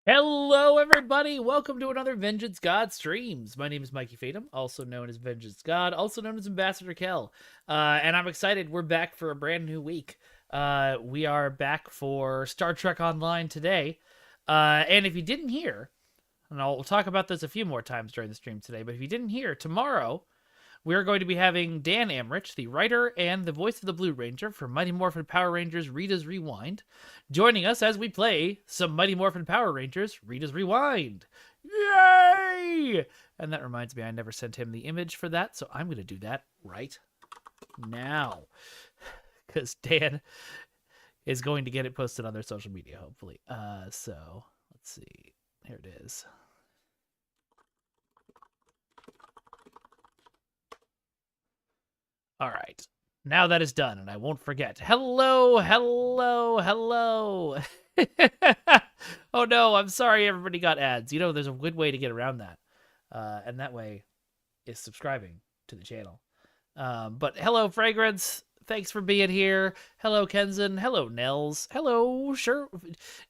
Hello, everybody. Welcome to another Vengeance God streams. My name is Mikey Fatum, also known as Vengeance God, also known as Ambassador Kael. And I'm excited. We're back for a brand new week. We are back for Star Trek Online today. And if you didn't hear, and I'll talk about this a few more times during the stream today, but if you didn't hear, tomorrow we're going to be having Dan Amrich, the writer and the voice of the Blue Ranger for Mighty Morphin Power Rangers Rita's Rewind, joining us as we play some Mighty Morphin Power Rangers Rita's Rewind. Yay! And that reminds me, I never sent him the image for that, so I'm going to do that right now. Because Dan is going to get it posted on their social media, hopefully. So, let's see. Here it is. All right. Now that is done, and I won't forget. Hello, hello, hello. Oh no, I'm sorry everybody got ads. You know, there's a good way to get around that. And that way is subscribing to the channel. But hello, Fragrance. Thanks for being here. Hello, Kenzen. Hello, Nels. Hello, Sure.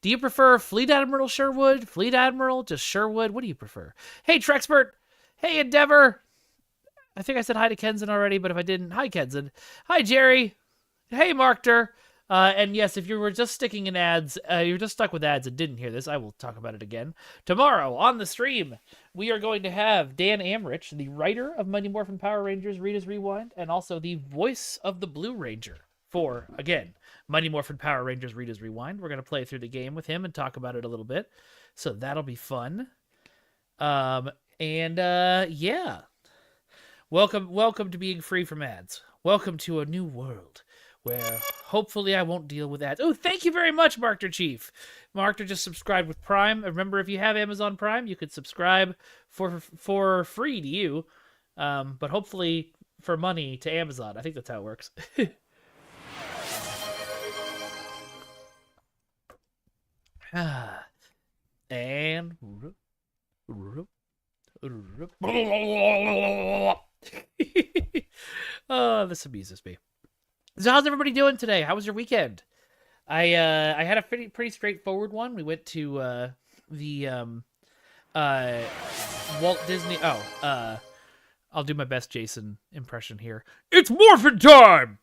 Do you prefer Fleet Admiral Sherwood? Fleet Admiral? Just Sherwood? What do you prefer? Hey, Trexpert. Hey, Endeavor. I think I said hi to Kenzen already, but if I didn't, hi, Kenzen. Hi, Jerry. Hey, Markter. And yes, if you were just sticking in ads, you're just stuck with ads and didn't hear this, I will talk about it again. Tomorrow, on the stream, we are going to have Dan Amrich, the writer of Mighty Morphin Power Rangers Rita's Rewind, and also the voice of the Blue Ranger for, again, Mighty Morphin Power Rangers Rita's Rewind. We're going to play through the game with him and talk about it a little bit. So that'll be fun. Yeah. Welcome to being free from ads. Welcome to a new world where hopefully I won't deal with ads. Oh, thank you very much, Markter Chief. Markter just subscribed with Prime. Remember, if you have Amazon Prime, you could subscribe for free to you, but hopefully for money to Amazon. I think that's how it works. And oh, this amuses me. So how's everybody doing today? How was your weekend? I had a pretty straightforward one. We went to the Walt Disney. I'll do my best Jason impression here. It's morphin' time.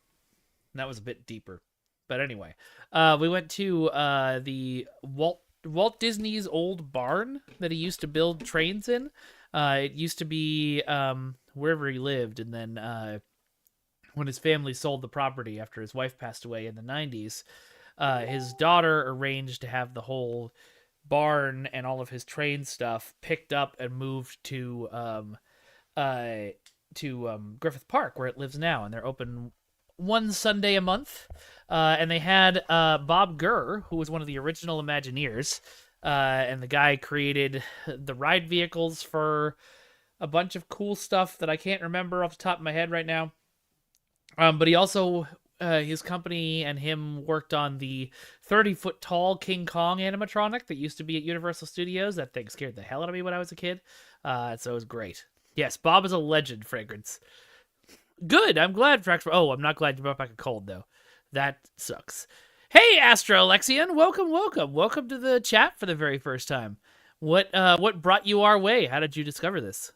That was a bit deeper, but anyway, we went to the Walt Disney's old barn that he used to build trains in. It used to be wherever he lived, and then when his family sold the property after his wife passed away in the 90s, his daughter arranged to have the whole barn and all of his train stuff picked up and moved to Griffith Park, where it lives now, and they're open one Sunday a month. And they had Bob Gurr, who was one of the original Imagineers, and the guy created the ride vehicles for a bunch of cool stuff that I can't remember off the top of my head right now. But he also, his company and him worked on the 30-foot tall King Kong animatronic that used to be at Universal Studios. That thing scared the hell out of me when I was a kid. So it was great. Yes, Bob is a legend, Fragrance. Good, I'm glad, Frax. Oh, I'm not glad you brought back a cold, though. That sucks. Hey, Astro Alexian, welcome to the chat for the very first time. What brought you our way? How did you discover this?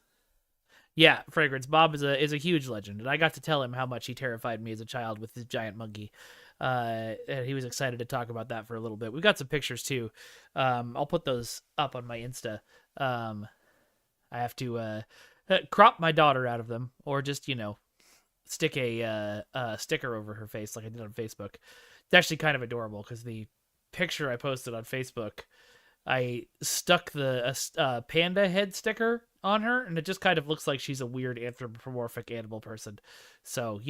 Yeah, Fragrance. Bob is a huge legend, and I got to tell him how much he terrified me as a child with his giant monkey. And he was excited to talk about that for a little bit. We've got some pictures too. I'll put those up on my Insta. I have to crop my daughter out of them, or just stick a sticker over her face like I did on Facebook. It's actually kind of adorable because the picture I posted on Facebook, I stuck the panda head sticker on her, and it just kind of looks like she's a weird anthropomorphic animal person. So,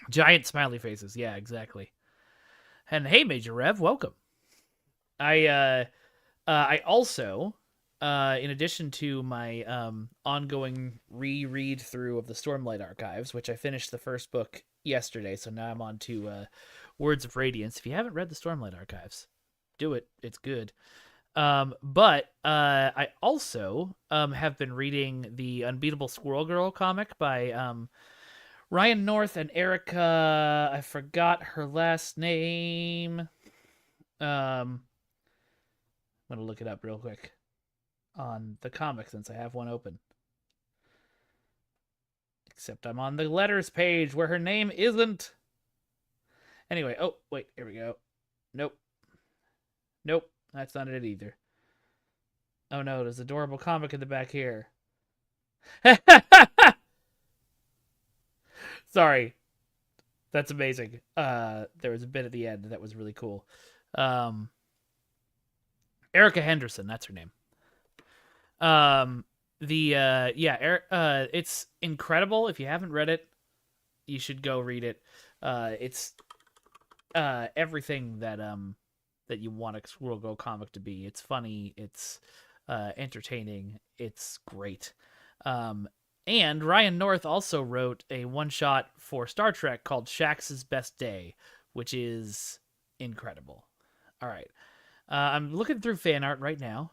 giant smiley faces. Yeah, exactly. And hey, Major Rev, welcome. I also, in addition to my ongoing reread through of the Stormlight Archives, which I finished the first book yesterday, so now I'm on to Words of Radiance. If you haven't read the Stormlight Archives, do it. It's good. But I also have been reading the Unbeatable Squirrel Girl comic by Ryan North and Erica. I forgot her last name. I'm going to look it up real quick on the comic since I have one open. Except I'm on the letters page where her name isn't. Anyway, oh, wait, here we go. Nope. Nope, that's not it either. Oh no, there's adorable comic in the back here. Sorry. That's amazing. There was a bit at the end that was really cool. Erica Henderson, that's her name. It's incredible. If you haven't read it, you should go read it. It's everything that you want a Squirrel Girl comic to be. It's funny, it's entertaining, it's great. And Ryan North also wrote a one-shot for Star Trek called Shax's Best Day, which is incredible. All right. I'm looking through fan art right now.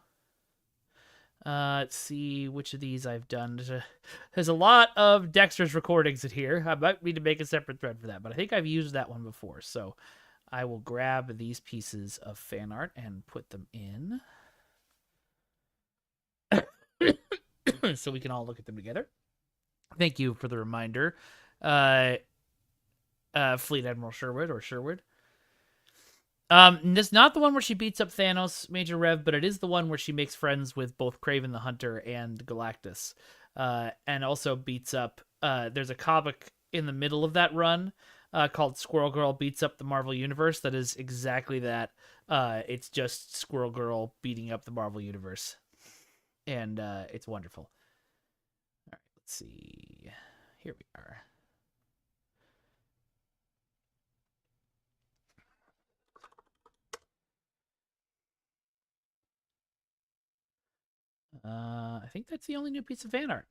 Let's see which of these I've done. There's a lot of Dexter's recordings in here. I might need to make a separate thread for that, but I think I've used that one before. So I will grab these pieces of fan art and put them in so we can all look at them together. Thank you for the reminder, Fleet Admiral Sherwood or Sherwood. It's not the one where she beats up Thanos, Major Rev, but it is the one where she makes friends with both Kraven the Hunter and Galactus, and also beats up. There's a comic in the middle of that run called Squirrel Girl Beats Up the Marvel Universe. That is exactly that. It's just Squirrel Girl beating up the Marvel Universe, and it's wonderful. All right, let's see. Here we are. I think that's the only new piece of fan art.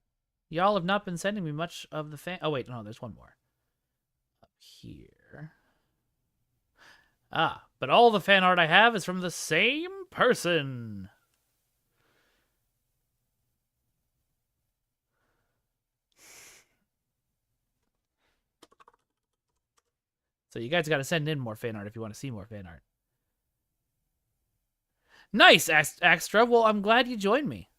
Y'all have not been sending me much of the fan. Oh, wait, no, there's one more. Up here. Ah, but all the fan art I have is from the same person. So you guys got to send in more fan art if you want to see more fan art. Nice, Extra. Well, I'm glad you joined me.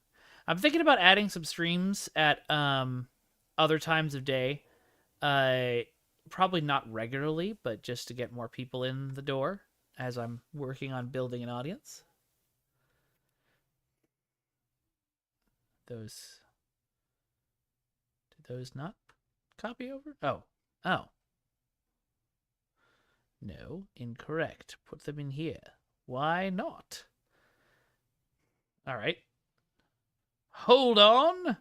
I'm thinking about adding some streams at other times of day. Probably not regularly, but just to get more people in the door as I'm working on building an audience. Did those not copy over? Oh. No, incorrect. Put them in here. Why not? All right. Hold on.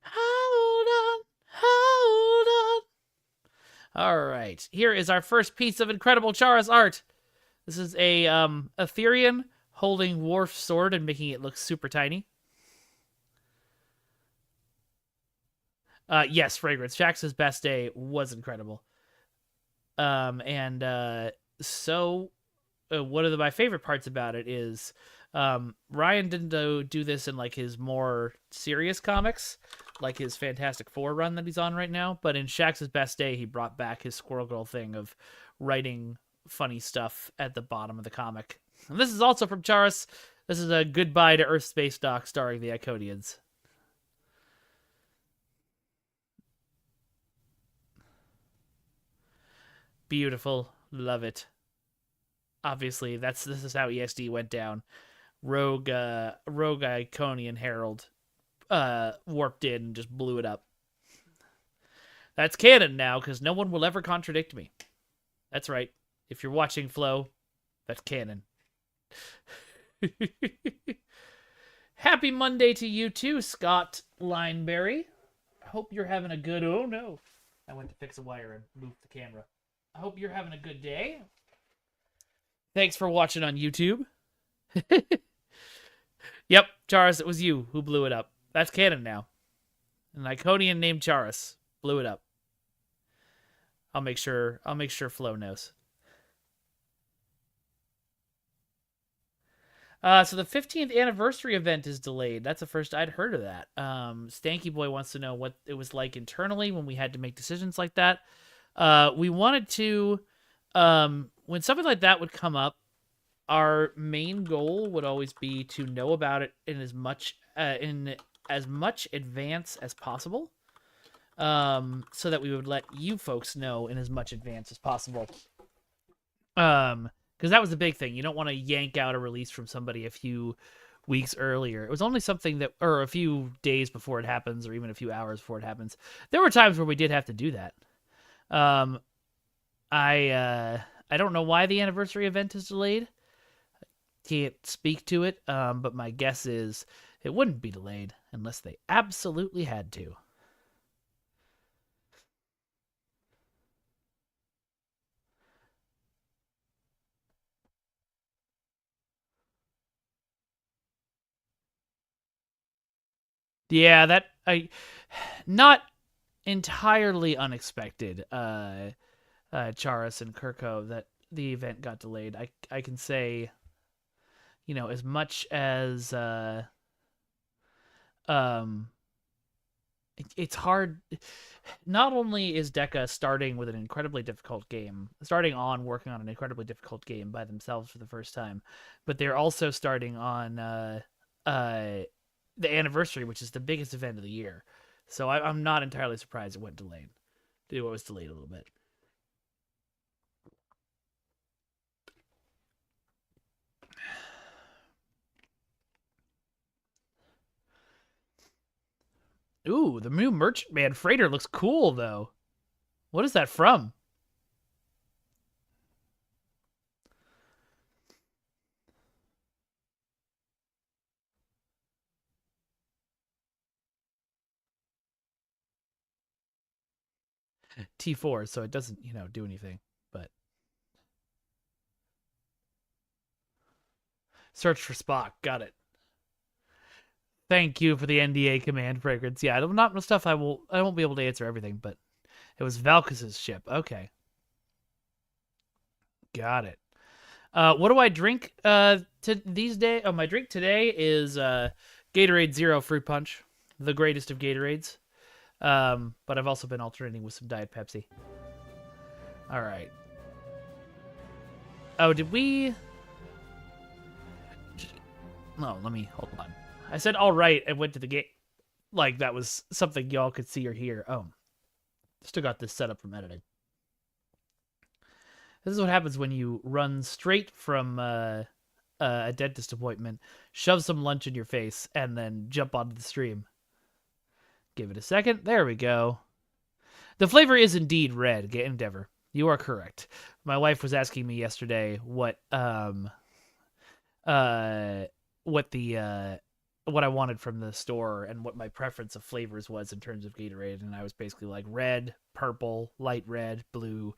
Hold on. All right. Here is our first piece of incredible Charas art. This is a Etherean holding Worf's sword and making it look super tiny. Yes, Fragrance. Shax's Best Day was incredible. So one of my favorite parts about it is Ryan didn't do this in like his more serious comics, like his Fantastic Four run that he's on right now. But in Shax's Best Day, he brought back his Squirrel Girl thing of writing funny stuff at the bottom of the comic. And this is also from Charas. This is a Goodbye to Earth Space Dock starring the Iconians. Beautiful. Love it. Obviously, this is how ESD went down. Rogue Iconian Herald warped in and just blew it up. That's canon now, because no one will ever contradict me. That's right. If you're watching Flo, that's canon. Happy Monday to you too, Scott Lineberry. Hope you're having a good... Oh, no. I went to fix a wire and moved the camera. I hope you're having a good day. Thanks for watching on YouTube. Yep, Charas, it was you who blew it up. That's canon now. An Iconian named Charas blew it up. I'll make sure Flo knows. So the 15th anniversary event is delayed. That's the first I'd heard of that. Stanky Boy wants to know what it was like internally when we had to make decisions like that. We wanted to, when something like that would come up, our main goal would always be to know about it in as much advance as possible, so that we would let you folks know in as much advance as possible. Because that was the big thing. You don't want to yank out a release from somebody a few weeks earlier. It was only something that, or a few days before it happens, or even a few hours before it happens. There were times where we did have to do that. Um, I don't know why the anniversary event is delayed. Can't speak to it, but my guess is it wouldn't be delayed unless they absolutely had to. Yeah, that I not entirely unexpected. Charis and Kirko, that the event got delayed. I can say, as much as um it's hard. Not only is Deca starting with an incredibly difficult game, starting on working on an incredibly difficult game by themselves for the first time, but they're also starting on the anniversary, which is the biggest event of the year. So I'm not entirely surprised it went delayed. It was delayed a little bit. Ooh, the new Merchantman freighter looks cool though. What is that from? T4, so it doesn't, do anything. But search for Spock. Got it. Thank you for the NDA command fragrance. Yeah, not stuff I won't be able to answer everything, but it was Valkus's ship. Okay. Got it. What do I drink to these days? Oh, my drink today is Gatorade Zero Fruit Punch, the greatest of Gatorades. But I've also been alternating with some Diet Pepsi. All right. Oh, did we? No, let me hold on. I said all right and went to the gate. Like that was something y'all could see or hear. Oh, still got this set up from editing. This is what happens when you run straight from a dentist appointment, shove some lunch in your face, and then jump onto the stream. Give it a second. There we go. The flavor is indeed red, Endeavor. You are correct. My wife was asking me yesterday what what I wanted from the store and what my preference of flavors was in terms of Gatorade, and I was basically like red, purple, light red, blue.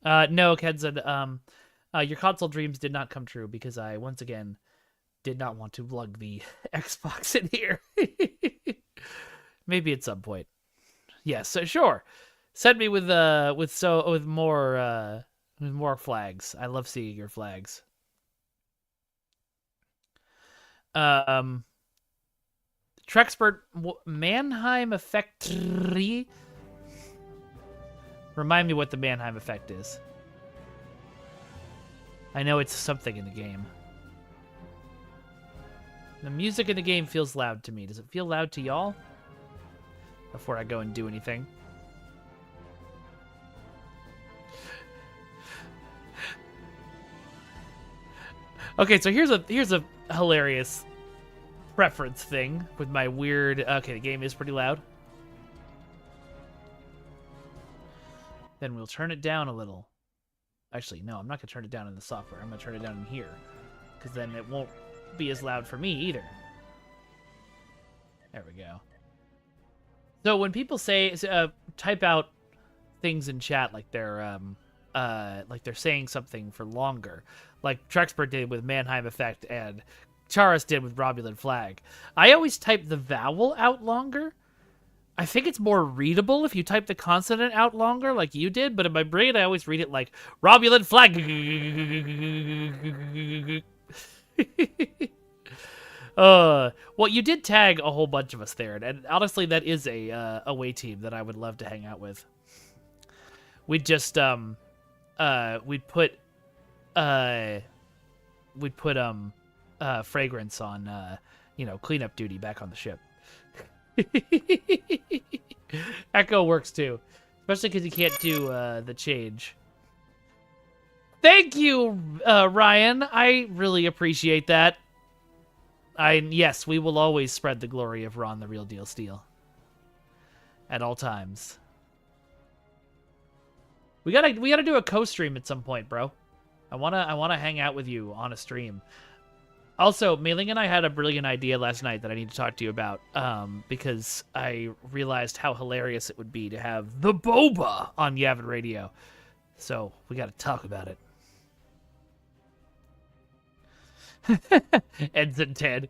No, Kenzen, your console dreams did not come true because I once again did not want to lug the Xbox in here. Maybe at some point. Yes, sure. Send me with more flags. I love seeing your flags. Trexpert Mannheim Effect 3. Remind me what the Mannheim Effect is. I know it's something in the game. The music in the game feels loud to me. Does it feel loud to y'all? Before I go and do anything. Okay, so here's a hilarious preference thing with my weird. Okay, the game is pretty loud. Then we'll turn it down a little. Actually, no, I'm not gonna turn it down in the software. I'm gonna turn it down in here, because then it won't be as loud for me either. There we go. So when people say type out things in chat like they're saying something for longer, like Trexpert did with Mannheim Effect and Charis did with Romulan Flag, I always type the vowel out longer. I think it's more readable if you type the consonant out longer like you did, but in my brain I always read it like Romulan Flag. Well, you did tag a whole bunch of us there, and honestly, that is a away team that I would love to hang out with. We'd just we'd put uh fragrance on cleanup duty back on the ship. Echo works too, especially because you can't do the change. Thank you, Ryan. I really appreciate that. Yes, we will always spread the glory of Ron the Real Deal Steel at all times. We gotta do a co-stream at some point, bro. I wanna hang out with you on a stream. Also, Mei-Ling and I had a brilliant idea last night that I need to talk to you about, because I realized how hilarious it would be to have the Boba on Yavin Radio. So we gotta talk about it. Ensign Ted.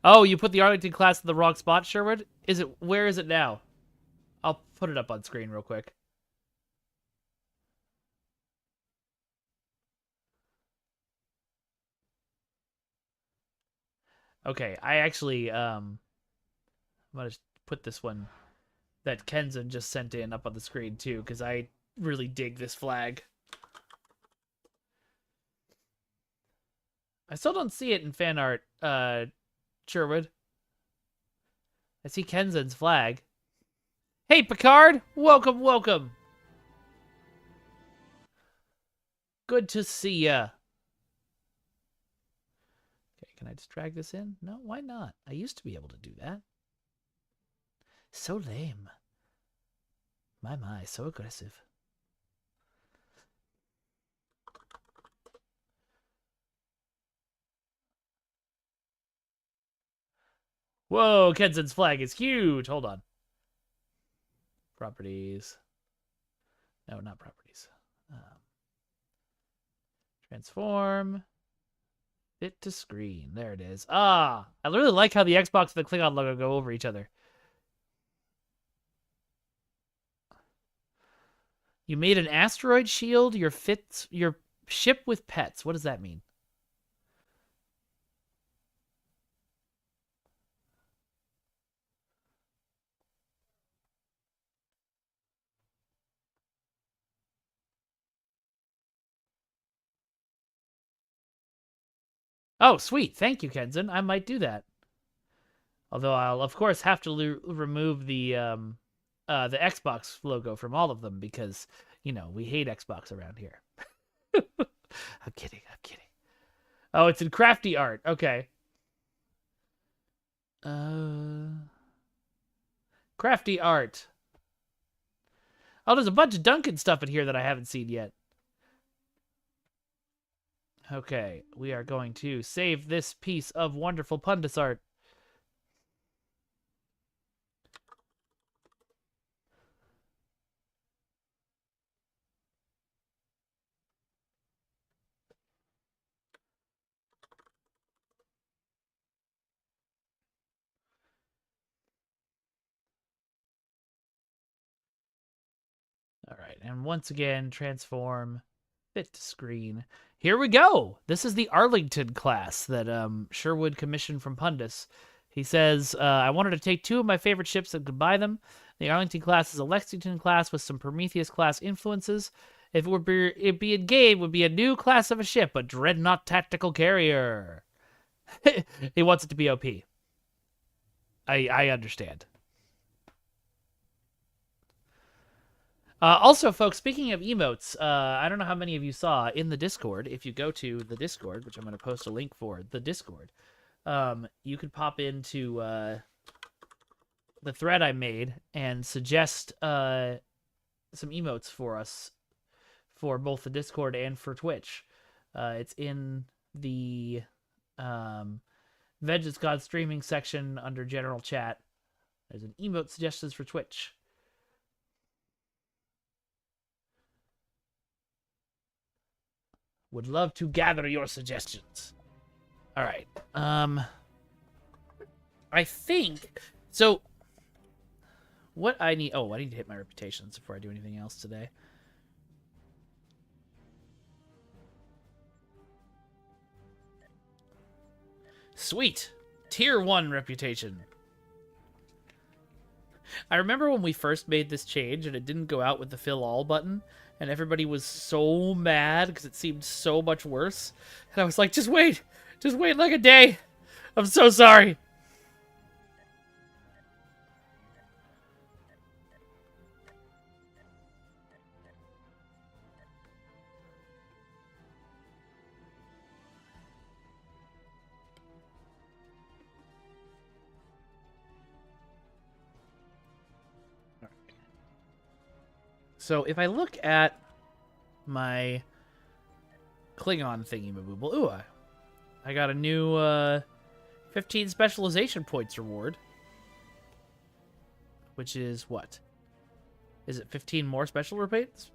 Oh, you put the Arlington class in the wrong spot, Sherwood? Where is it now? I'll put it up on screen real quick. Okay, I actually I'm gonna put this one that Kenzen just sent in up on the screen too, because I really dig this flag. I still don't see it in fan art, Sherwood. I see Kenzen's flag. Hey, Picard! Welcome, welcome! Good to see ya. Okay, can I just drag this in? No, why not? I used to be able to do that. So lame. My, so aggressive. Whoa, Kenzen's flag is huge. Hold on. Properties. No, not properties. Transform. Fit to screen. There it is. Ah, I really like how the Xbox and the Klingon logo go over each other. You made an asteroid shield. Your ship with pets. What does that mean? Oh, sweet. Thank you, Kenzen. I might do that. Although I'll, of course, have to remove the Xbox logo from all of them because, we hate Xbox around here. I'm kidding. I'm kidding. Oh, it's in crafty art. Okay. Crafty art. Oh, there's a bunch of Duncan stuff in here that I haven't seen yet. Okay, we are going to save this piece of wonderful Pundus art. All right, and once again, transform, fit to screen. Here we go. This is the Arlington class that Sherwood commissioned from Pundus. He says, I wanted to take two of my favorite ships and combine them. The Arlington class is a Lexington class with some Prometheus class influences. If it'd be in game, would be a new class of a ship, a dreadnought tactical carrier. He wants it to be OP. I understand. Also, folks, speaking of emotes, I don't know how many of you saw in the Discord. If you go to the Discord, which I'm going to post a link for, the Discord, you could pop into the thread I made and suggest some emotes for us for both the Discord and for Twitch. It's in the Vengeance God streaming section under general chat. There's an emote suggestions for Twitch. Would love to gather your suggestions. All right. I think so. What I need? Oh, I need to hit my reputations before I do anything else today. Sweet. Tier 1 reputation. I remember when we first made this change and it didn't go out with the fill all button, and everybody was so mad because it seemed so much worse. And I was like, just wait like a day. I'm so sorry. So if I look at my Klingon thingy-mabooble, ooh, I got a new 15 specialization points reward. Which is what? Is it 15 more special points?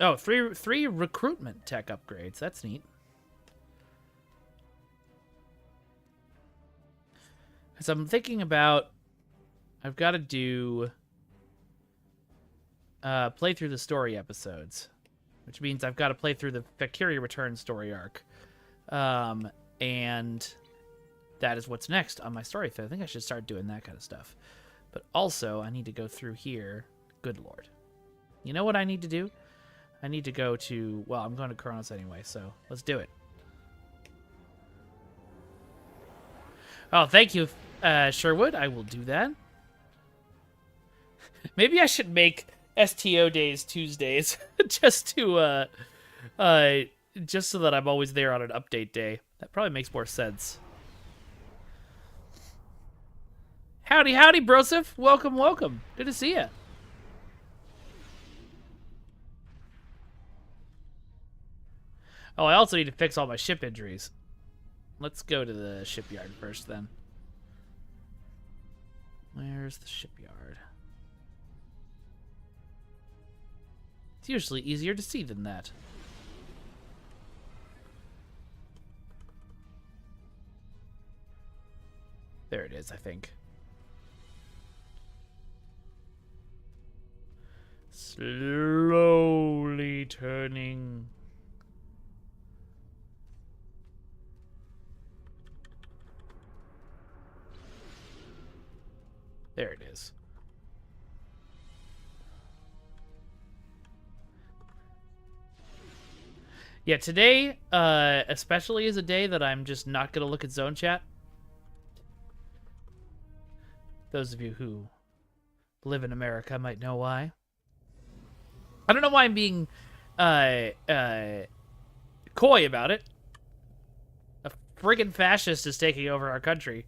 Oh, three recruitment tech upgrades. That's neat. Because I'm thinking about, I've got to do play through the story episodes, which means I've got to play through the Valkyria Return story arc, and that is what's next on my story. I think I should start doing that kind of stuff. But also, I need to go through here. Good lord. You know what I need to do? I need to go to... Well, I'm going to Kronos anyway, so let's do it. Oh, thank you, Sherwood. I will do that. Maybe I should make STO days Tuesdays just to, just so that I'm always there on an update day. That probably makes more sense. Howdy, howdy, Broseph. Welcome, welcome. Good to see you. Oh, I also need to fix all my ship injuries. Let's go to the shipyard first, then. Where's the shipyard? It's usually easier to see than that. There it is, I think. Slowly turning. There it is. Yeah, today, especially is a day that I'm just not going to look at zone chat. Those of you who live in America might know why. I don't know why I'm being coy about it. A friggin' fascist is taking over our country.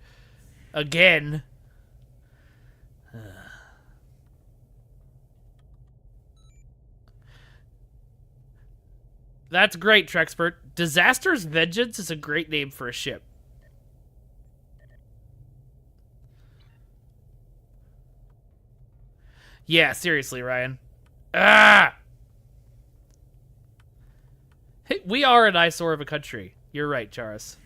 Again. That's great, Trexpert. Disaster's Vengeance is a great name for a ship. Yeah, seriously, Ryan. Ah! Hey, we are an eyesore of a country. You're right, Charis.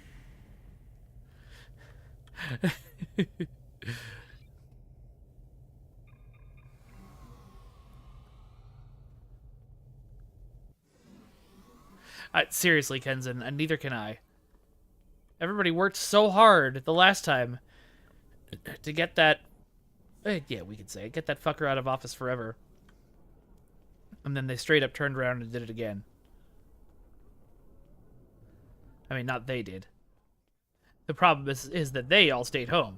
Seriously, Kenzen, and neither can I. Everybody worked so hard the last time to get that... yeah, we could say it. Get that fucker out of office forever. And then they straight up turned around and did it again. I mean, not they did. The problem is that they all stayed home.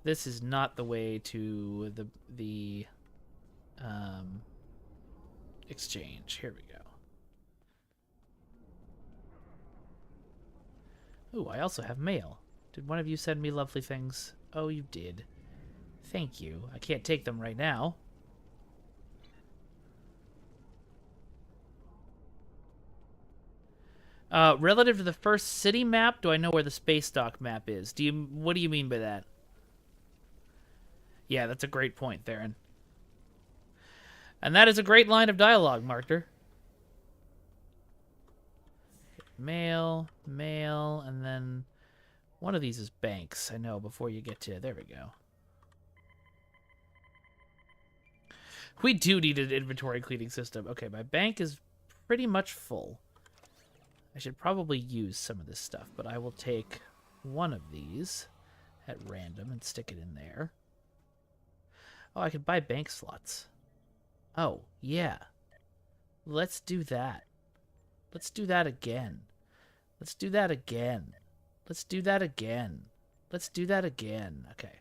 This is not the way to the exchange. Here we go. Ooh, I also have mail. Did one of you send me lovely things? Oh, you did. Thank you. I can't take them right now. Relative to the first city map, do I know where the space dock map is? What do you mean by that? Yeah, that's a great point, Theron. And that is a great line of dialogue, Markter. Mail, and then one of these is banks. I know, before you get to... There we go. We do need an inventory cleaning system. Okay, my bank is pretty much full. I should probably use some of this stuff, but I will take one of these at random and stick it in there. Oh, I can buy bank slots. Oh, yeah. Let's do that. Let's do that again. Let's do that again. Let's do that again. Let's do that again. Okay.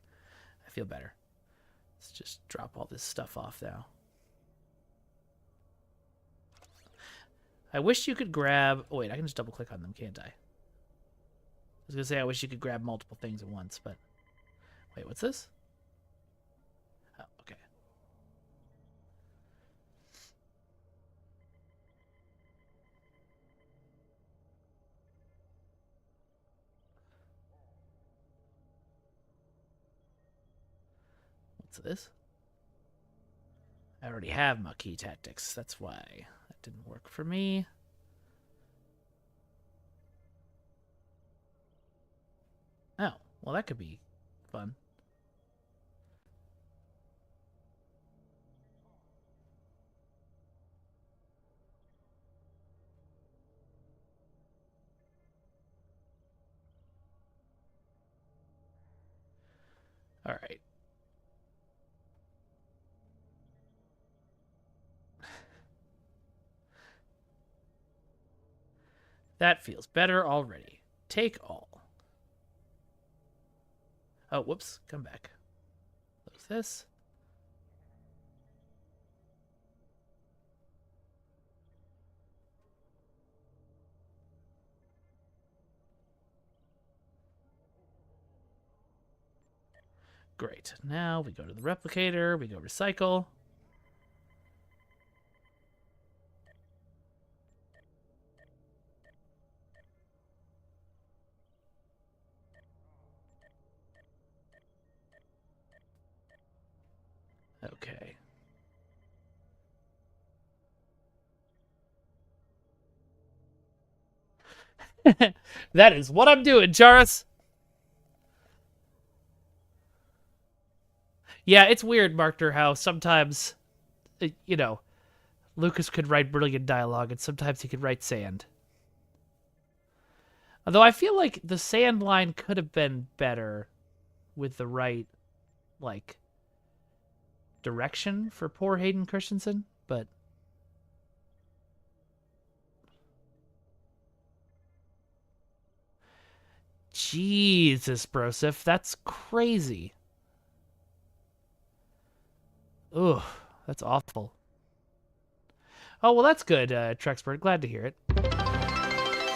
I feel better. Let's just drop all this stuff off now. I wish you could grab... Oh, wait, I can just double-click on them, can't I? I was going to say I wish you could grab multiple things at once, but... Wait, what's this? Oh, okay. What's this? I already have my key tactics. That's why that didn't work for me. Oh, well, that could be fun. All right. That feels better already. Take all. Oh, whoops. Come back. Close this. Great. Now we go to the replicator. We go recycle. Okay. That is what I'm doing, Charis. Yeah, it's weird, Markter, how sometimes, you know, Lucas could write brilliant dialogue, and sometimes he could write sand. Although I feel like the sand line could have been better with the right, like, direction for poor Hayden Christensen, but... Jesus, Broseph, that's crazy. Ugh, that's awful. Oh, well, that's good, Trexpert. Glad to hear it.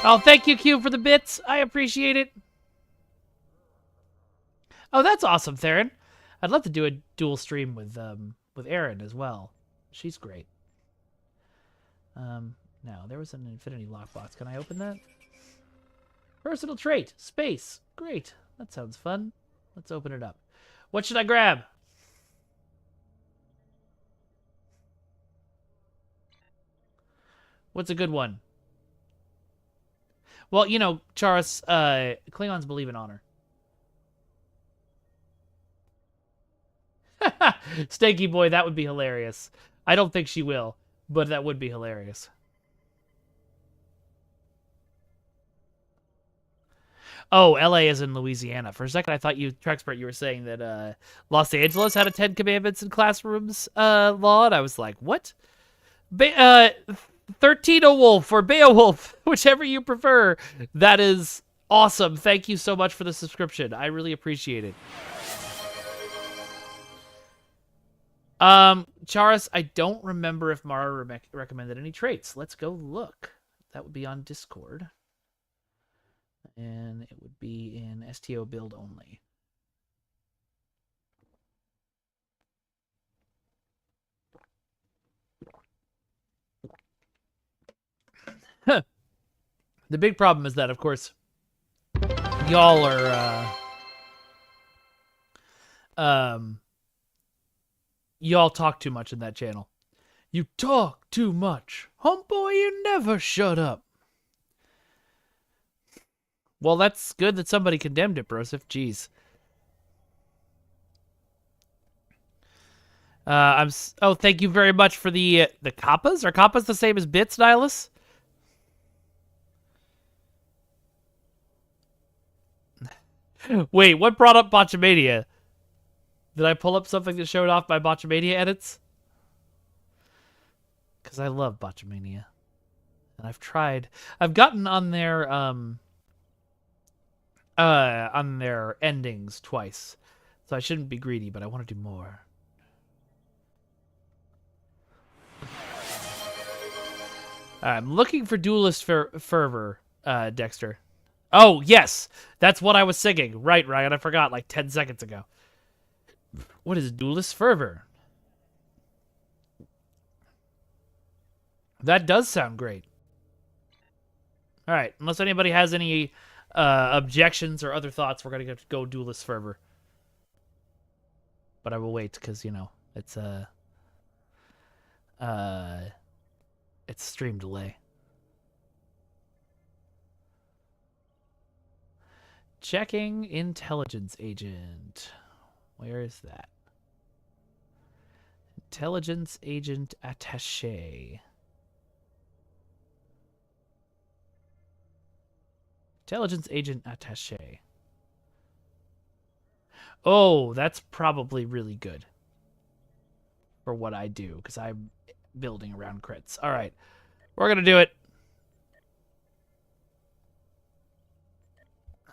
Oh, thank you, Q, for the bits. I appreciate it. Oh, that's awesome, Theron. I'd love to do a dual stream with Erin as well. She's great. Now, there was an infinity lockbox. Can I open that? Personal trait. Space. Great. That sounds fun. Let's open it up. What should I grab? What's a good one? Well, you know, Charis, Klingons believe in honor. Stanky boy, that would be hilarious. I don't think she will, but that would be hilarious. Oh, LA is in Louisiana. For a second, I thought you, Trexpert, you were saying that Los Angeles had a 10 Commandments in classrooms law, and I was like, what? 13 a wolf or Beowulf, whichever you prefer. That is awesome. Thank you so much for the subscription. I really appreciate it. Charis, I don't remember if Mara recommended any traits. Let's go look. That would be on Discord. And it would be in STO build only. The big problem is that, of course, y'all are, y'all talk too much in that channel. You talk too much. Homeboy, you never shut up. Well, that's good that somebody condemned it, Broseph. Jeez. Oh, thank you very much for the kappas. Are kappas the same as bits, Nihilus? Wait, what brought up Botchamania? Did I pull up something that showed off my Botchamania edits? Because I love Botchamania. And I've gotten on their endings twice. So I shouldn't be greedy, but I want to do more. I'm looking for Duelist Fervor, Dexter. Oh, yes! That's what I was singing. Right, Ryan, I forgot like 10 seconds ago. What is Duelist Fervor? That does sound great. Alright, unless anybody has any objections or other thoughts, we're going to go Duelist Fervor. But I will wait, because, you know, it's stream delay. Checking intelligence agent. Where is that? Intelligence agent attaché. Intelligence agent attaché. Oh, that's probably really good for what I do, because I'm building around crits. All right, we're going to do it.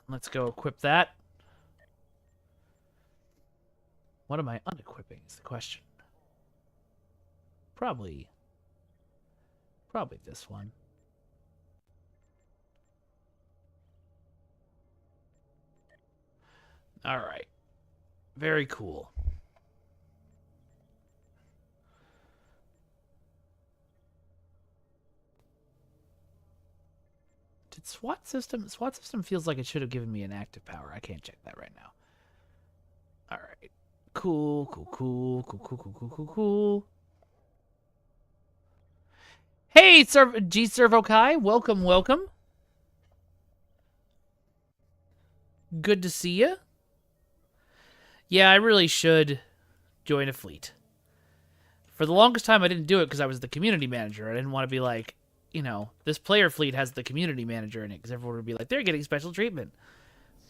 Let's go equip that. What am I unequipping is the question. Probably this one. All right. Very cool. Did SWAT system feels like it should have given me an active power. I can't check that right now. All right. Cool. Hey, G Servo Kai, welcome. Good to see you. Yeah, I really should join a fleet. For the longest time, I didn't do it because I was the community manager. I didn't want to be like, you know, this player fleet has the community manager in it, because everyone would be like, they're getting special treatment.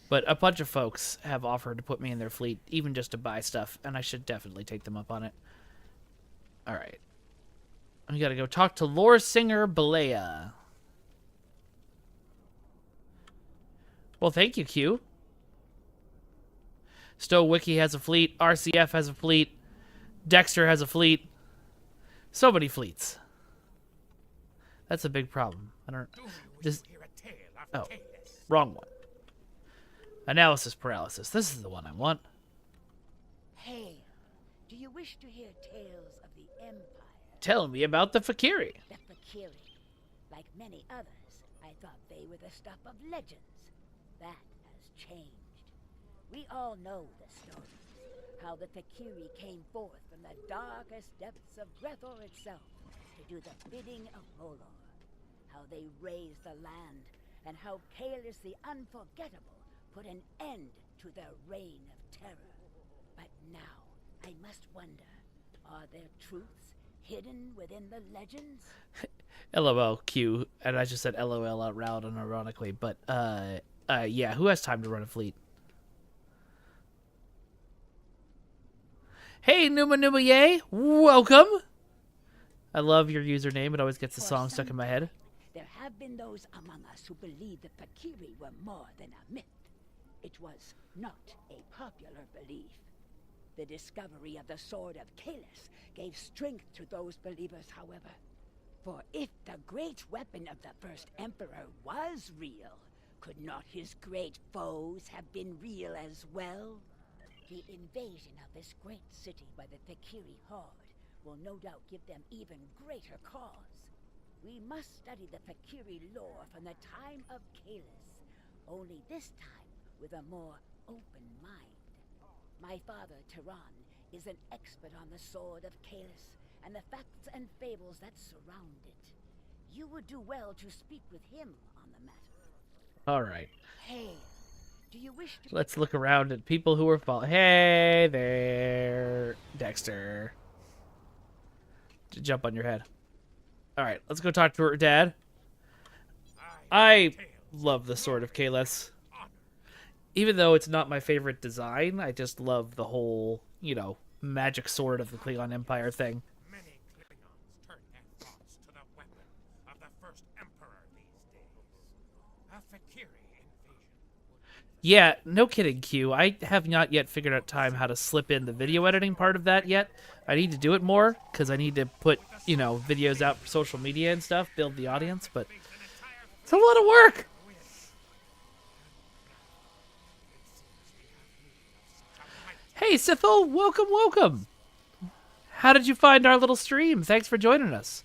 But a bunch of folks have offered to put me in their fleet, even just to buy stuff, and I should definitely take them up on it. All right. We gotta go talk to Lore Singer Balea. Well, thank you, Q. Stowe Wiki has a fleet. RCF has a fleet. Dexter has a fleet. So many fleets. That's a big problem. I don't... Oh, wrong one. Analysis paralysis. This is the one I want. Hey, do you wish to hear tales of the Empire? Tell me about the Fakiri. The Fakiri. Like many others, I thought they were the stuff of legends. That has changed. We all know the stories. How the Fakiri came forth from the darkest depths of Grethor itself to do the bidding of Molor. How they raised the land, and how Kael the Unforgettable put an end to their reign of terror. But now, I must wonder, are there truths hidden within the legends? LOL, Q. And I just said LOL out loud unironically, but, yeah, who has time to run a fleet? Hey, Numa Yay! Welcome! I love your username. It always gets the song stuck in my head. There have been those among us who believe the Fakiri were more than a myth. It was not a popular belief. The discovery of the Sword of Kaelis gave strength to those believers, however. For if the great weapon of the first Emperor was real, could not his great foes have been real as well? The invasion of this great city by the Fakiri horde will no doubt give them even greater cause. We must study the Fakiri lore from the time of Kaelis, only this time with a more open mind. My father, Tehran, is an expert on the Sword of Kaelis and the facts and fables that surround it. You would do well to speak with him on the matter. All right. Hey, do you wish to... Let's look around at people who are following. Hey there, Dexter. To jump on your head. All right, let's go talk to her dad. I love the Sword of Kaelis. even though it's not my favorite design, I just love the whole, magic sword of the Klingon Empire thing. Many Klingons turn their thoughts to the weapon of the first emperor these days. A Fakiri invasion. Yeah, no kidding, Q. I have not yet figured out time how to slip in the video editing part of that yet. I need to do it more, because I need to put, videos out for social media and stuff, build the audience, but it's a lot of work! Hey, Sithel, welcome, welcome! How did you find our little stream? Thanks for joining us.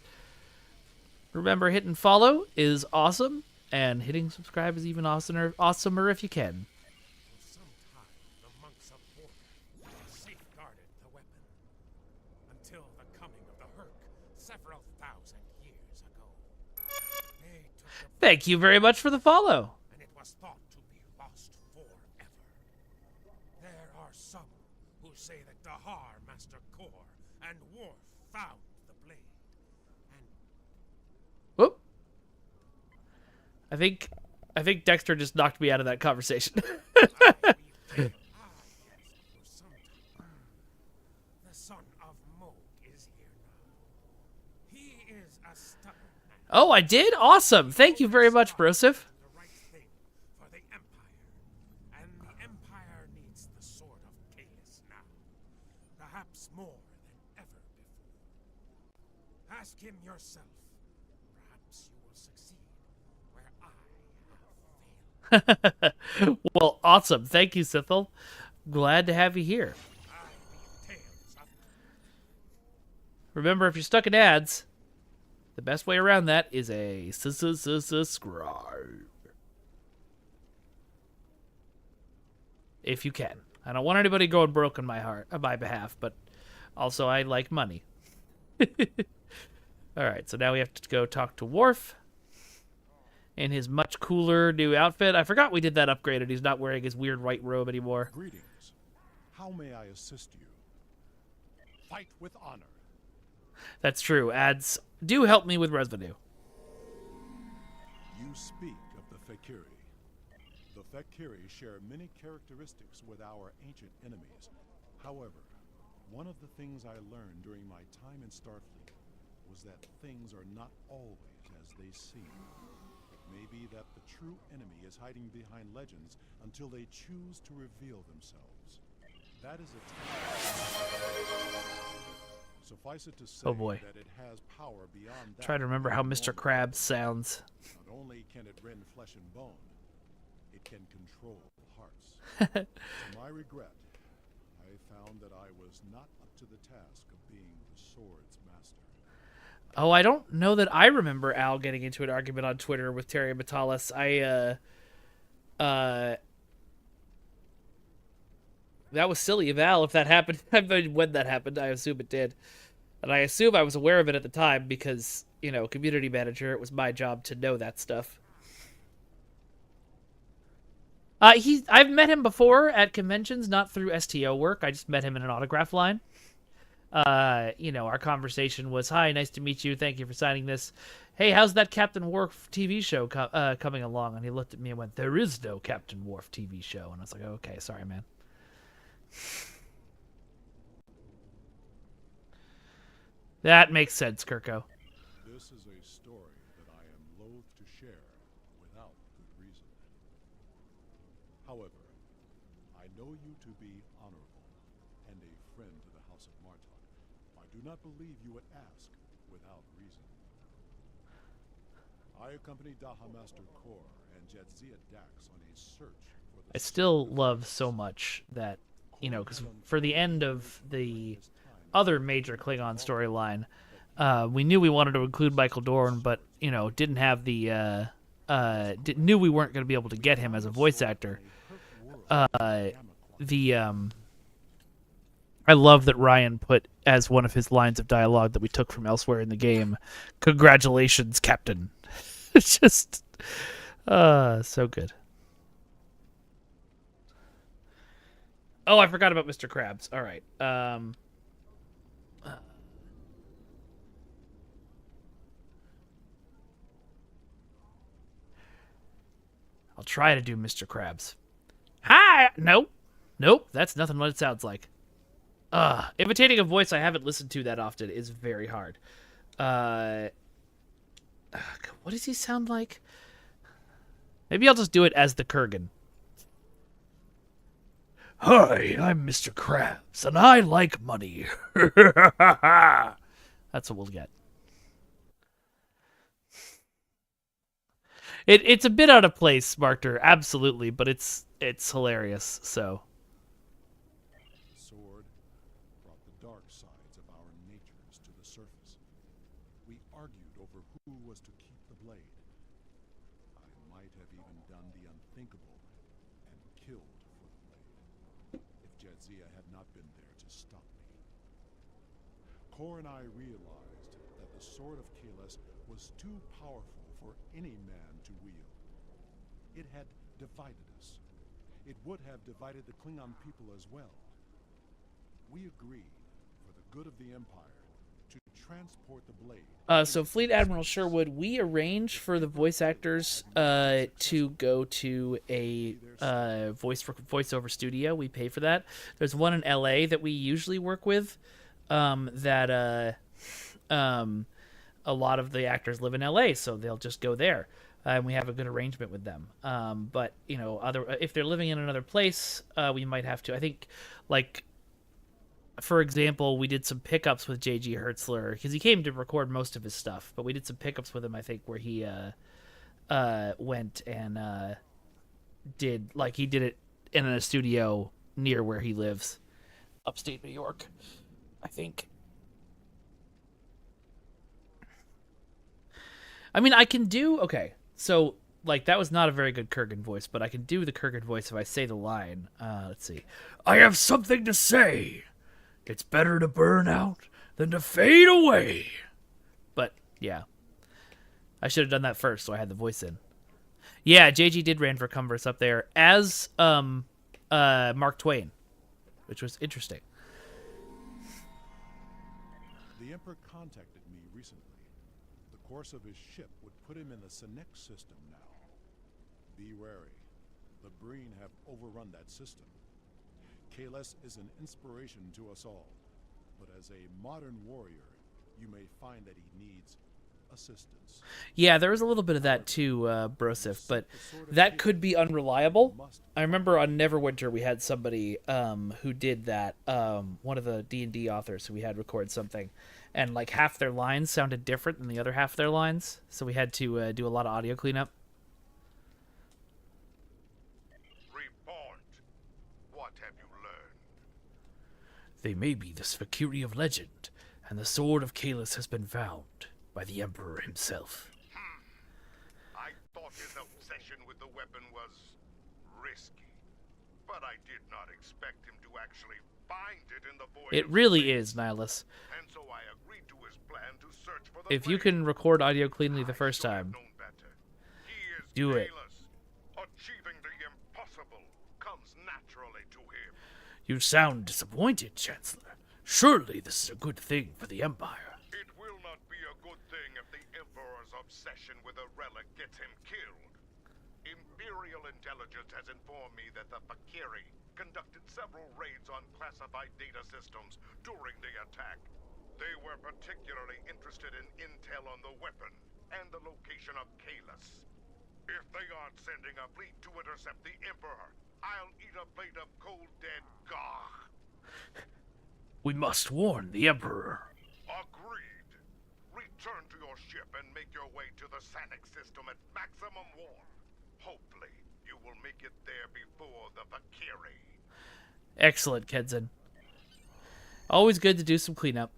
Remember, hitting follow is awesome, and hitting subscribe is even awesomer if you can. For some time, the monks of Border safeguarded the weapon until the coming of the Herc several thousand years ago. They took the Thank you very much for the follow. and it was thought to be lost forever. There are some who say that Dahar Master Kor and Worf found the blade, and Whoop. I think Dexter just knocked me out of that conversation. I weave tale. Yes, for some time. The son of Moog is here now. He is a stubborn man. Oh, I did? Awesome. Thank you very much, Broseph. The right thing for the Empire. And the Empire needs the sword of Kaelus now. Perhaps more than ever before. Ask him yourself. Perhaps you will succeed where I have failed. Well, awesome. Thank you, Sithel. Glad to have you here. I weave tales of Remember, if you're stuck in ads, the best way around that is a subscribe. If you can. I don't want anybody going broke on my behalf, but also I like money. Alright, so now we have to go talk to Worf in his much cooler new outfit. I forgot we did that upgrade and he's not wearing his weird white robe anymore. Greetings. How may I assist you? Fight with honor. That's true. Ads do help me with revenue. You speak of the Fakiri. The Fakiri share many characteristics with our ancient enemies. However, one of the things I learned during my time in Starfleet was that things are not always as they seem. It may be that the true enemy is hiding behind legends until they choose to reveal themselves. That is a Suffice it to say Oh boy. that it has power beyond that. Try to remember how Mr. Krabs sounds. Not only can it rend flesh and bone, it can control hearts. To my regret, I found that I was not up to the task of being the sword's master. Oh, I don't know that I remember Al getting into an argument on Twitter with Terry Metalis. That was silly of Al if that happened. I mean, when that happened, I assume it did. And I assume I was aware of it at the time because, community manager, it was my job to know that stuff. I've met him before at conventions, not through STO work. I just met him in an autograph line. Our conversation was, "Hi, nice to meet you. Thank you for signing this. Hey, how's that Captain Worf TV show coming along?" And he looked at me and went, "There is no Captain Worf TV show." And I was like, "Okay, sorry, man." That makes sense, Kirko. This is a story that I am loath to share without good reason. However, I know you to be honorable and a friend to the House of Martok. I do not believe you would ask without reason. I accompanied Daha Master Kor and Jadzia Dax on a search for the I still love so much that, because for the end of the other major Klingon storyline, we knew we wanted to include Michael Dorn, but, didn't have the, knew we weren't going to be able to get him as a voice actor. I love that Ryan put as one of his lines of dialogue that we took from elsewhere in the game, "Congratulations, Captain." It's just, so good. Oh, I forgot about Mr. Krabs. All right. I'll try to do Mr. Krabs. Hi! Nope, that's nothing what it sounds like. Imitating a voice I haven't listened to that often is very hard. Uh, what does he sound like? Maybe I'll just do it as the Kurgan. Hi, I'm Mr. Krabs, and I like money. That's what we'll get. It's a bit out of place, Markter, absolutely, but it's hilarious. So The sword brought the dark sides of our natures to the surface. We argued over who was to keep the blade. I might have even done the unthinkable and killed for the blade, if Jadzia had not been there to stop me. Kor and I realized that the sword of Kaelis was too powerful for any man to wield. It had divided us. It would have divided the Klingon people as well. We agreed, for the good of the Empire, to transport the blade. So Fleet Admiral Sherwood, we arrange for the voice actors to go to a voiceover studio. We pay for that. There's one in LA that we usually work with. A lot of the actors live in LA, so they'll just go there. And we have a good arrangement with them. But if they're living in another place, we might have to. I think, like, for example, we did some pickups with J.G. Hertzler because he came to record most of his stuff. But we did some pickups with him, I think, where he went and did it in a studio near where he lives, upstate New York, I think. I mean, I can do... Okay, so, like, that was not a very good Kurgan voice, but I can do the Kurgan voice if I say the line. Let's see. I have something to say. It's better to burn out than to fade away. But, yeah. I should have done that first, so I had the voice in. Yeah, JG did ran for Converse up there as Mark Twain, which was interesting. The Emperor contacted me recently. The course of his ship would put him in the Senex system now. Be wary. The Breen have overrun that system. Kaelis is an inspiration to us all, but as a modern warrior, you may find that he needs assistance. Yeah, there was a little bit of that too, Brosif, but that could be unreliable. I remember on Neverwinter we had somebody who did that, one of the D&D authors who we had record something, and like half their lines sounded different than the other half of their lines, so we had to do a lot of audio cleanup. Report. What have you learned? They may be the Sphakiri of legend, and the sword of Kaelis has been found by the Emperor himself. I thought his obsession with the weapon was risky, but I did not expect him to actually find it in the void. It really is, Nihilus. And so I agreed to his plan to search for the If you blade. can record audio cleanly the first I should have time, known better. He is do it. Kaelis. Achieving the impossible comes naturally to him. You sound disappointed, Chancellor. Surely this is a good thing for the Empire. It will not be a good thing if the Emperor's obsession with a relic gets him killed. Imperial intelligence has informed me that the Fakiri conducted several raids on classified data systems during the attack. They were particularly interested in intel on the weapon and the location of Kaelis. If they aren't sending a fleet to intercept the Emperor, I'll eat a plate of cold dead gagh. We must warn the Emperor. Agreed. Return to your ship and make your way to the Sanic system at maximum warp. Hopefully, you will make it there before the Fakiri. Excellent, Kedzin. Always good to do some cleanup.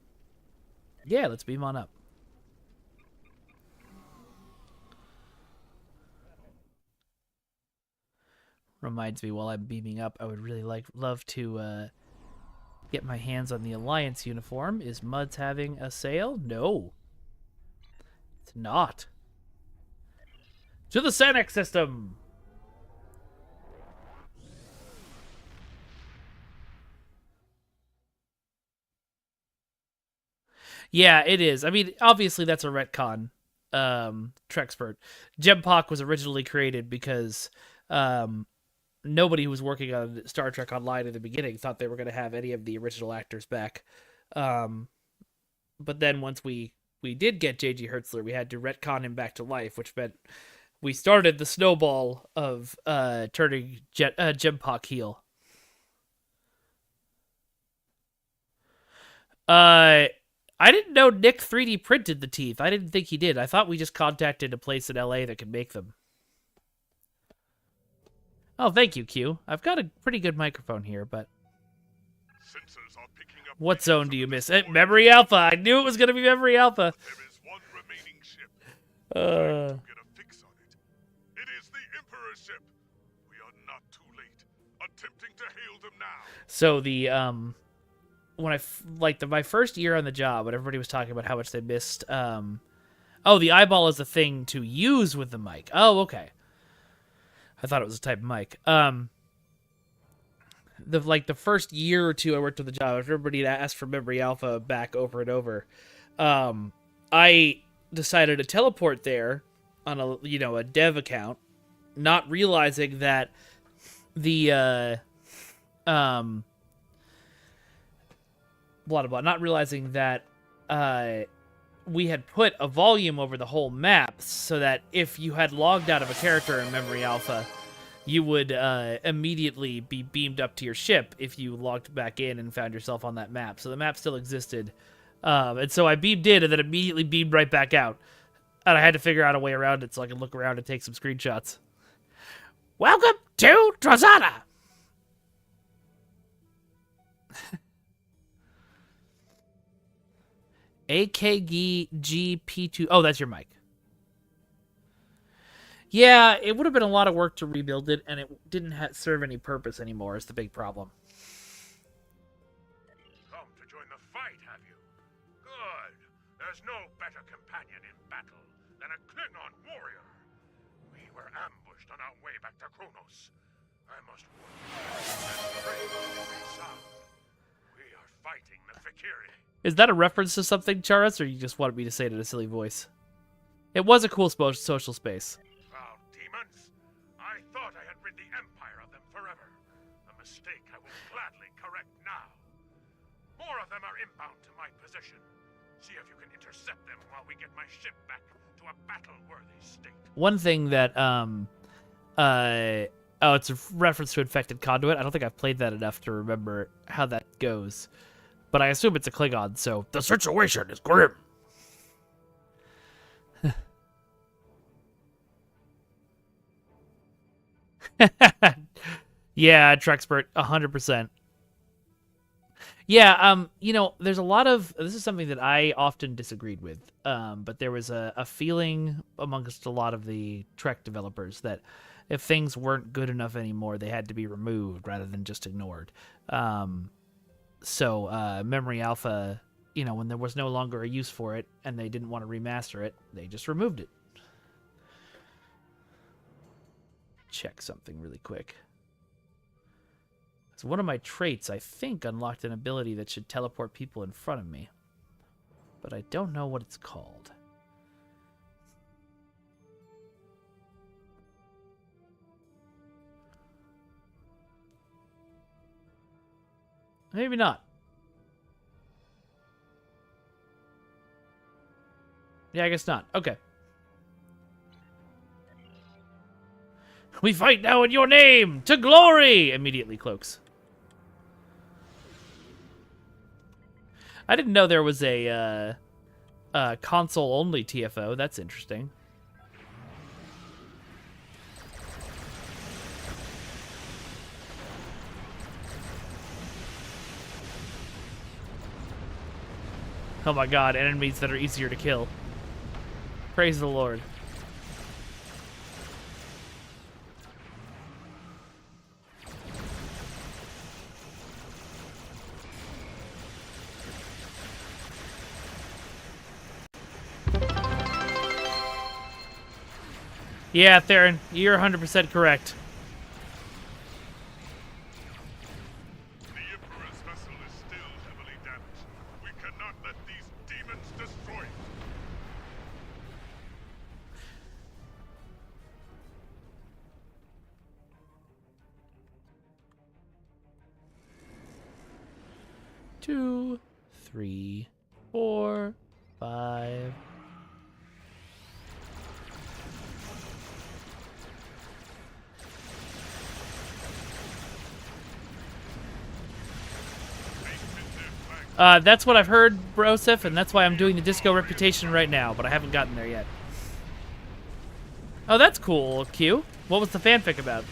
Yeah, let's beam on up. Reminds me, while I'm beaming up, I would really love to get my hands on the Alliance uniform. Is Muds having a sale? No. It's not. To the Sanic system! Yeah, it is. I mean, obviously that's a retcon, Trexpert. Gempok was originally created because nobody who was working on Star Trek Online in the beginning thought they were going to have any of the original actors back. But then once we did get J.G. Hertzler, we had to retcon him back to life, which meant we started the snowball of turning Jempock heel. I didn't know Nick 3D printed the teeth. I didn't think he did. I thought we just contacted a place in LA that could make them. Oh, thank you, Q. I've got a pretty good microphone here, but... Sensors are picking up. What zone do you miss? Memory Alpha. I knew it was going to be Memory Alpha. There is one remaining ship. Uh... Get a fix on it. It is the Emperor's ship. We are not too late. Attempting to hail them now. So the when my first year on the job, when everybody was talking about how much they missed, oh, the eyeball is a thing to use with the mic. Oh, okay. I thought it was a type of mic. The first year or two I worked on the job, everybody had asked for Memory Alpha back over and over. I decided to teleport there on a dev account, not realizing that the not realizing that we had put a volume over the whole map so that if you had logged out of a character in Memory Alpha, you would immediately be beamed up to your ship if you logged back in and found yourself on that map. So the map still existed. And so I beamed in and then immediately beamed right back out. And I had to figure out a way around it so I could look around and take some screenshots. Welcome to Trozana! AKGP2. Oh, that's your mic. Yeah, it would have been a lot of work to rebuild it, and it didn't serve any purpose anymore, is the big problem. Come to join the fight, have you? Good. There's no better companion in battle than a Klingon warrior. We were ambushed on our way back to Kronos. I must warn you, that phrase may sound. We are fighting the Fakiri. Is that a reference to something, Charas, or you just wanted me to say it in a silly voice? It was a cool social space. Foul demons! I thought I had rid the Empire of them forever. A mistake I will gladly correct now. More of them are inbound to my position. See if you can intercept them while we get my ship back to a battle-worthy state. One thing that, oh, it's a reference to Infected Conduit. I don't think I've played that enough to remember how that goes. But I assume it's a Klingon, so the situation is grim. Yeah, Trexpert, 100%. Yeah, there's a lot of... This is something that I often disagreed with, but there was a feeling amongst a lot of the Trek developers that if things weren't good enough anymore, they had to be removed rather than just ignored. So Memory Alpha, when there was no longer a use for it and they didn't want to remaster it, they just removed it. Check something really quick. So one of my traits, I think, unlocked an ability that should teleport people in front of me. But I don't know what it's called. Maybe not. Yeah, I guess not. Okay. We fight now in your name! To glory! Immediately cloaks. I didn't know there was a console-only TFO. That's interesting. Oh my god, enemies that are easier to kill. Praise the Lord. Yeah, Theron, you're 100% correct. The Emperor's vessel is still heavily damaged. We cannot let these demons destroy it. 2, 3, 4, 5. That's what I've heard, Broseph, and that's why I'm doing the disco reputation right now, but I haven't gotten there yet. Oh, that's cool, Q. What was the fanfic about?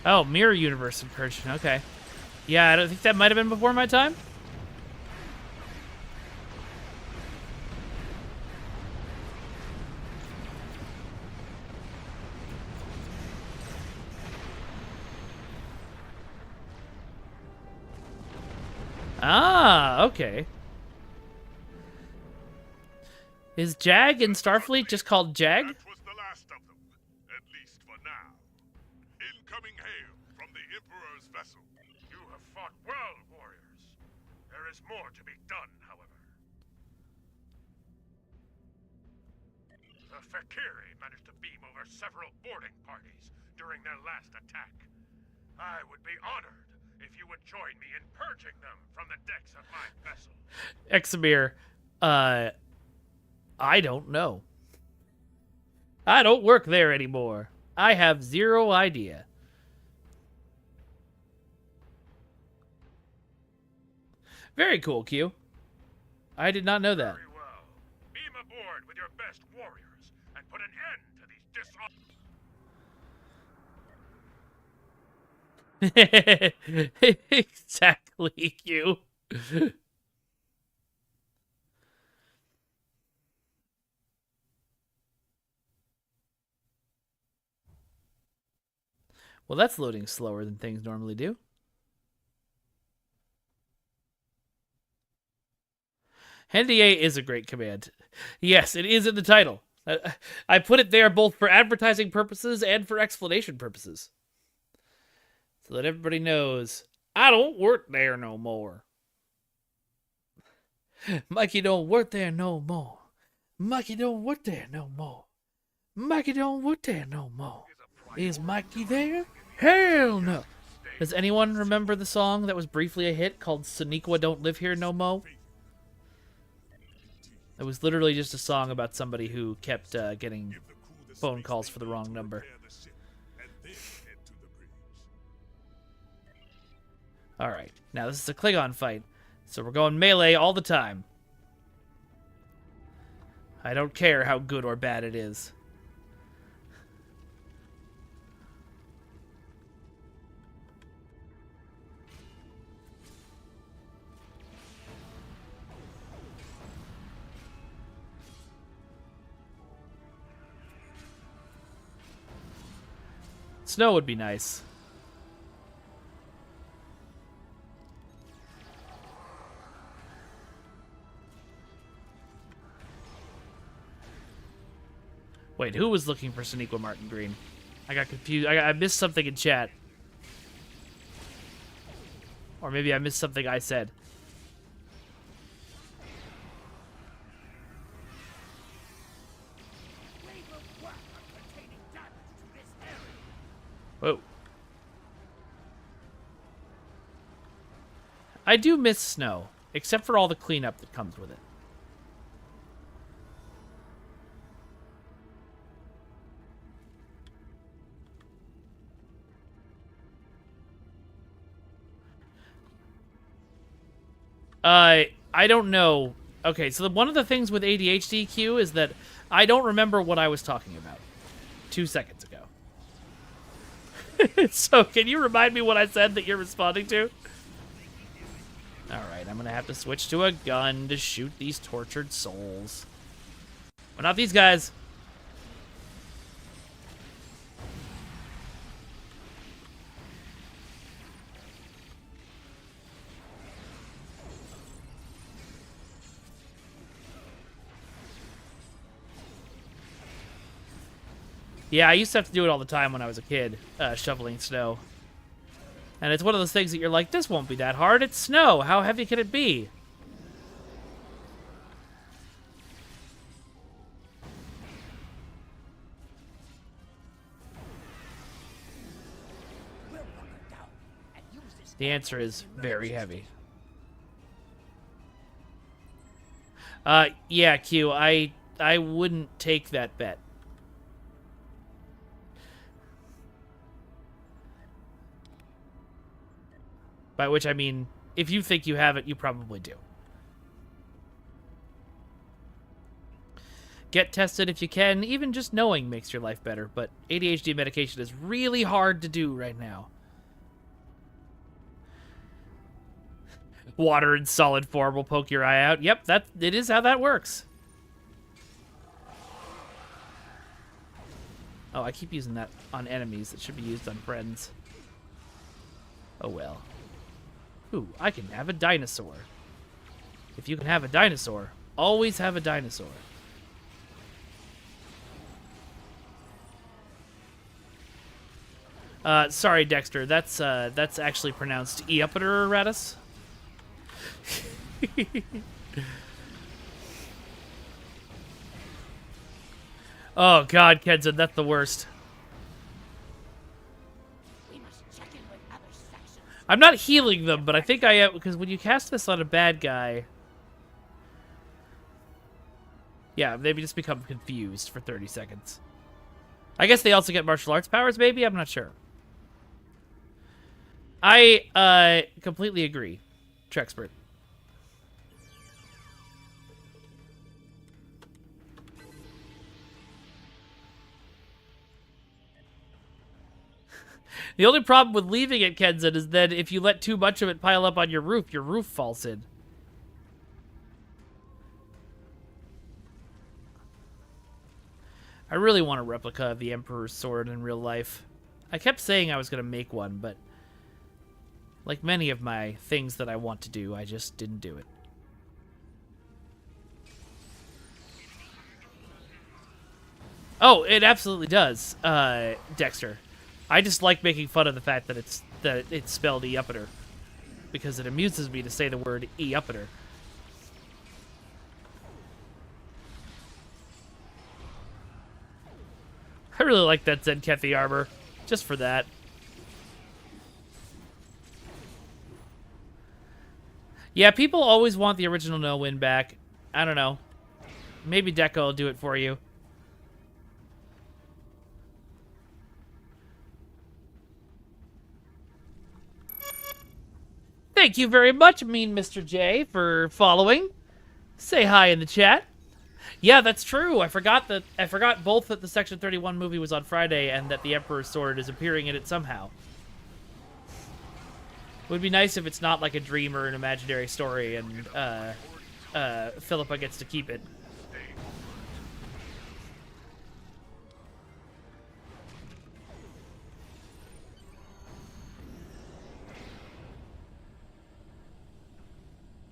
Oh, Mirror Universe incursion. Okay. Yeah, I don't think that might have been before my time. Ah, okay. Is Jag in Starfleet just called Jag? That was the last of them, at least for now. Incoming hail from the Emperor's vessel. You have fought well, warriors. There is more to be done, however. The Fakiri managed to beam over several boarding parties during their last attack. I would be honored if you would join me in purging them from the decks of my vessel. Examir, I don't know. I don't work there anymore. I have zero idea. Very cool, Q. I did not know that. Very well. Beam aboard with your best warriors and put an end to these Exactly, Q. Well, that's loading slower than things normally do. NDA is a great command. Yes, it is in the title. I put it there both for advertising purposes and for explanation purposes. So that everybody knows, I don't work there no more. Mikey don't work there no more. Mikey don't work there no more. Mikey don't work there no more. Is Mikey there? Hell no. Does anyone remember the song that was briefly a hit called Sonequa Don't Live Here No Mo? It was literally just a song about somebody who kept getting phone calls for the wrong number. Alright, now this is a Klingon fight, so we're going melee all the time. I don't care how good or bad it is. Snow would be nice. Wait, who was looking for Sonequa Martin Green? I got confused. I missed something in chat. Or maybe I missed something I said. Whoa. I do miss snow, except for all the cleanup that comes with it. I don't know. Okay, so one of the things with ADHD, Q, is that I don't remember what I was talking about 2 seconds ago. So, can you remind me what I said that you're responding to? Alright, I'm going to have to switch to a gun to shoot these tortured souls. But not these guys. Yeah, I used to have to do it all the time when I was a kid, shoveling snow. And it's one of those things that you're like, this won't be that hard. It's snow. How heavy can it be? We'll walk her down and use this The answer is very heavy. Yeah, Q, I wouldn't take that bet. By which I mean, if you think you have it, you probably do. Get tested if you can. Even just knowing makes your life better, but ADHD medication is really hard to do right now. Water in solid form will poke your eye out. Yep, it is how that works. Oh, I keep using that on enemies. It should be used on friends. Oh well. Ooh, I can have a dinosaur. If you can have a dinosaur, always have a dinosaur. Sorry, Dexter. That's actually pronounced Eupiter Ratus. Oh God, Kenzen, that's the worst. We must check in with other sections. I'm not healing them, but I think I am, because when you cast this on a bad guy, yeah, they just become confused for 30 seconds. I guess they also get martial arts powers, maybe? I'm not sure. I completely agree, Trexpert. The only problem with leaving it, Kenzen, is that if you let too much of it pile up on your roof falls in. I really want a replica of the Emperor's sword in real life. I kept saying I was going to make one, but like many of my things that I want to do, I just didn't do it. Oh, it absolutely does, Dexter. I just like making fun of the fact that it's spelled Eupiter, because it amuses me to say the word Eupiter. I really like that Zenkethi armor, just for that. Yeah, people always want the original no-win back. I don't know. Maybe Deco will do it for you. Thank you very much, Mean Mr. J, for following. Say hi in the chat. Yeah, that's true. I forgot both that the Section 31 movie was on Friday and that the Emperor's Sword is appearing in it somehow. It would be nice if it's not like a dream or an imaginary story and Philippa gets to keep it.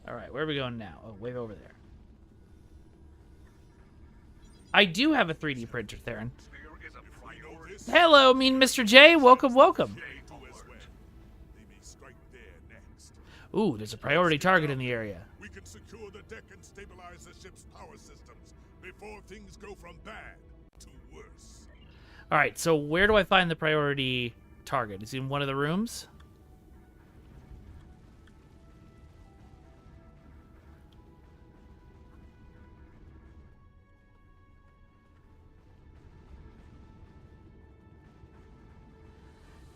Alright, where are we going now? Oh, way over there. I do have a 3D printer, Theron. Hello, Mean Mr. J. Welcome, welcome. Ooh, there's a priority target in the area. We can secure the deck and stabilize the ship's power systems before things go from bad to worse. Alright, so where do I find the priority target? Is he in one of the rooms?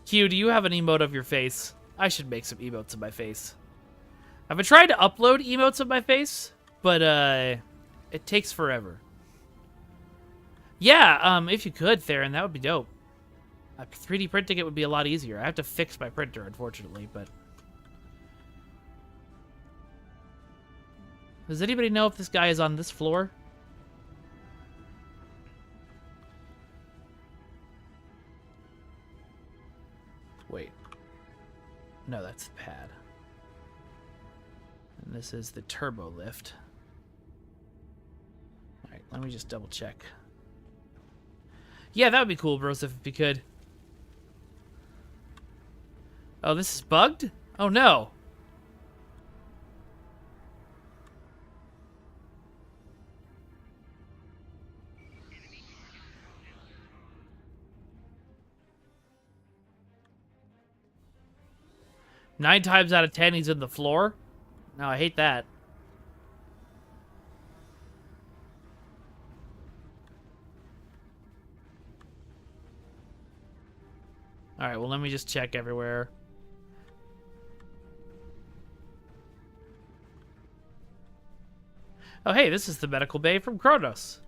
Q, do you have an emote of your face? I should make some emotes of my face. I've been trying to upload emotes of my face, but it takes forever. Yeah, if you could, Theron, that would be dope. 3D printing it would be a lot easier. I have to fix my printer, unfortunately, but... Does anybody know if this guy is on this floor? Wait. No, that's the pad. And this is the turbo lift. Alright, let me just double check. Yeah, that would be cool, bros, if you could. Oh, this is bugged? Oh, no. Nine times out of 10, he's in the floor. No, I hate that. Alright, well, let me just check everywhere. Oh, hey, this is the medical bay from Kronos.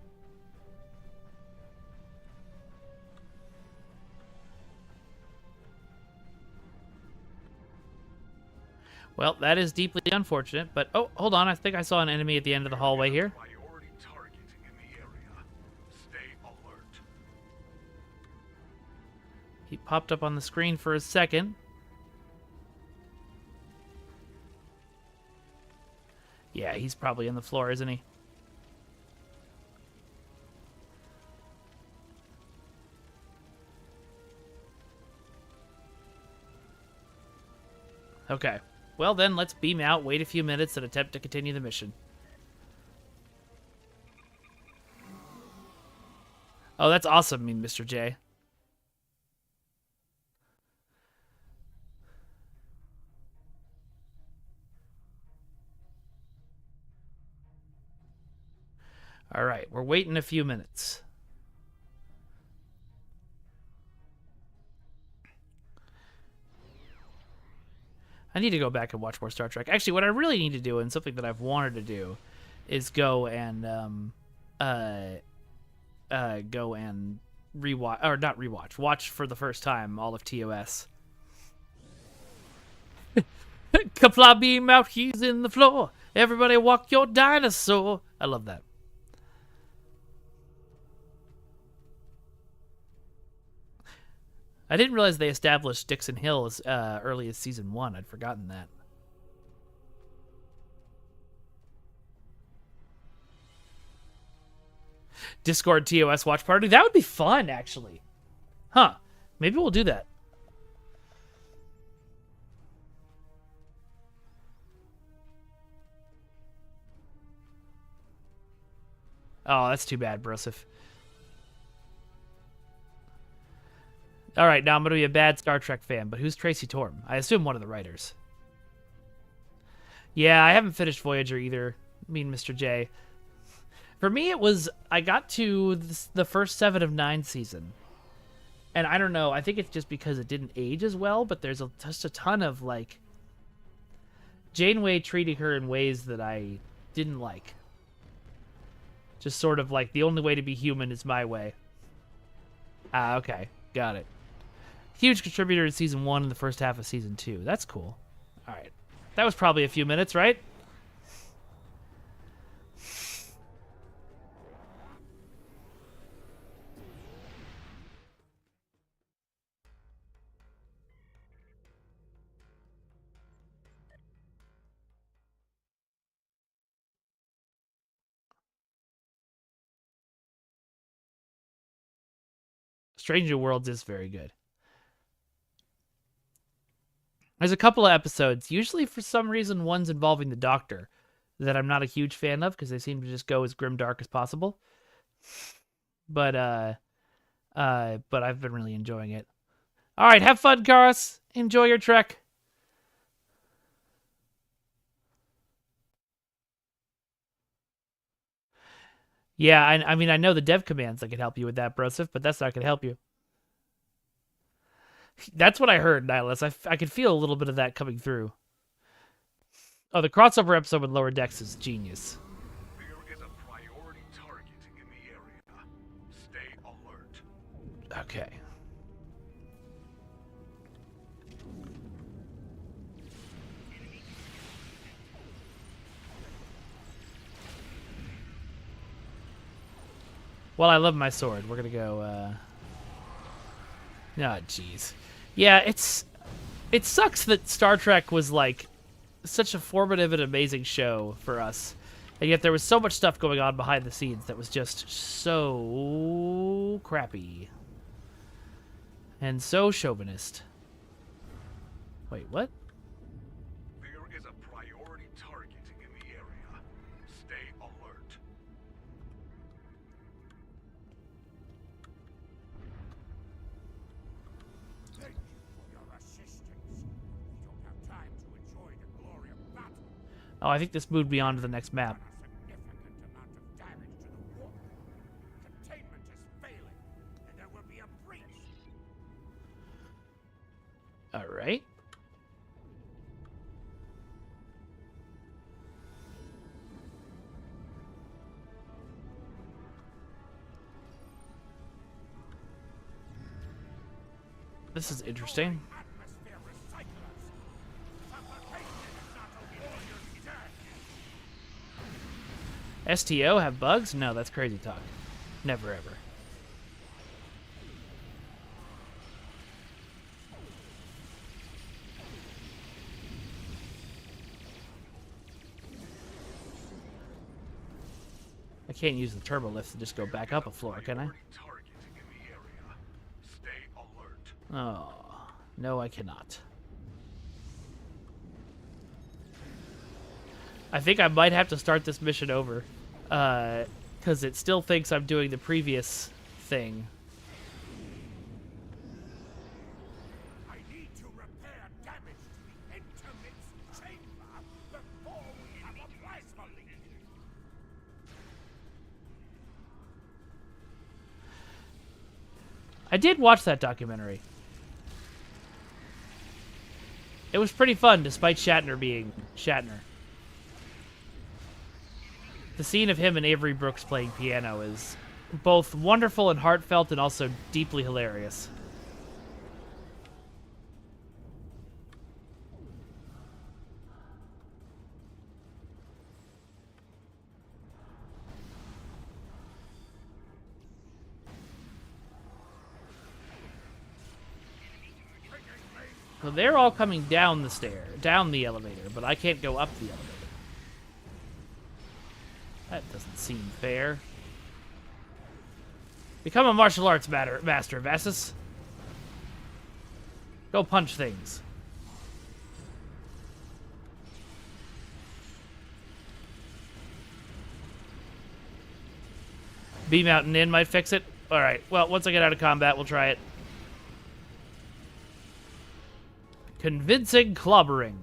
Well, that is deeply unfortunate, but... Oh, hold on, I think I saw an enemy at the end of the hallway here. Priority targeting in the area. Stay alert. He popped up on the screen for a second. Yeah, he's probably on the floor, isn't he? Okay. Well then, let's beam out, wait a few minutes, and attempt to continue the mission. Oh, that's awesome, Mr. J. Alright, we're waiting a few minutes. I need to go back and watch more Star Trek. Actually, what I really need to do, and something that I've wanted to do, is go and rewatch, or not rewatch, watch for the first time all of TOS. Kapla beam out, he's in the floor. Everybody walk your dinosaur. I love that. I didn't realize they established Dixon Hill as early as season 1. I'd forgotten that. Discord TOS watch party. That would be fun, actually. Huh. Maybe we'll do that. Oh, that's too bad, Broseph. All right, now I'm going to be a bad Star Trek fan, but who's Tracy Torm? I assume one of the writers. Yeah, I haven't finished Voyager either, Mr. J. For me, it was, I got to the first 7 of 9 season. And I don't know, I think it's just because it didn't age as well, but there's just a ton of, like, Janeway treating her in ways that I didn't like. Just sort of like, the only way to be human is my way. Ah, okay. Got it. Huge contributor in season 1 and the first half of season 2. That's cool. All right. That was probably a few minutes, right? Stranger Worlds is very good. There's a couple of episodes, usually for some reason ones involving the Doctor, that I'm not a huge fan of because they seem to just go as grimdark as possible. But I've been really enjoying it. All right, have fun, Karas. Enjoy your trek. Yeah, I mean, I know the dev commands that can help you with that, Broseph, but that's not going to help you. That's what I heard, Nihilus. I could feel a little bit of that coming through. Oh, the crossover episode with Lower Decks is genius. There is a priority targeting in the area. Stay alert. Okay. Well, I love my sword. We're gonna go, Oh, jeez. Yeah, it sucks that Star Trek was, like, such a formative and amazing show for us. And yet there was so much stuff going on behind the scenes that was just so crappy. And so chauvinist. Wait, what? There is a priority target in the area. Stay alert. Thank you for your assistance. We don't have time to enjoy the glory of battle. Oh, I think this moved me on to the next map. A significant amount of damage to the wall. Containment is failing, and there will be a breach. All right. This is interesting. Atmosphere recyclers. Suffocation is not only warriors dead. STO have bugs? No, that's crazy talk. Never ever. I can't use the turbo lift to just go back up a floor, can I? Target in the area. Stay alert. Oh, no, I cannot. I think I might have to start this mission over, because it still thinks I'm doing the previous thing. I need to repair damage to the intermix chamber before we have a plasma leak. I did watch that documentary. It was pretty fun, despite Shatner being Shatner. The scene of him and Avery Brooks playing piano is both wonderful and heartfelt and also deeply hilarious. So they're all coming down the elevator, but I can't go up the elevator. That doesn't seem fair. Become a martial arts master, Vassus. Go punch things. Beam out and in might fix it. Alright, well, once I get out of combat, we'll try it. Convincing clobbering.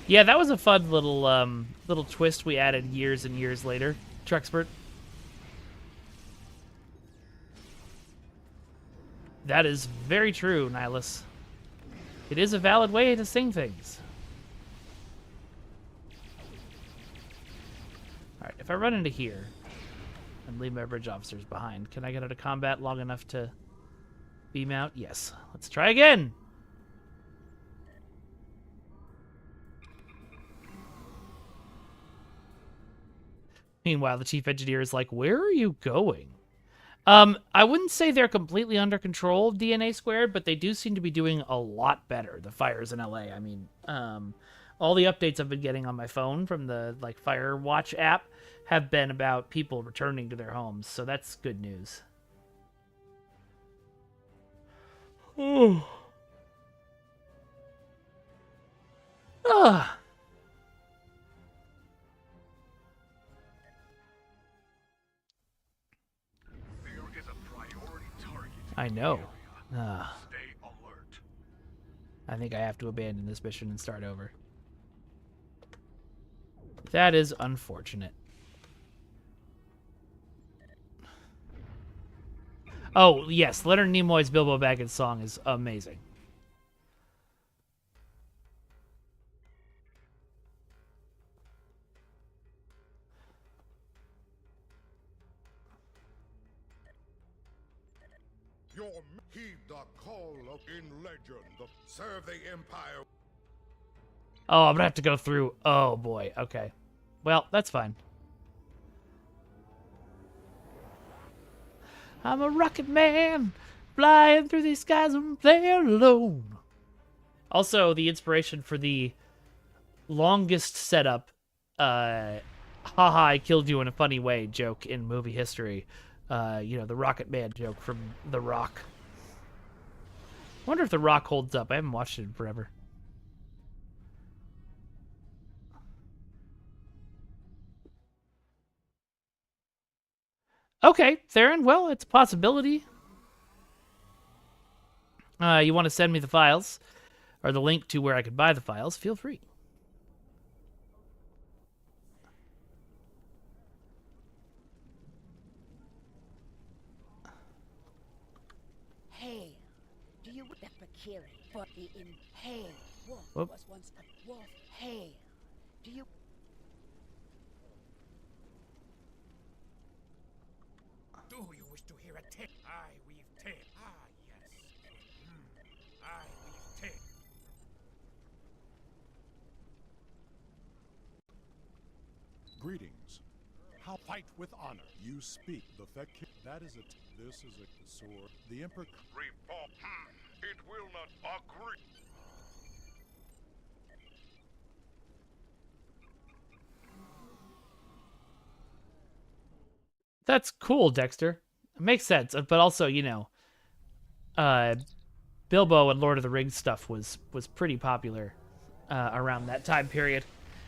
Yeah, that was a fun little twist we added years and years later, Truxpert. That is very true, Nihilus. It is a valid way to sing things. Alright, if I run into here and leave my bridge officers behind, can I get out of combat long enough to beam out? Yes. Let's try again! Meanwhile, the chief engineer is like, where are you going? I wouldn't say they're completely under control of DNA Squared, but they do seem to be doing a lot better, the fires in LA. I mean, all the updates I've been getting on my phone from the Fire Watch app have been about people returning to their homes, so that's good news. Oh. Ah. I know. Stay alert. I think I have to abandon this mission and start over. That is unfortunate. Oh, yes, Leonard Nimoy's Bilbo Baggins song is amazing. Your heed the call of in legend. Serve the Empire. Oh, I'm gonna have to go through. Oh boy. Okay. Well, that's fine. I'm a rocket man, flying through these skies and playing alone. Also, the inspiration for the longest setup, haha, I killed you in a funny way joke in movie history. The Rocket Man joke from The Rock. I wonder if The Rock holds up. I haven't watched it in forever. Okay, Theron, well, it's a possibility. You want to send me the files, or the link to where I could buy the files, feel free. Hail. Do you the Fakiri for the in Hail? Wolf Whoop. was once a wolf. Hail. Do you Do you wish to hear a tale? I weave tale. Ah, yes. I weave tale. Greetings. How fight with honor. You speak the Fakiri. That is this is a sword. The Emperor. Report. It will not agree. That's cool, Dexter. It makes sense, but also, Bilbo and Lord of the Rings stuff was pretty popular around that time period.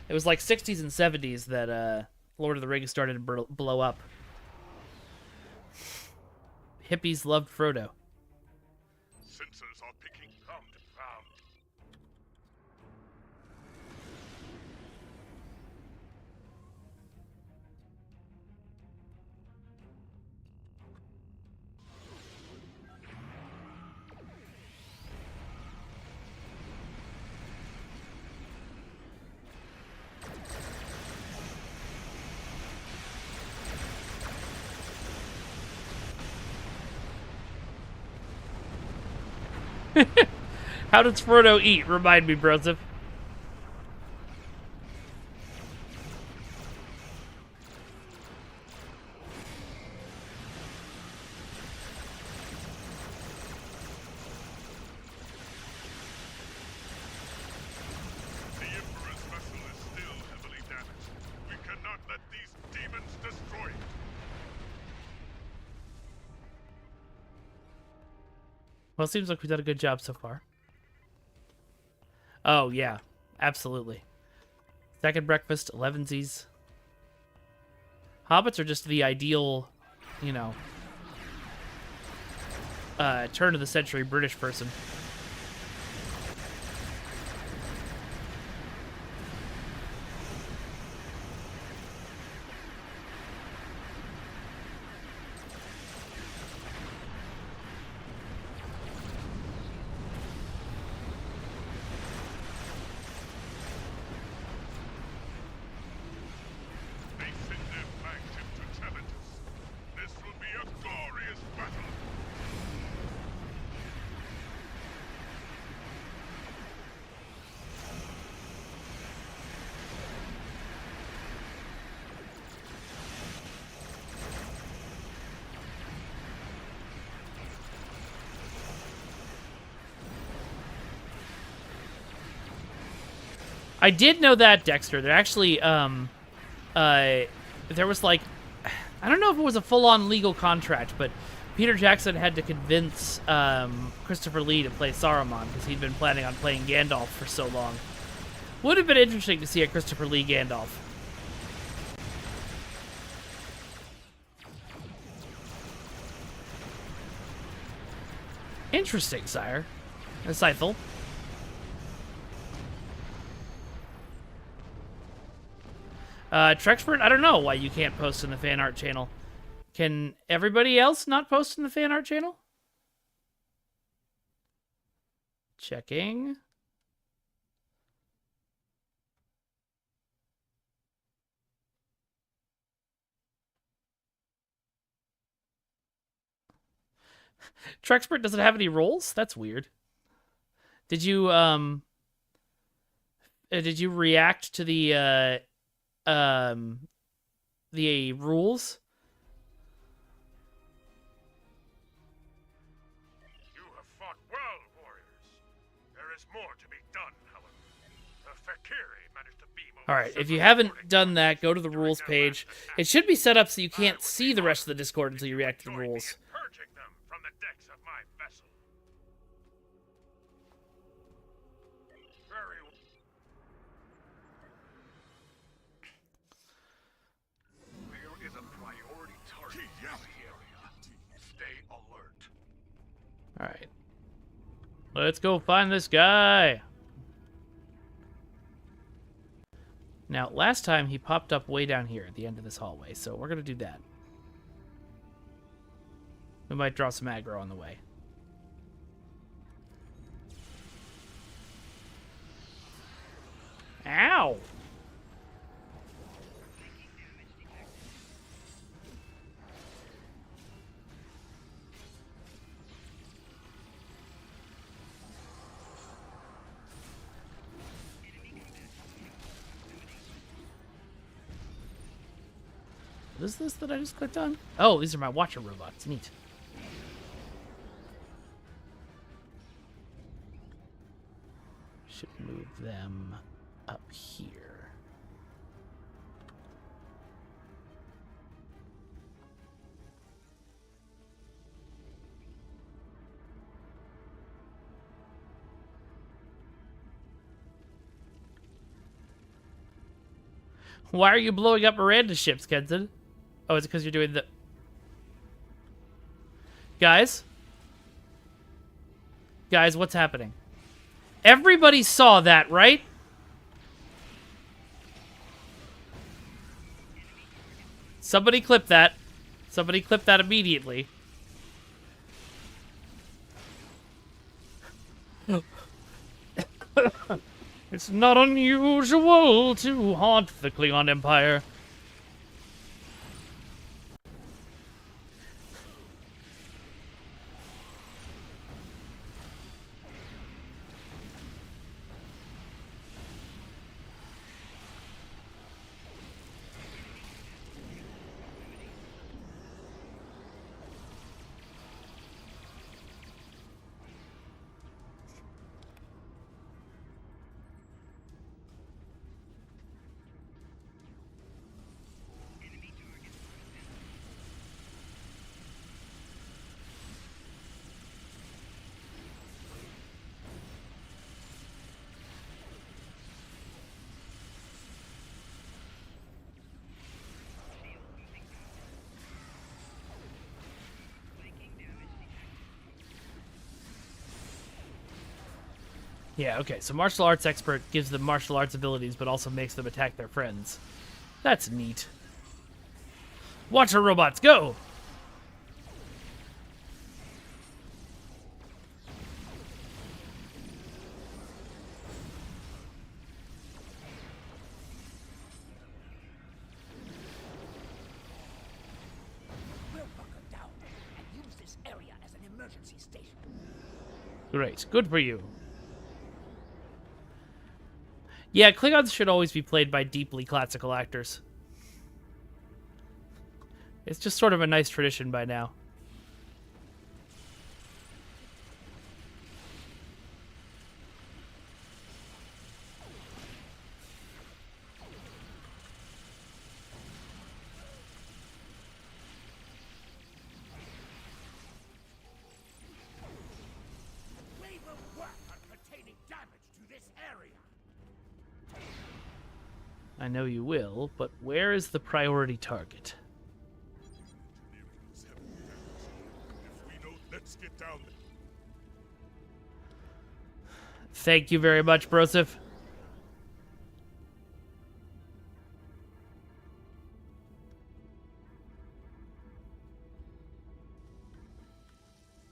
It was like 60s and 70s that Lord of the Rings started to blow up. Hippies loved Frodo. Sensors are picking ground and ground. How does Frodo eat? Remind me, Broseph. The Emperor's vessel is still heavily damaged. We cannot let these demons destroy it. Well, it seems like we've done a good job so far. Oh, yeah. Absolutely. Second breakfast, 11sies. Hobbits are just the ideal, turn of the century British person. They send their flagship to challenge us. This will be a glorious battle. I did know that, Dexter. There actually, there was like, I don't know if it was a full-on legal contract, but Peter Jackson had to convince Christopher Lee to play Saruman because he'd been planning on playing Gandalf for so long. Would have been interesting to see a Christopher Lee Gandalf. Interesting, sire. Scythel. Trexpert, I don't know why you can't post in the fan art channel. Can everybody else not post in the fan art channel? Checking. Trexpert doesn't have any roles? That's weird. Did you react to the rules? There is more to be done, however. The Fakiri managed to beam over Alright, if you several haven't recording done that, go to the during rules their page. last attack. It should be set up so you I can't would see be the rest of the honored Discord if until you would react to the join me rules. in purging them from the decks of my vessel. Very well. There is a priority target in the area. Stay alert. Alright. Let's go find this guy. Now, last time he popped up way down here at the end of this hallway, so we're going to do that. We might draw some aggro on the way. Ow! What is this that I just clicked on? Oh, these are my watcher robots. Neat. Should move them up here. Why are you blowing up Miranda's ships, Kenton? Oh, is it because you're doing the... Guys? Guys, what's happening? Everybody saw that, right? Somebody clip that. Somebody clip that immediately. It's not unusual to haunt the Klingon Empire. Yeah, okay, so martial arts expert gives them martial arts abilities, but also makes them attack their friends. That's neat. Watcher robots, go! We'll bunker down and use this area as an emergency station. Great, good for you. Yeah, Klingons should always be played by deeply classical actors. It's just sort of a nice tradition by now. We will work on containing damage to this area. I know you will, but where is the priority target? If we don't, let's get down there. Thank you very much, Broseph.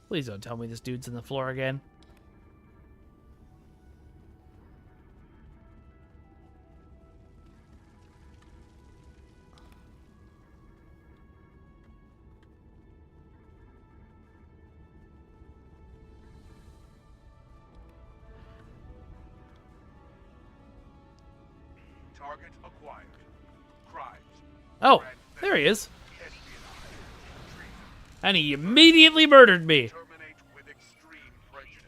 Please don't tell me this dude's in the floor again. Target acquired. Crimes. Oh, there he is. Espionage. Treason. And he immediately murdered me. Terminate with extreme prejudice.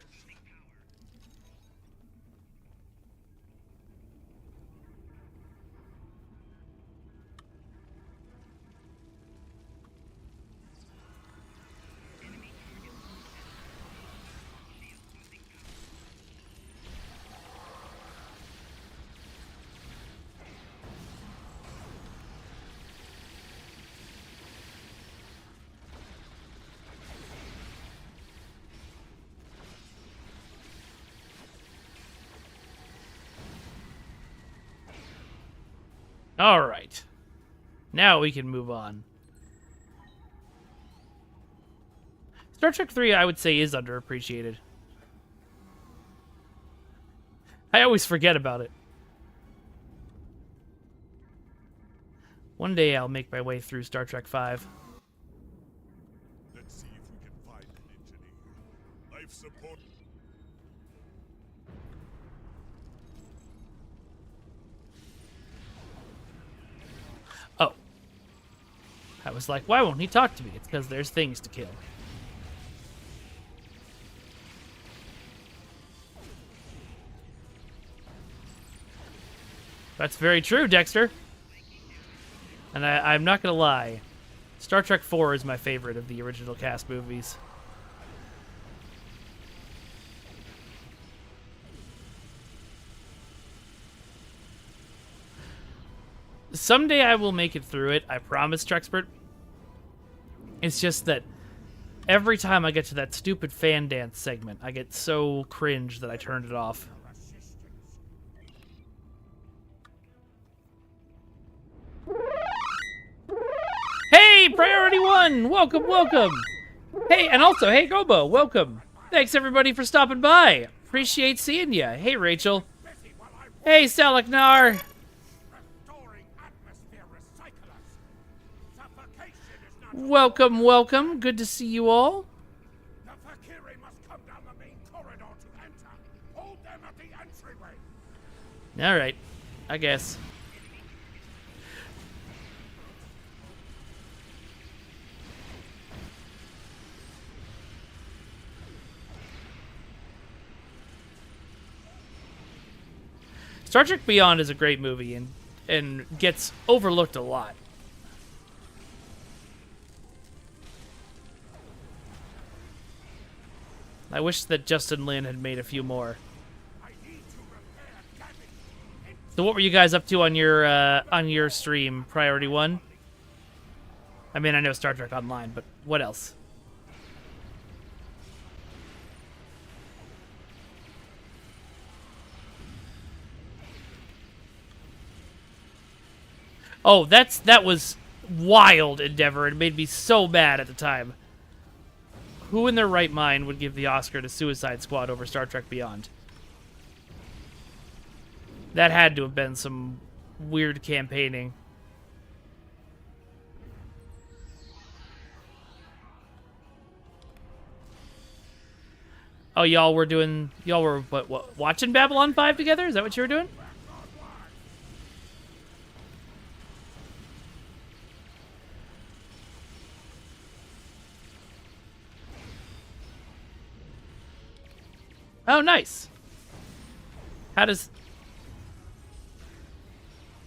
All right. Now we can move on. Star Trek 3, I would say, is underappreciated. I always forget about it. One day I'll make my way through Star Trek 5. Let's see if we can find an engineer. Life support. Oh. I was like, why won't he talk to me? It's because there's things to kill. That's very true, Dexter. And I'm not going to lie. Star Trek 4 is my favorite of the original cast movies. Someday I will make it through it, I promise, Trexpert. It's just that every time I get to that stupid fan dance segment, I get so cringe that I turned it off. Hey, Priority 1! Welcome, welcome! Hey, and also, hey, Gobo, welcome! Thanks, everybody, for stopping by. Appreciate seeing ya. Hey, Rachel. Hey, Salaknar. Welcome, welcome. Good to see you all. The Fakiri must come down the main corridor to enter. Hold them at the entryway. All right, I guess. Star Trek Beyond is a great movie and gets overlooked a lot. I wish that Justin Lin had made a few more. So what were you guys up to on your stream, Priority 1? I mean, I know Star Trek Online, but what else? Oh, that was wild endeavor. It made me so mad at the time. Who in their right mind would give the Oscar to Suicide Squad over Star Trek Beyond? That had to have been some weird campaigning. Oh, y'all were what, watching Babylon 5 together? Is that what you were doing? Oh, nice. How does...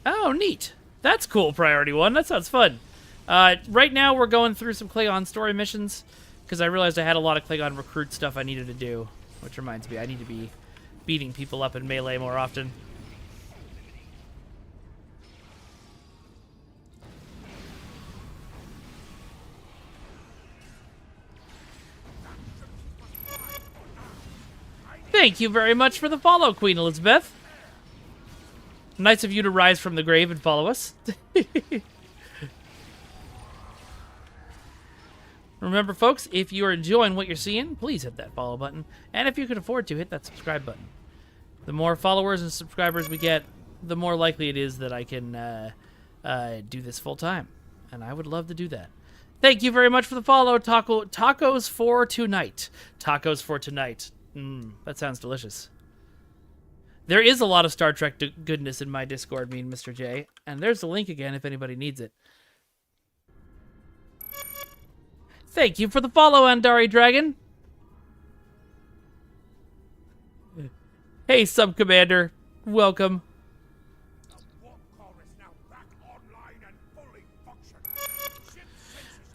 Oh, neat. That's cool, Priority 1. That sounds fun. Right now, we're going through some Klingon story missions, because I realized I had a lot of Klingon recruit stuff I needed to do. Which reminds me, I need to be beating people up in Melee more often. Thank you very much for the follow, Queen Elizabeth. Nice of you to rise from the grave and follow us. Remember, folks, if you're enjoying what you're seeing, please hit that follow button. And if you can afford to, hit that subscribe button. The more followers and subscribers we get, the more likely it is that I can do this full time. And I would love to do that. Thank you very much for the follow, Tacos for tonight. Tacos for tonight. That sounds delicious. There is a lot of Star Trek goodness in my Discord, me and Mr. J. And there's the link again if anybody needs it. Thank you for the follow, Andari Dragon. Hey, Sub-Commander. Welcome.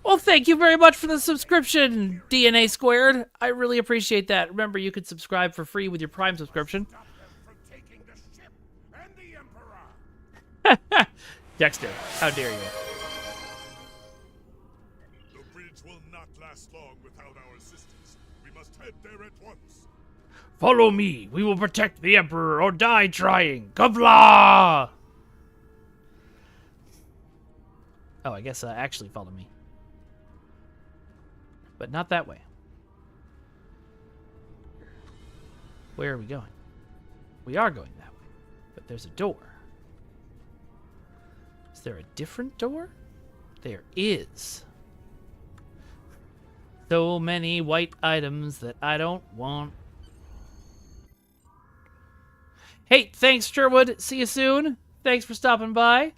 Well, thank you very much for the subscription, DNA Squared. I really appreciate that. Remember, you can subscribe for free with your Prime subscription. Dexter, how dare you? The bridge will not last long without our assistance. We must head there at once. Follow me. We will protect the Emperor or die trying. Kabla! Oh, I guess actually follow me. But not that way. Where are we going? We are going that way. But there's a door. Is there a different door? There is. So many white items that I don't want. Hey, thanks, Sherwood. See you soon. Thanks for stopping by.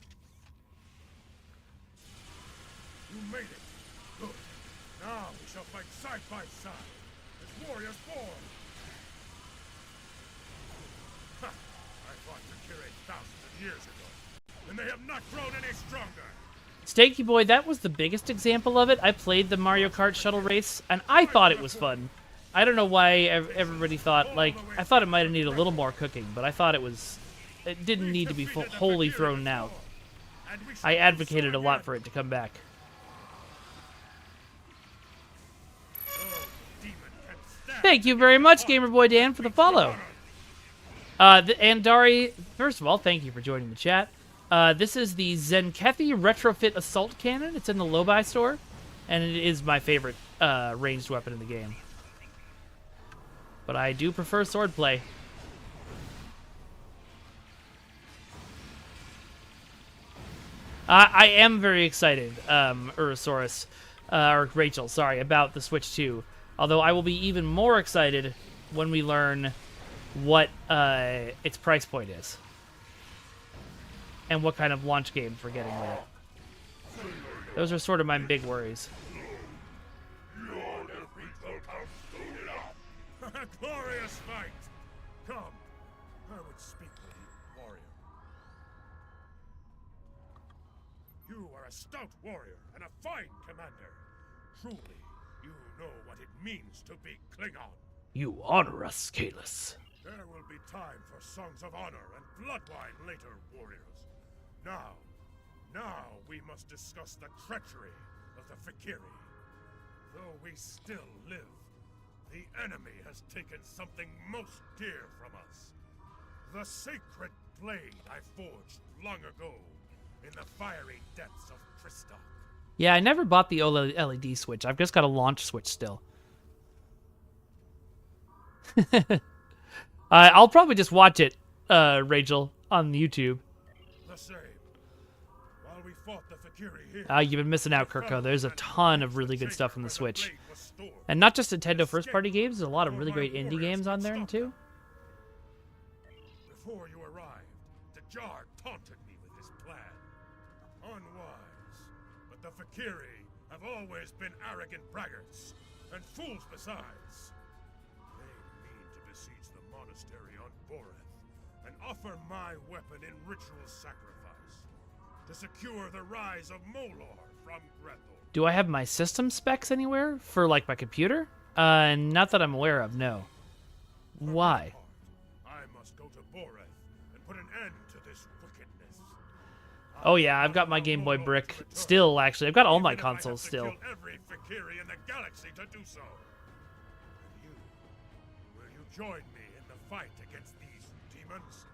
You made it. Good. Now we shall fight side by side as warriors born. Ha! I fought Valkyrie thousands of years ago, and they have not grown any stronger. Stanky Boy, that was the biggest example of it. I played the Mario Kart shuttle race, and I thought it was fun. I don't know why everybody thought, like, I thought it might have needed a little more cooking, but I thought it didn't need to be wholly thrown out. I advocated a lot for it to come back. Thank you very much, Gamerboy Dan, for the follow. And Dari, first of all, thank you for joining the chat. This is the Zenkethi Retrofit Assault Cannon. It's in the Lobi store, and it is my favorite ranged weapon in the game. But I do prefer swordplay. I am very excited, Urosaurus, or Rachel, sorry, about the Switch 2. Although I will be even more excited when we learn what its price point is. And what kind of launch games we're getting with it. Those are sort of my big worries. Glorious fight! Come, I would speak with you, warrior. You are a stout warrior and a fine commander. Truly, you know what it means to be Klingon. You honor us, Kaelus. There will be time for songs of honor and bloodline later, warriors. Now we must discuss the treachery of the Valkyrie. Though we still live, the enemy has taken something most dear from us. The sacred blade I forged long ago in the fiery depths of Christok. Yeah, I never bought the OLED Switch. I've just got a launch Switch still. I'll probably just watch it, Rachel, on YouTube. The same. While we fought the Valkyrie here, You've been missing out, Kirko. There's a ton of really good stuff on the Switch. And not just Nintendo first-party games, there's a lot of really great indie games on there, too. Before you arrived, the Jar taunted me with his plan. Unwise. But the Valkyrie have always been arrogant braggarts, and fools besides. They mean to besiege the monastery on Boreth, and offer my weapon in ritual sacrifice, to secure the rise of Molor from Grethel. Do I have my system specs anywhere for, like, my computer? Not that I'm aware of, no. Why? I must go to Boreth and put an end to this wickedness. Oh yeah, I've got my Game Boy Brick still, actually. I've got all my consoles still. Every Valkyrie in the galaxy to do so. And you, will you join me in the fight against these demons?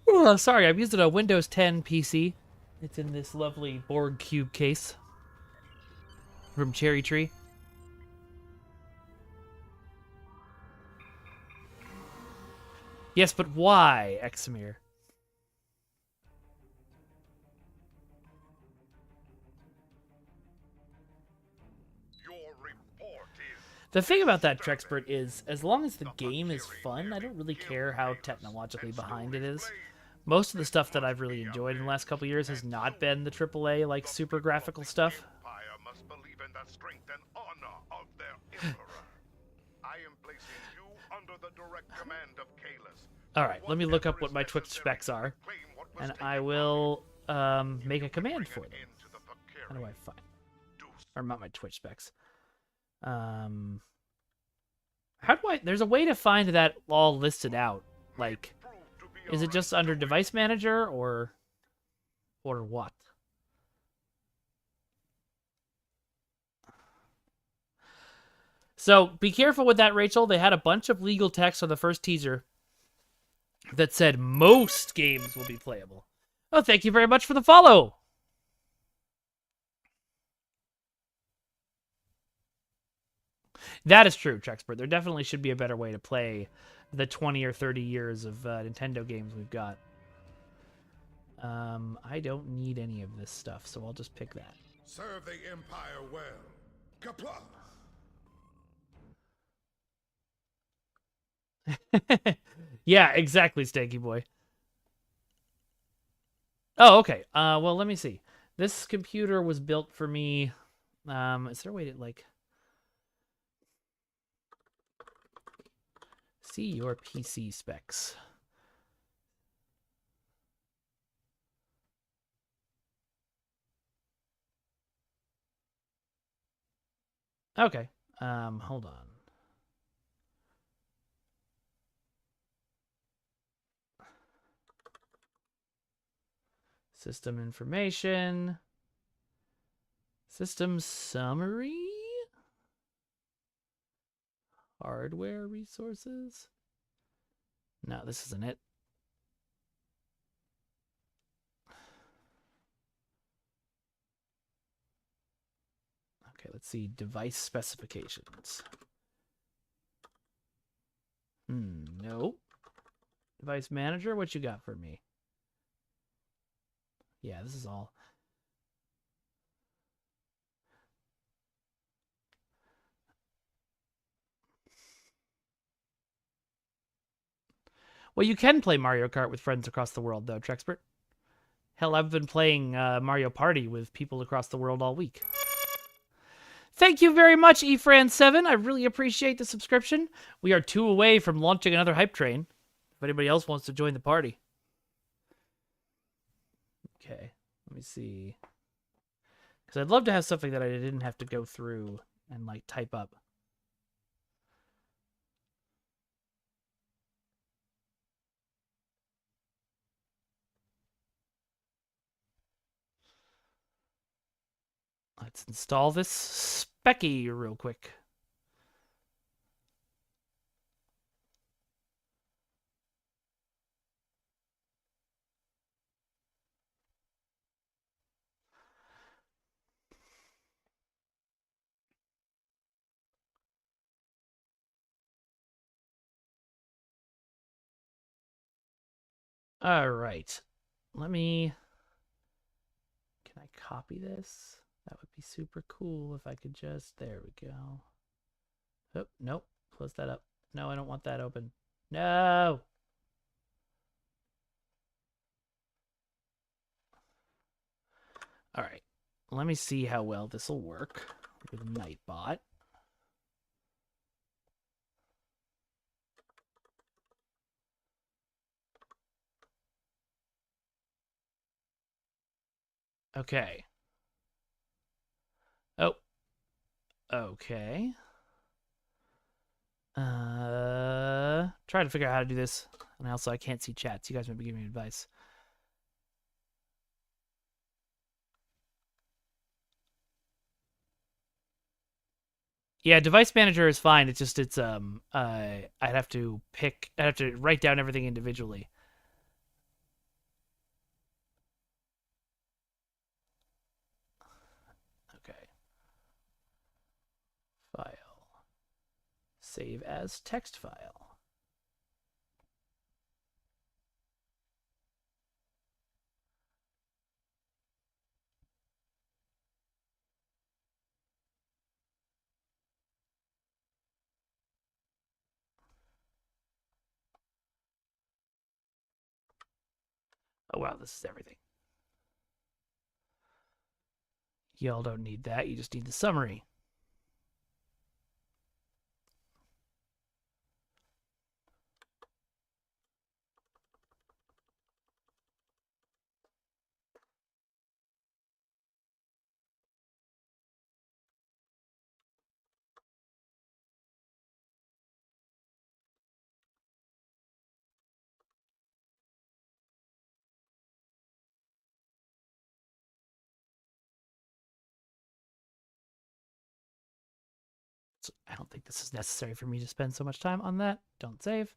Oh, sorry, I'm using a Windows 10 PC. It's in this lovely Borg Cube case from Cherry Tree. Yes, but why, Examir? The thing about that, Trexpert, is as long as the game is fun, I don't really care how technologically behind it is. Most of the stuff that I've really enjoyed in the last couple of years has not been the AAA, like, super graphical stuff. Must believe in the strength and honor of their emperor. I am placing you under the direct command of Kaelus. Alright, let me look up what my Twitch specs are, and I will make a command for them. How do I find? Or not my Twitch specs. How do I... There's a way to find that all listed out. Like, is it just under Device Manager, or what? So, be careful with that, Rachel. They had a bunch of legal text on the first teaser that said most games will be playable. Oh, thank you very much for the follow. That is true, Trexpert. There definitely should be a better way to play the 20 or 30 years of Nintendo games we've got. I don't need any of this stuff, so I'll just pick that. Serve the Empire well. Kapla! Yeah, exactly, Stanky Boy. Oh, okay. Well, let me see. This computer was built for me. Is there a way to, like, see your PC specs? Okay. Hold on. System information. System summary. Hardware resources. No, this isn't it. Okay, let's see. Device specifications. Nope. Device manager, what you got for me? Yeah, this is all. Well, you can play Mario Kart with friends across the world, though, Trexpert. Hell, I've been playing Mario Party with people across the world all week. Thank you very much, eFran7. I really appreciate the subscription. We are 2 away from launching another hype train. If anybody else wants to join the party. Okay, let me see. Because I'd love to have something that I didn't have to go through and, like, type up. Let's install this specky real quick. All right. Let me... Can I copy this? That would be super cool if I could just... There we go. Oh, nope. Close that up. No, I don't want that open. No! All right. Let me see how well this will work with Nightbot. Okay. Oh. Okay. Try to figure out how to do this. And also, I can't see chats. You guys might be giving me advice. Yeah, device manager is fine. It's just I'd have to write down everything individually. Okay. File. Save as text file. Oh wow, this is everything. Y'all don't need that. You just need the summary. So I don't think this is necessary for me to spend so much time on that. Don't save.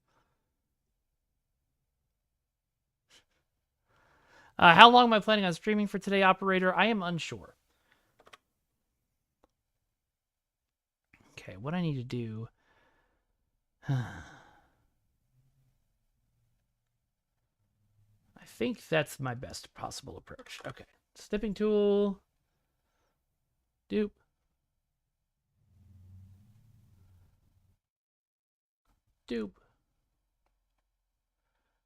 How long am I planning on streaming for today, operator? I am unsure. Okay, what I need to do... I think that's my best possible approach. Okay, snipping tool. Doop. Doop.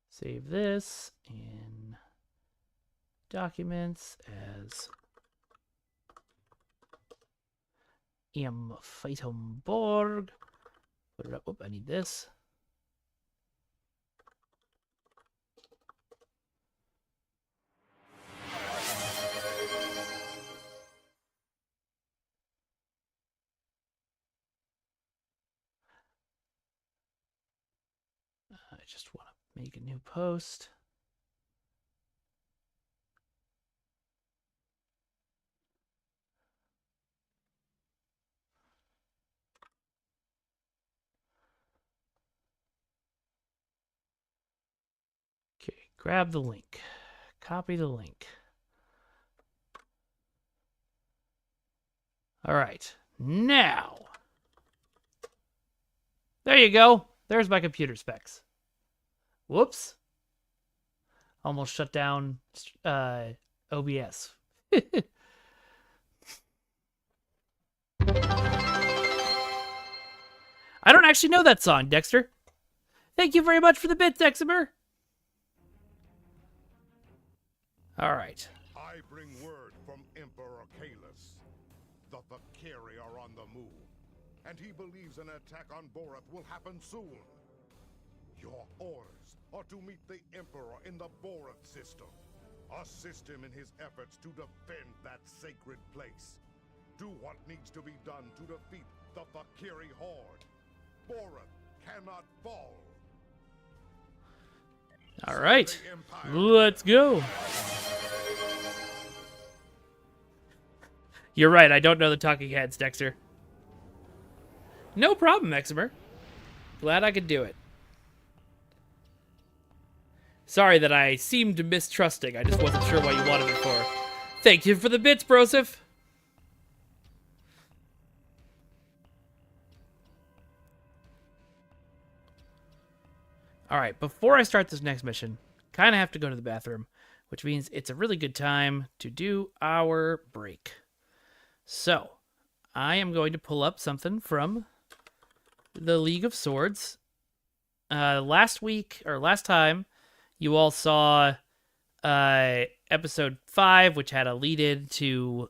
Save this in documents as Fightenborg. Put it up. Oh, I need this. I just want to make a new post. Okay, grab the link. Copy the link. All right, now. There you go. There's my computer specs. Whoops. Almost shut down OBS. I don't actually know that song, Dexter. Thank you very much for the bit, Deximer. All right. I bring word from Emperor Kaelus. The Valkyrie are on the move, and he believes an attack on Borath will happen soon. Your orders are to meet the Emperor in the Borath system. Assist him in his efforts to defend that sacred place. Do what needs to be done to defeat the Valkyrie horde. Borath cannot fall. All right. Let's go. You're right. I don't know the talking heads, Dexter. No problem, Eximer. Glad I could do it. Sorry that I seemed mistrusting. I just wasn't sure what you wanted it for. Thank you for the bits, Broseph. All right, before I start this next mission, kind of have to go to the bathroom, which means it's a really good time to do our break. So, I am going to pull up something from the League of Swords. Last time, you all saw episode 5, which had a lead-in to,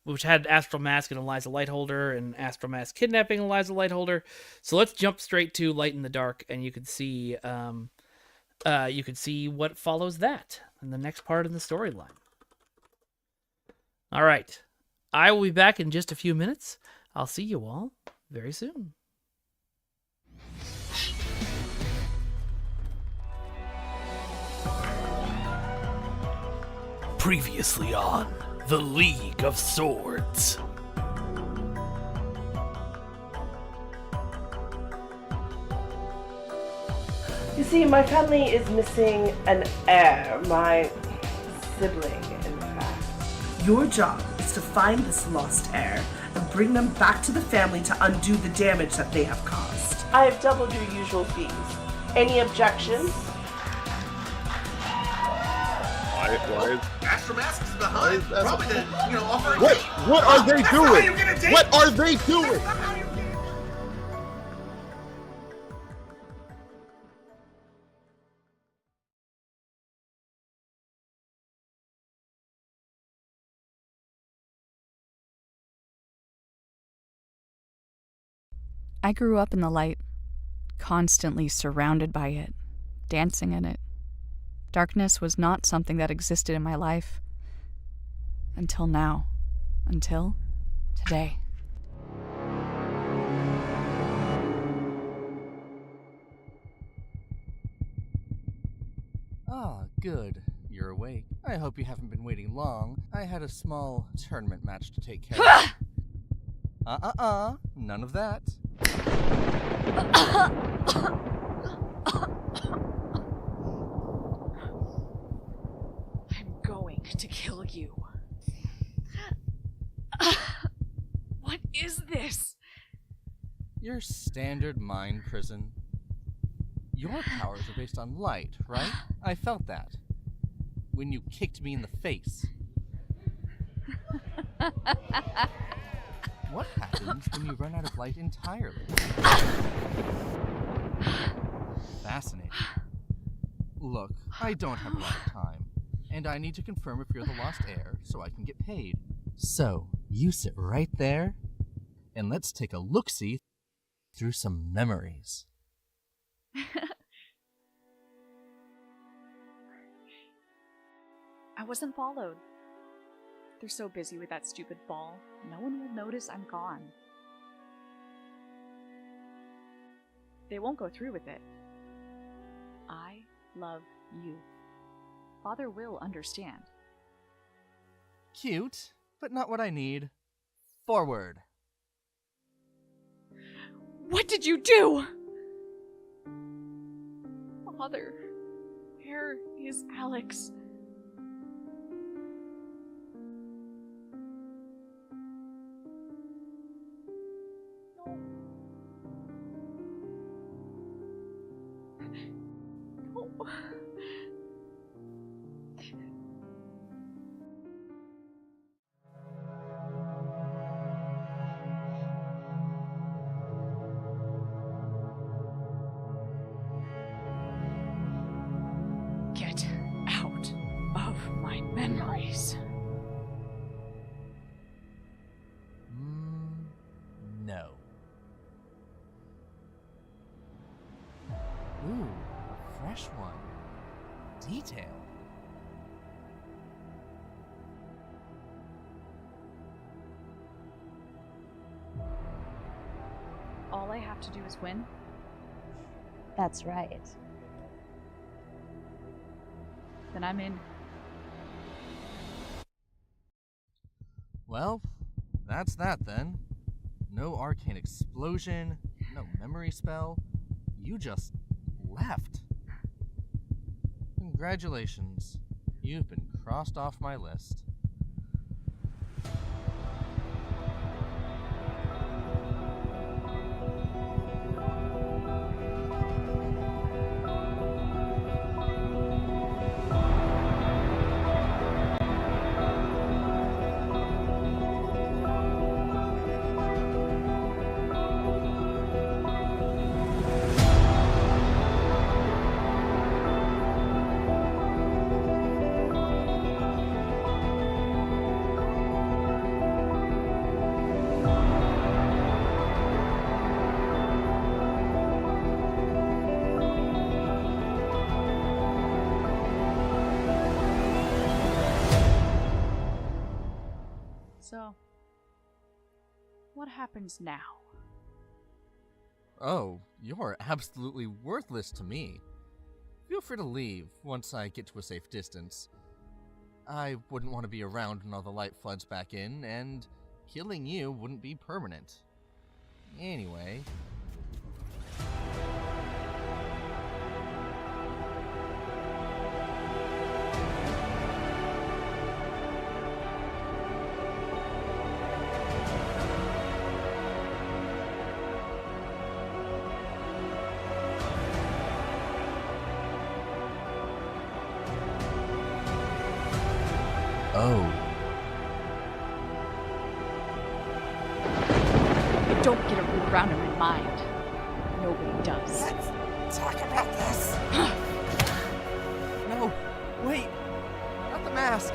which had Astral Mask and Eliza Lightholder, and Astral Mask kidnapping Eliza Lightholder. So let's jump straight to Light in the Dark, and you can see what follows that in the next part of the storyline. All right, I will be back in just a few minutes. I'll see you all very soon. Previously on the League of Swords. You see, my family is missing an heir, my sibling, in fact. Your job is to find this lost heir and bring them back to the family to undo the damage that they have caused. I have doubled your usual fees. Any objections? Why is Astral Mask is behind. Probably to, offer a what? date. What are they That's not how doing? you get a date. What are they doing? That's not how you get- I grew up in the light, constantly surrounded by it, dancing in it. Darkness was not something that existed in my life. Until now. Until today. Ah, good. You're awake. I hope you haven't been waiting long. I had a small tournament match to take care of. None of that. I'm Your standard mind prison. Your powers are based on light, right? I felt that. When you kicked me in the face. What happens when you run out of light entirely? Fascinating. Look, I don't have a lot of time, and I need to confirm if you're the lost heir so I can get paid. So, you sit right there, and let's take a look-see through some memories. I wasn't followed. They're so busy with that stupid ball, no one will notice I'm gone. They won't go through with it. I love you. Father will understand. Cute, but not what I need. Forward. What did you do? Father, where is Alex? No. Get out of my memories. No. Ooh, a fresh one. Detail. All I have to do is win? That's right. Then I'm in. Well, that's that then. No arcane explosion, no memory spell. You just left. Congratulations. You've been crossed off my list. So, what happens now? Oh, you're absolutely worthless to me. Feel free to leave once I get to a safe distance. I wouldn't want to be around when all the light floods back in, and killing you wouldn't be permanent. Anyway. Oh. Don't get a root around in my mind. Nobody does. Let's talk about this. No, wait. Not the mask.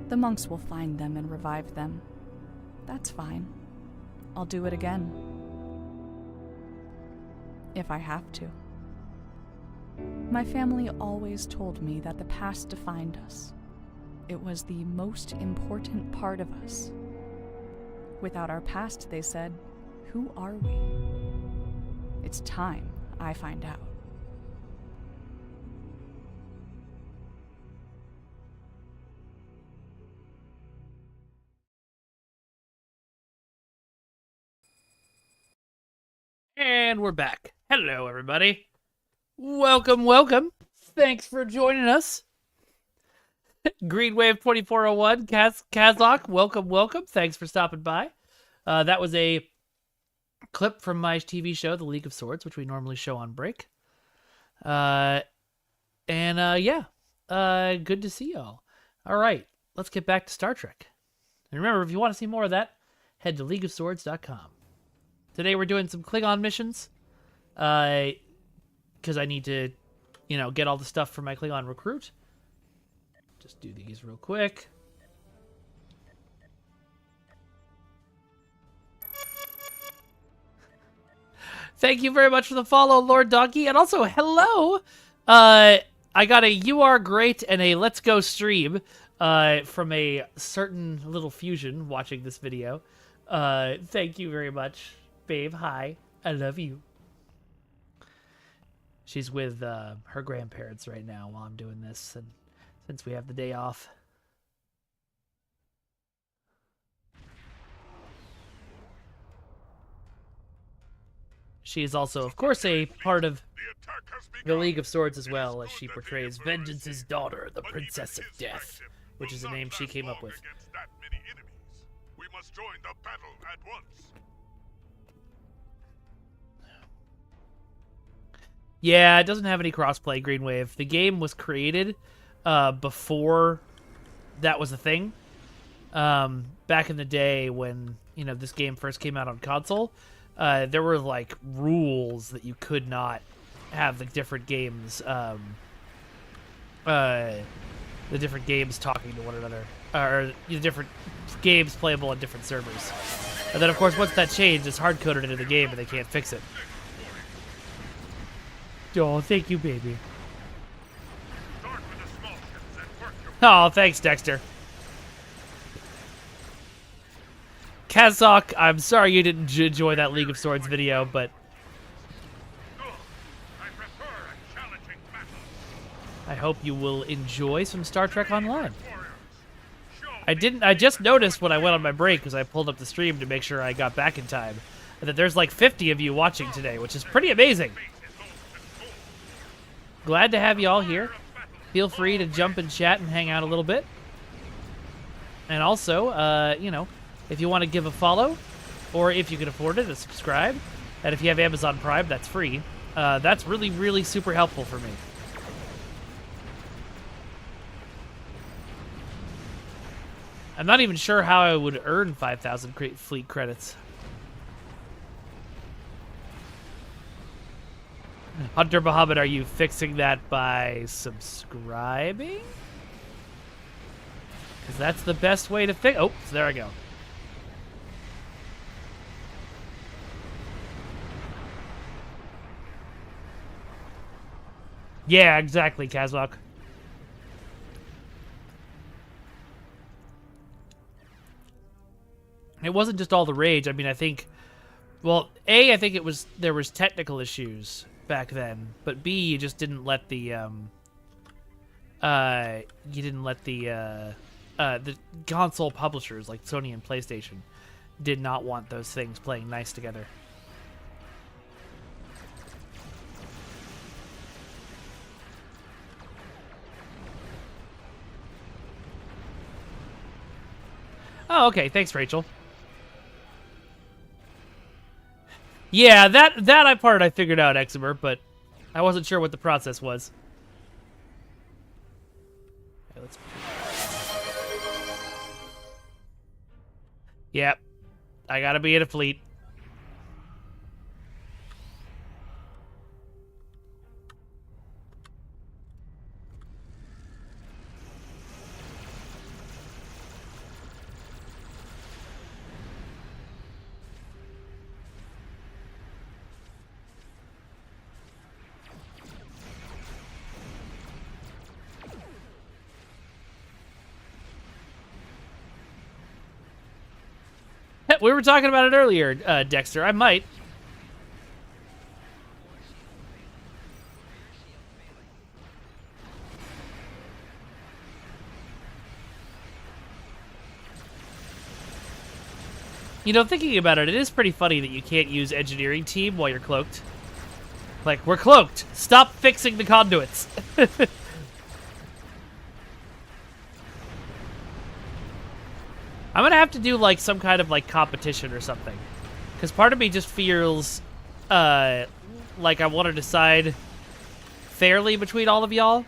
The monks will find them and revive them. That's fine. I'll do it again. If I have to. My family always told me that the past defined us. It was the most important part of us. Without our past, they said, who are we? It's time I find out. And we're back. Hello, everybody. Welcome, welcome. Thanks for joining us. Green Wave 2401, Kazak, welcome, welcome. Thanks for stopping by. That was a clip from my TV show, The League of Swords, which we normally show on break. Yeah, good to see y'all. All right, let's get back to Star Trek. And remember, if you want to see more of that, head to leagueofswords.com. Today we're doing some Klingon missions, because I need to, get all the stuff for my Klingon recruit. Just do these real quick. Thank you very much for the follow, Lord Donkey, and also hello. I got a "You Are Great" and a "Let's Go" stream from a certain little fusion watching this video. Thank you very much, babe. Hi, I love you. She's with her grandparents right now while I'm doing this, and since we have the day off. She is also, of course, a part of the League of Swords as well, as she portrays Vengeance's daughter, the Princess of Death, which is a name she came up with. We must join the battle at once. Yeah, it doesn't have any crossplay, Green Wave. The game was created before that was a thing. Back in the day when, this game first came out on console, there were, like, rules that you could not have the different games, talking to one another, or different games playable on different servers. And then, of course, once that changed, it's hard-coded into the game and they can't fix it. Oh, thank you, baby. Oh, thanks, Dexter. Kazak, I'm sorry you didn't enjoy that League of Swords video, but I hope you will enjoy some Star Trek Online. I just noticed when I went on my break, because I pulled up the stream to make sure I got back in time, that there's like 50 of you watching today, which is pretty amazing. Glad to have you all here. Feel free to jump and chat and hang out a little bit. And also, if you want to give a follow, or if you can afford it, a subscribe. And if you have Amazon Prime, that's free. That's really, really super helpful for me. I'm not even sure how I would earn 5,000 fleet credits. Hunter Muhammad, are you fixing that by subscribing? Because that's the best way to fix. Oh, there I go. Yeah, exactly, Kazak. It wasn't just all the rage. I mean, I think, well, A, I think there was technical issues back then, but B, you just didn't let the the console publishers like Sony and PlayStation did not want those things playing nice together. Oh, okay. Thanks, Rachel. Yeah, that part I figured out, Exemer, but I wasn't sure what the process was. Okay, let's... Yep. I gotta be in a fleet. We were talking about it earlier, Dexter. I might. Thinking about it, it is pretty funny that you can't use engineering team while you're cloaked. Like, we're cloaked. Stop fixing the conduits. I'm gonna have to do, like, some kind of, like, competition or something. Because part of me just feels, like I want to decide fairly between all of y'all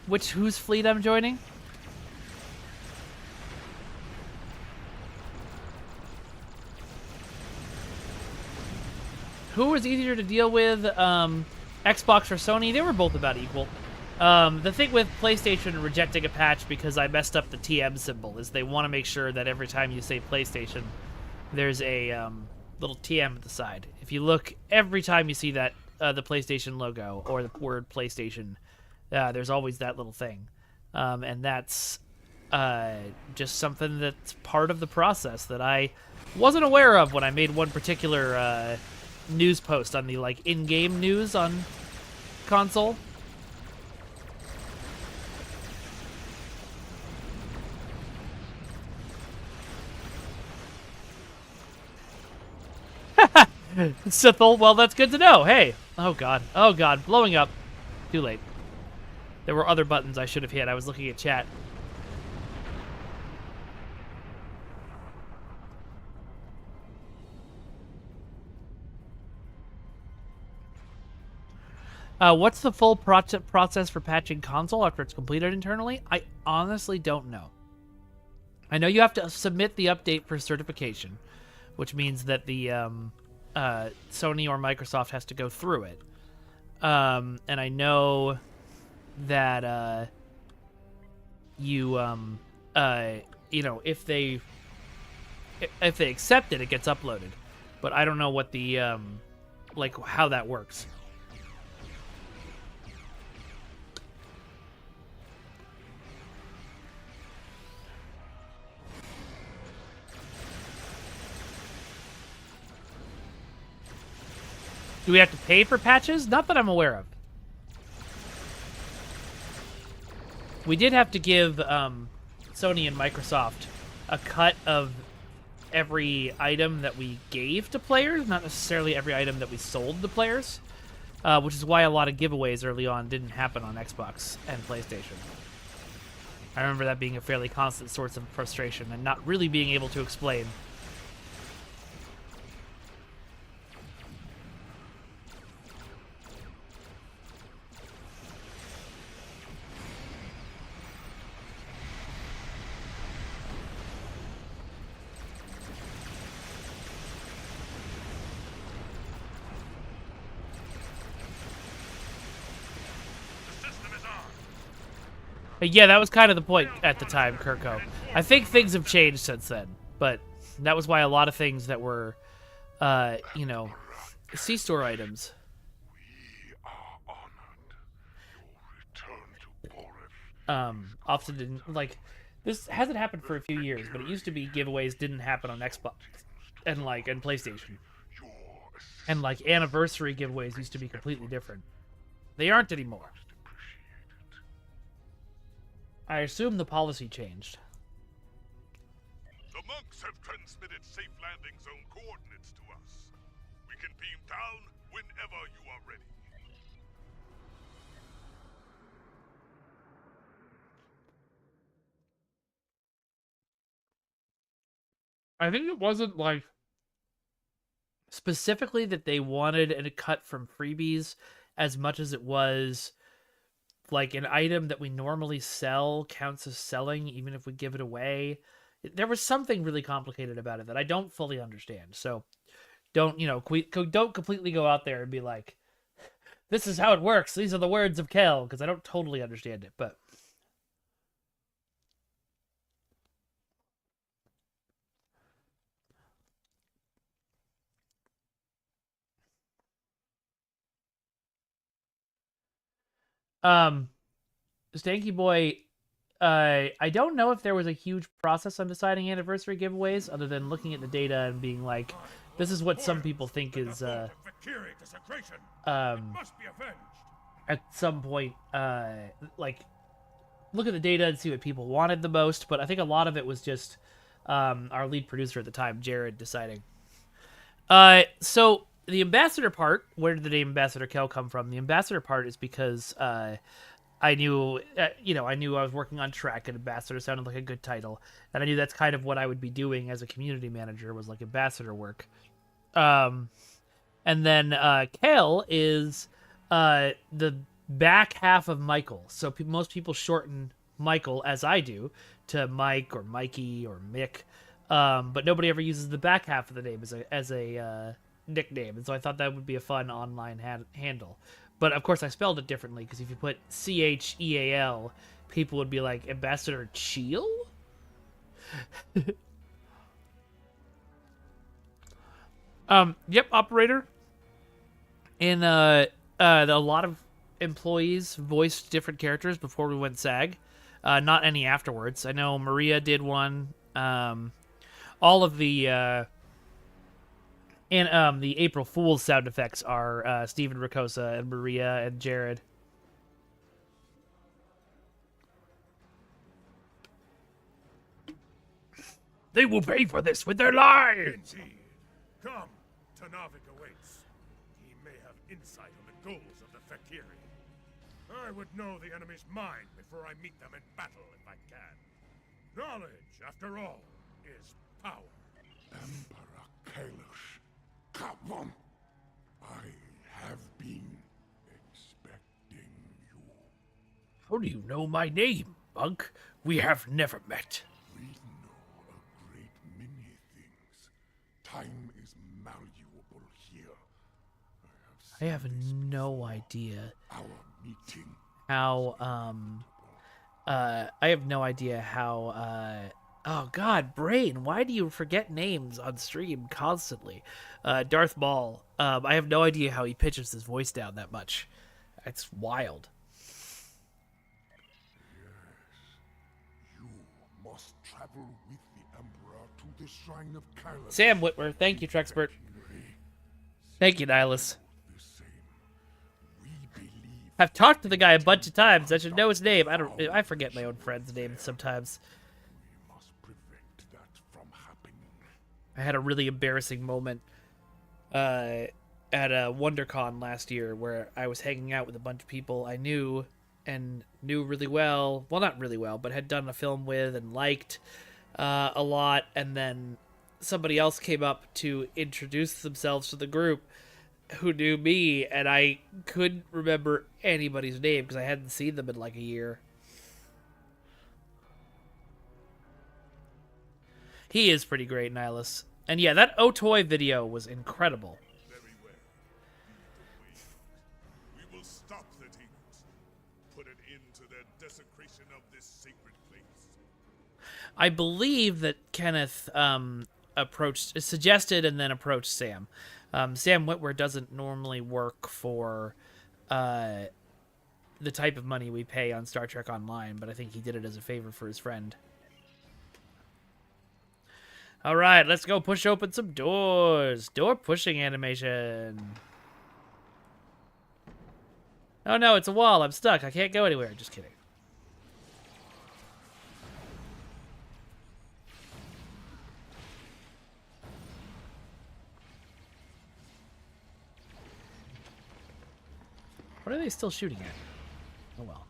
whose fleet I'm joining. Who was easier to deal with, Xbox or Sony? They were both about equal. The thing with PlayStation rejecting a patch because I messed up the TM symbol is they want to make sure that every time you say PlayStation, there's a little TM at the side. If you look, every time you see that, the PlayStation logo or the word PlayStation, there's always that little thing. And that's just something that's part of the process that I wasn't aware of when I made one particular news post on the, like, in-game news on console. Sithel, well, that's good to know. Hey. Oh, God. Oh, God. Blowing up. Too late. There were other buttons I should have hit. I was looking at chat. What's the full process for patching console after it's completed internally? I honestly don't know. I know you have to submit the update for certification, which means that the Sony or Microsoft has to go through it. And I know that you know, if they accept it, it gets uploaded. But I don't know what the like how that works. Do we have to pay for patches? Not that I'm aware of. We did have to give Sony and Microsoft a cut of every item that we gave to players, not necessarily every item that we sold to players, which is why a lot of giveaways early on didn't happen on Xbox and PlayStation. I remember that being a fairly constant source of frustration and not really being able to explain. Yeah, that was kind of the point at the time, Kirko. I think things have changed since then, but that was why a lot of things that were, you know, C-store items. Often didn't, like, this hasn't happened for a few years, but it used to be giveaways didn't happen on Xbox and, like, and PlayStation. And, like, anniversary giveaways used to be completely different. They aren't anymore. I assume the policy changed. The monks have transmitted safe landing zone coordinates to us. We can beam down whenever you are ready. I think it wasn't, like, specifically that they wanted a cut from freebies as much as it was like an item that we normally sell counts as selling even if we give it away. There was something really complicated about it that I don't fully understand. So don't, you know, don't completely go out there and be like, this is how it works. These are the words of Kael, because I don't totally understand it, but Stanky Boy, I don't know if there was a huge process on deciding anniversary giveaways other than looking at the data and being like, this is what some people think is, at some point, like, look at the data and see what people wanted the most, but I think a lot of it was just, our lead producer at the time, Jared, deciding. So, the ambassador part, where did the name Ambassador Kael come from? The ambassador part is because I knew, I knew I was working on Trek, and ambassador sounded like a good title, and I knew that's kind of what I would be doing as a community manager, was like ambassador work. And then Kael is the back half of Michael. So most people shorten Michael, as I do, to Mike or Mikey or Mick, but nobody ever uses the back half of the name as a nickname, and so I thought that would be a fun online handle. But of course, I spelled it differently, because if you put Cheal, people would be like, Ambassador Cheel? Yep, operator. And a lot of employees voiced different characters before we went SAG. Not any afterwards. I know Maria did one. All of the the April Fool's sound effects are Steven Ricosa and Maria and Jared. They will pay for this with their lives! Indeed. Come, Tanavik awaits. He may have insight on the goals of the Fakiri. I would know the enemy's mind before I meet them in battle if I can. Knowledge, after all, is power. Emperor Kaelish, come on. I have been expecting you. How do you know my name, Monk? We have never met. We know a great many things. Time is malleable here. I have no idea Our meeting. how I have no idea how oh god, brain, why do you forget names on stream constantly? Darth Maul, I have no idea how he pitches his voice down that much. It's wild. You must travel with the Emperor to the Shrine of Kael. Sam Whitmer, thank you, Trexpert. Thank you, Nihilus. I've talked to the guy a bunch of times. I should know his name. I forget my own friend's name sometimes. I had a really embarrassing moment at a WonderCon last year where I was hanging out with a bunch of people I knew and knew really well. Well, not really well, but had done a film with and liked a lot. And then somebody else came up to introduce themselves to the group who knew me, and I couldn't remember anybody's name because I hadn't seen them in like a year. He is pretty great, Nihilus. And yeah, that Otoy video was incredible. Very well. We will stop the demons. Put an end to their desecration of this sacred place. I believe that Kenneth suggested and then approached Sam. Sam Whitwer doesn't normally work for the type of money we pay on Star Trek Online, but I think he did it as a favor for his friend. All right, let's go push open some doors. Door pushing animation. Oh no, it's a wall. I'm stuck. I can't go anywhere. Just kidding. What are they still shooting at? Oh well.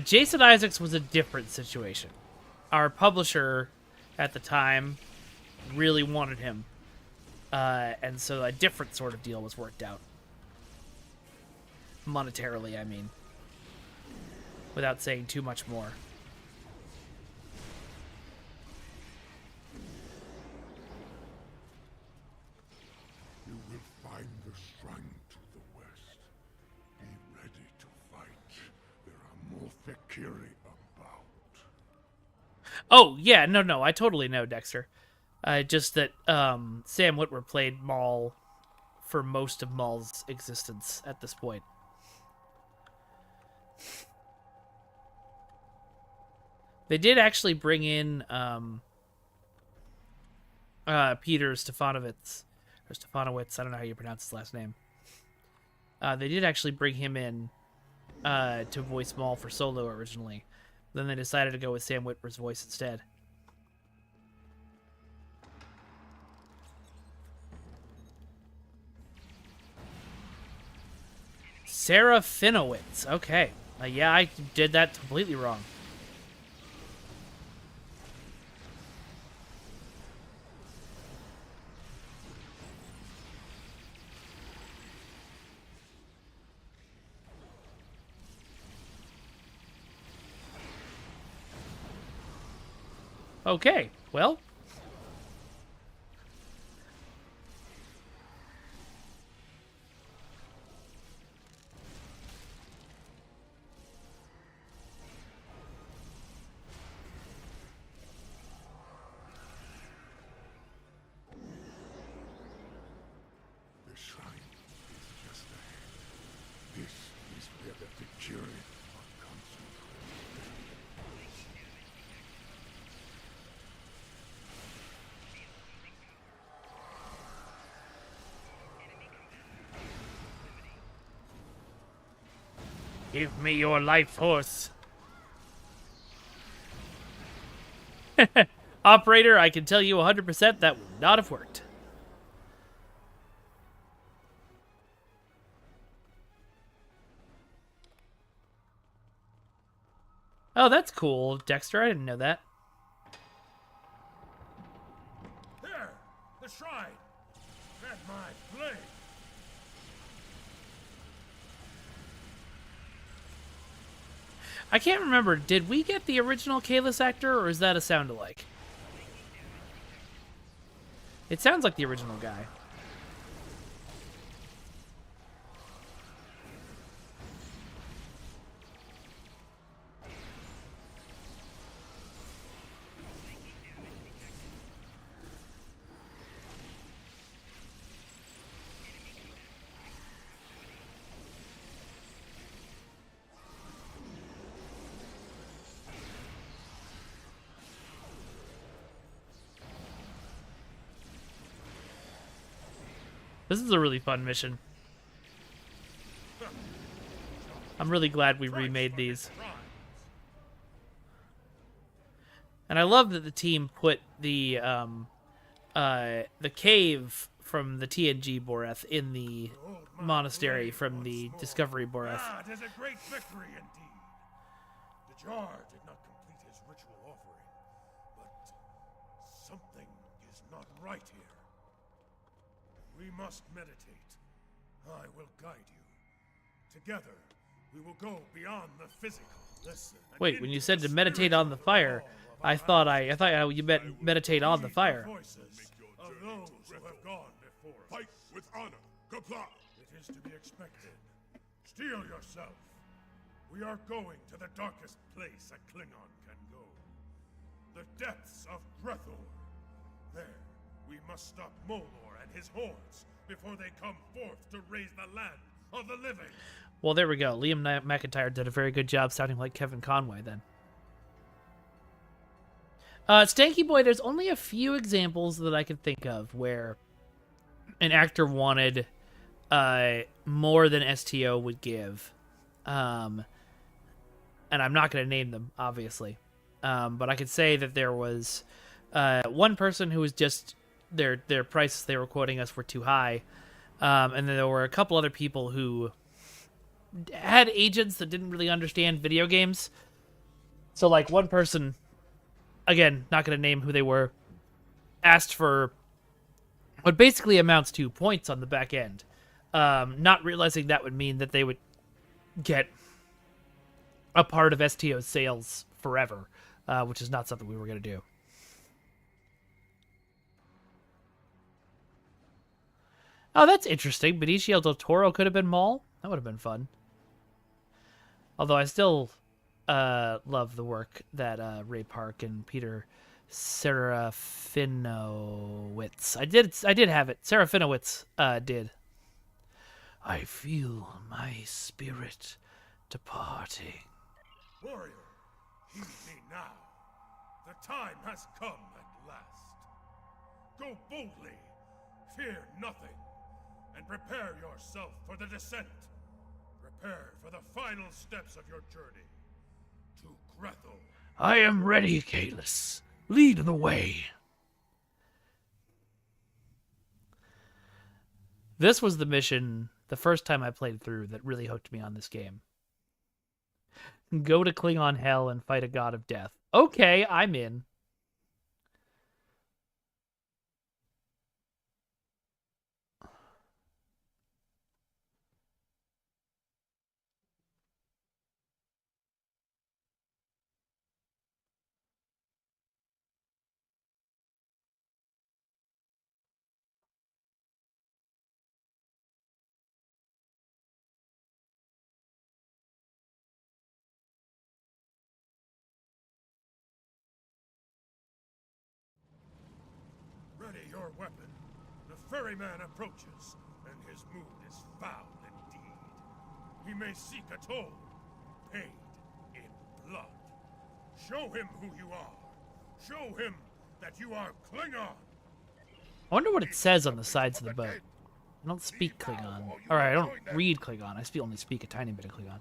Jason Isaacs was a different situation. Our publisher at the time really wanted him. And so a different sort of deal was worked out. Monetarily, I mean. Without saying too much more. You will find the shrine to the west. Be ready to fight. There are more Fakiri about. Oh, yeah, no, I totally know, Dexter. Just that Sam Whitwer played Maul for most of Maul's existence at this point. They did actually bring in Peter Stefanowitz, or Stefanowitz. I don't know how you pronounce his last name. They did actually bring him in to voice Maul for Solo originally. Then they decided to go with Sam Witwer's voice instead. Sarah Finowitz. Okay. Yeah, I did that completely wrong. Okay, well. The shrine is just ahead. This is where the Vicuri are concentrated. Give me your life force. Operator, I can tell you 100% that would not have worked. Oh, that's cool, Dexter. I didn't know that. There! The shrine! At my blade! I can't remember. Did we get the original Kalis actor, or is that a sound-alike? It sounds like the original guy. This is a really fun mission. I'm really glad we remade these. And I love that the team put the cave from the TNG Boreth in the monastery from the Discovery Boreth. Ah, it is a great victory indeed. The jar did not complete his ritual offering, but something is not right here. We must meditate. I will guide you. Together, we will go beyond the physical. Listen. Wait, when you said to meditate on the fire, I thought you meant meditate on the fire. Voices of those who have gone before us. Fight with honor. Comply. It is to be expected. Steel yourself. We are going to the darkest place a Klingon can go. The depths of Grethor. There, we must stop Molor and his hordes before they come forth to raise the land of the living. Well, there we go. Liam McIntyre did a very good job sounding like Kevin Conway then. Stanky Boy, there's only a few examples that I can think of where an actor wanted more than STO would give. And I'm not going to name them, obviously. But I could say that there was one person who was just, their prices they were quoting us were too high. And then there were a couple other people who had agents that didn't really understand video games. So, like, one person, again, not going to name who they were, asked for what basically amounts to points on the back end, not realizing that would mean that they would get a part of STO's sales forever, which is not something we were going to do. Oh, that's interesting. Benicio del Toro could have been Maul. That would have been fun. Although I still love the work that Ray Park and Peter Serafinowicz. I did have it. Serafinowicz did. I feel my spirit departing. Warrior, heed me now. The time has come at last. Go boldly, fear nothing, and prepare yourself for the descent. Prepare for the final steps of your journey to Grethel. I am ready, Kaelis. Lead the way. This was the mission the first time I played through that really hooked me on this game. Go to Klingon Hell and fight a god of death. Okay, I'm in. Ready your weapon. The ferryman approaches, and his mood is foul indeed. He may seek a toll, paid in blood. Show him who you are. Show him that you are Klingon. I wonder what it says on the sides of the boat. I don't speak Klingon. Alright, I don't read Klingon. I only speak a tiny bit of Klingon.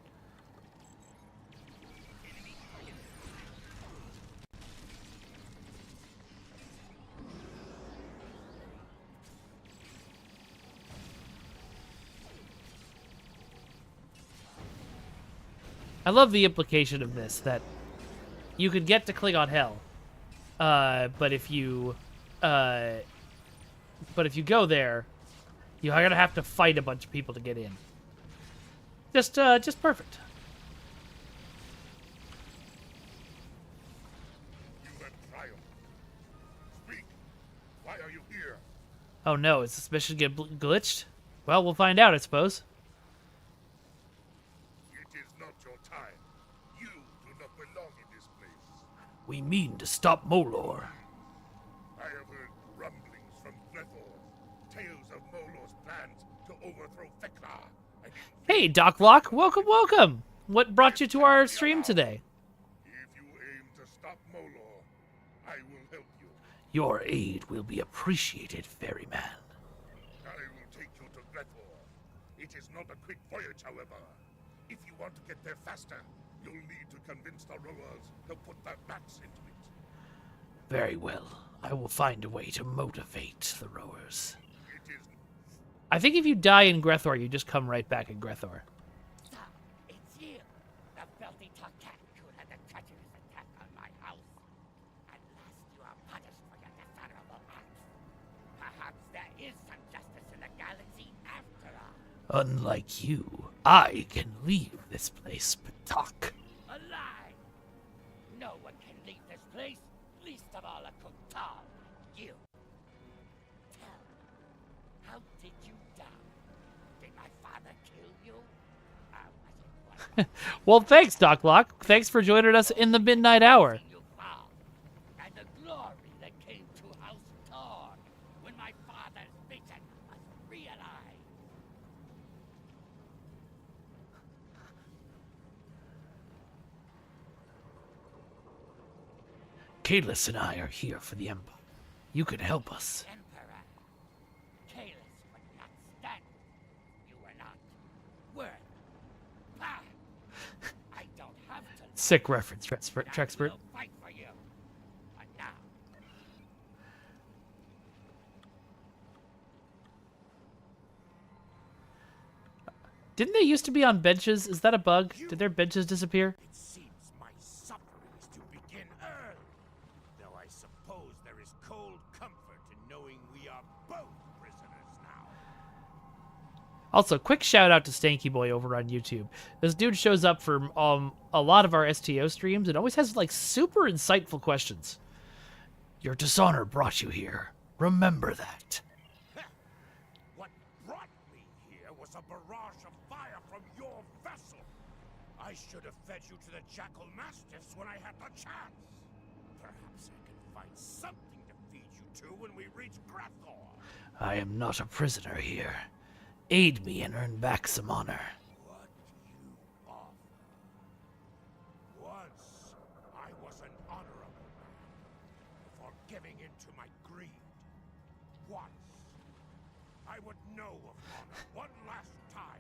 I love the implication of this, that you could get to Klingon Hell, but if you go there, you're gonna have to fight a bunch of people to get in. Just perfect. You have triumphed. Speak. Why are you here? Oh no, is this mission get glitched? Well, we'll find out, I suppose. It is not your time. You do not belong in this place. We mean to stop Molor. I have heard rumblings from Grethel. Tales of Molor's plans to overthrow Thekla. Hey, Doc Lock, welcome, welcome. What brought you to our stream today? If you aim to stop Molor, I will help you. Your aid will be appreciated, ferryman. I will take you to Grethel. It is not a quick voyage, however. If you want to get there faster, you'll need to convince the rowers to put their backs into it. Very well. I will find a way to motivate the rowers. It is... I think if you die in Grethor, you just come right back in Grethor. So, it's you, the filthy Tarkatu had the treacherous attack on my house. At last you are punished for your dishonorable acts. Perhaps there is some justice in the galaxy after all. Unlike you, I can leave this place, Patak. A lie! No one can leave this place, least of all a Kutal. You. Tell me, how did you die? Did my father kill you? Was it Well, thanks, Doc Lock. Thanks for joining us in the midnight hour. you fall? And the glory that came to House Torg when my father's vision was realized. Kaelis and I are here for the Empire. You can help us. Emperor, Kaelis would not stand. You were not worth. Ah, I don't have to. Sick reference, Trexpert. I will fight for you. But now, Didn't they used to be on benches? Is that a bug? Did their benches disappear? It seems my suffering is to begin early. Though I suppose there is cold comfort in knowing we are both prisoners now. Also, quick shout out to Stanky Boy over on YouTube. This dude shows up for a lot of our STO streams and always has like super insightful questions. Your dishonor brought you here. Remember that. What brought me here was a barrage of fire from your vessel. I should have fed you to the Jackal Mastiffs when I had the chance. Perhaps I can find something to feed you to when we reach Grethor. I am not a prisoner here. Aid me and earn back some honor. What you offer into my greed. Once, I would know of honor one last time.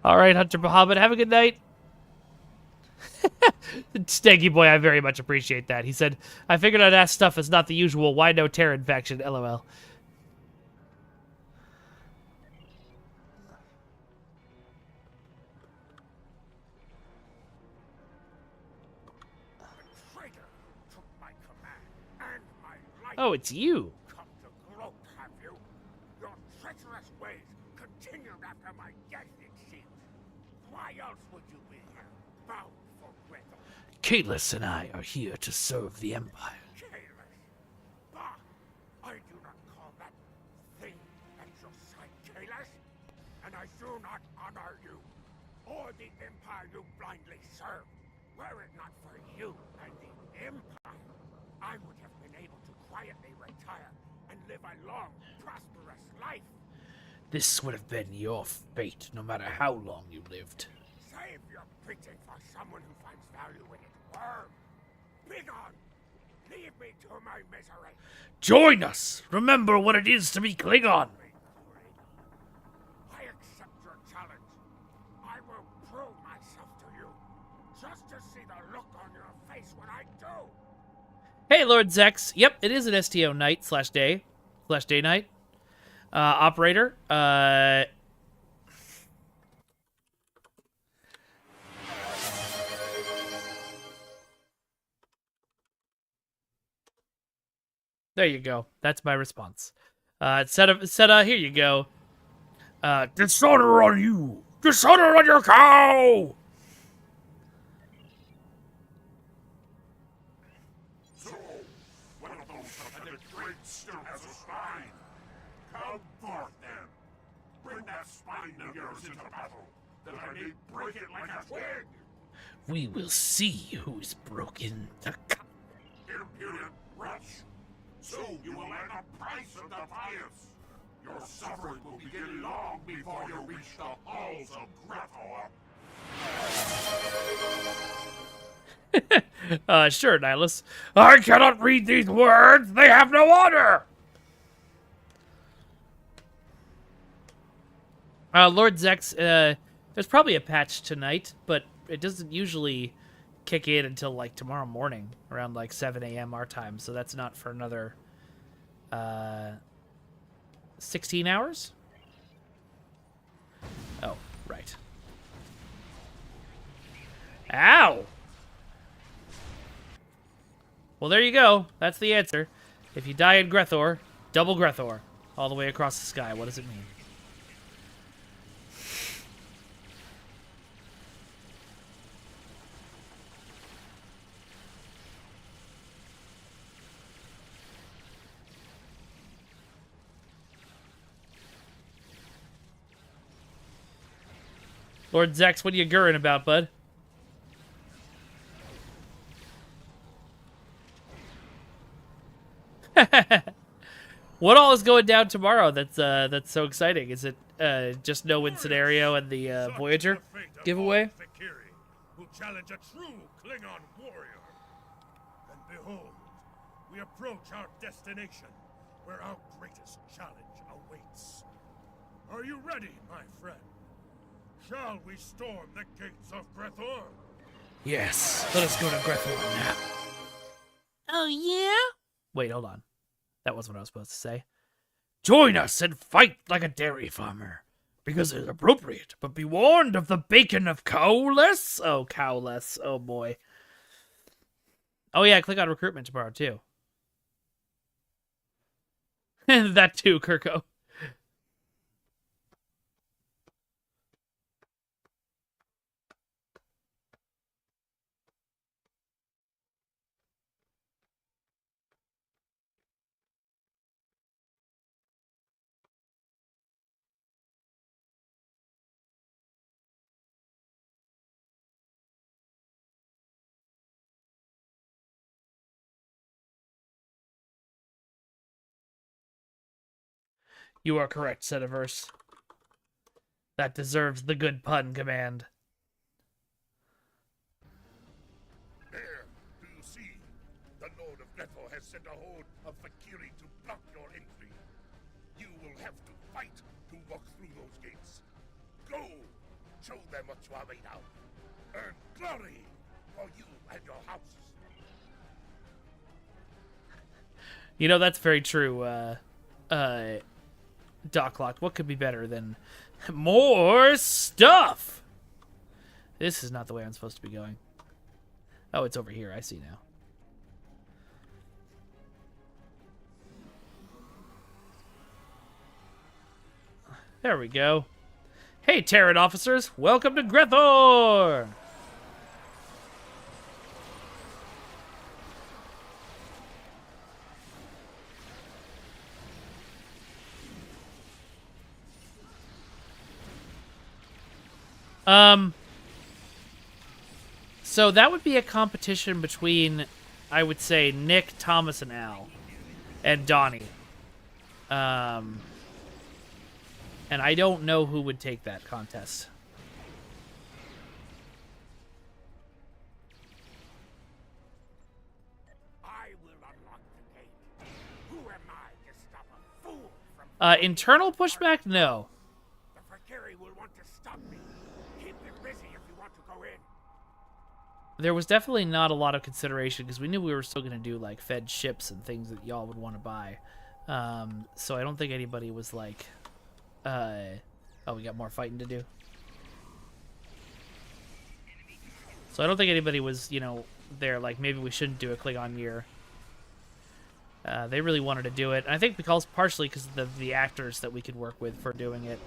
All right, Hunter Muhammad, have a good night. Stanky boy, I very much appreciate that. He said, I figured I'd ask stuff that's not the usual. Why no Terran faction? LOL. Oh, it's you. Come to gloat, have you? Your treacherous ways continued after my death, it seems. Why else would you be here, bound for Gretel? Kaelus and I are here to serve the Empire. Kaelus? Bah! I do not call that thing at your side Kaelus, and I do not honor you, or the Empire you blindly serve. Were it not for you and the Empire, I would have been able to quietly retire and live a long, prosperous life. This would have been your fate, no matter how long you lived. Save your preaching for someone who finds value in it. Worm! Begone! Leave me to my misery. Join us! Remember what it is to be Klingon! I accept your challenge. I will prove myself to you, just to see the look on your face when I do. Hey, Lord Zex. Yep, it is an STO night / day / day night. Operator. There you go. That's my response. Here you go. Dishonor on you! Dishonor on your cow! So, one of those pathetic traits still has a spine. Come forth, then. Bring that spine of yours into battle, that I may break it like a twig. We will see who's broken the cow. Impudent wretch. Soon you will earn the price of defiance. Your suffering will begin long before you reach the halls of Gretel. Sure, Nihilus. I cannot read these words. They have no honor. Lord Zex, there's probably a patch tonight, but it doesn't usually kick in until, like, tomorrow morning, around, like, 7 a.m. our time, so that's not for another, 16 hours? Oh, right. Ow! Well, there you go. That's the answer. If you die in Grethor, double Grethor. All the way across the sky. What does it mean? Lord Zex, what are you gurring about, bud? What all is going down tomorrow that's so exciting? Is it just no-win scenario and the Voyager giveaway? Who challenge a true Klingon warrior. And behold, we approach our destination, where our greatest challenge awaits. Are you ready, my friend? Shall we storm the gates of Grethor? Yes, let us go to Grethor now. Oh, yeah? Wait, hold on. That wasn't what I was supposed to say. Join us and fight like a dairy farmer, because it's appropriate, but be warned of the bacon of Cowless. Oh, Cowless. Oh, boy. Oh, yeah, click on recruitment tomorrow, too. That too, Kirko. You are correct, Setiverse. That deserves the good pun command. There, do you see? The Lord of Grethor has sent a horde of Fakir Show them what you are made of. Earn glory for you and your houses. You know, that's very true, Docklock. What could be better than more stuff? This is not the way I'm supposed to be going. Oh, it's over here. I see now. There we go. Hey, Terran officers. Welcome to Grethor! So that would be a competition between, I would say, Nick, Thomas, and Al. And Donnie. And I don't know who would take that contest. I will unlock the gate. Who am I to stop a fool from... Internal pushback? No. The Fakiri will want to stop me. Keep them busy if you want to go in. There was definitely not a lot of consideration because we knew we were still going to do like fed ships and things that y'all would want to buy. So I don't think anybody was like, oh, we got more fighting to do. So I don't think anybody was, you know, there like maybe we shouldn't do a Klingon year. They really wanted to do it. And I think because partially because of the actors that we could work with for doing it.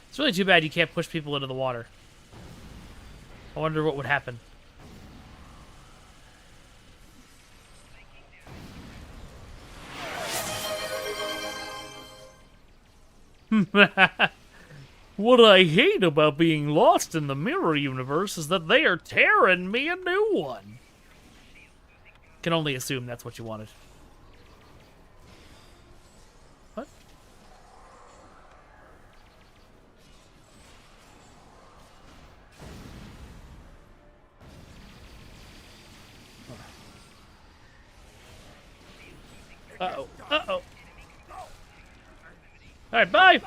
It's really too bad you can't push people into the water. I wonder what would happen. What I hate about being lost in the mirror universe is that they are tearing me a new one. Can only assume that's what you wanted. What? Uh-oh. Uh-oh. Alright, bye!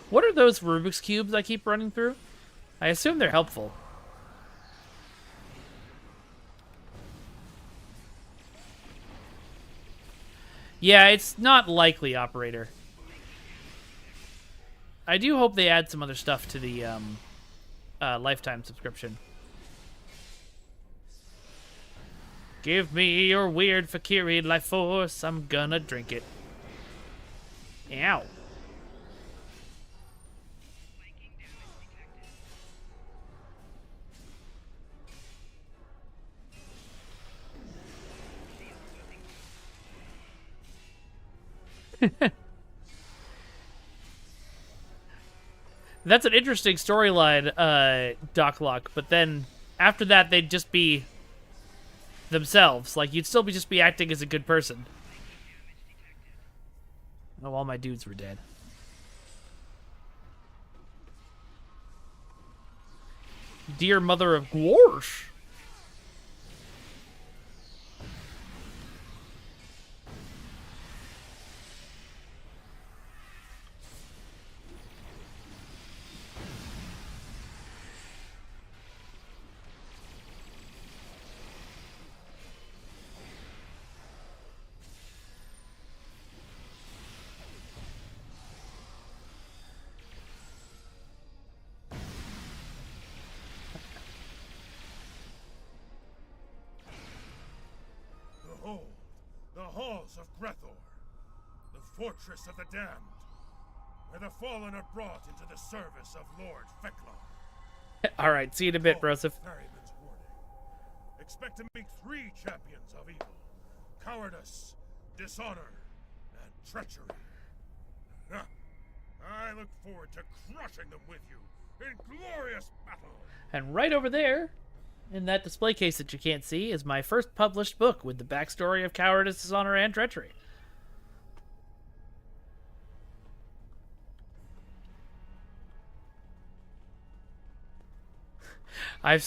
What are those Rubik's Cubes I keep running through? I assume they're helpful. Yeah, it's not likely, operator. I do hope they add some other stuff to the lifetime subscription. Give me your weird Fakiri life force, I'm gonna drink it. Ow. That's an interesting storyline, Docklock, but then after that they'd just be themselves. Like, you'd still just be acting as a good person. Oh, all my dudes were dead. Dear mother of Gwarsh. Behold, the halls of Grethor, the fortress of the damned, where the fallen are brought into the service of Lord Feklar. Alright, see you in a bit, Broseph. Ferryman's warning. Expect to meet 3 champions of evil: cowardice, dishonor, and treachery. I look forward to crushing them with you in glorious battle. And right over there, in that display case that you can't see, is my first published book with the backstory of cowardice, dishonor, and treachery. I've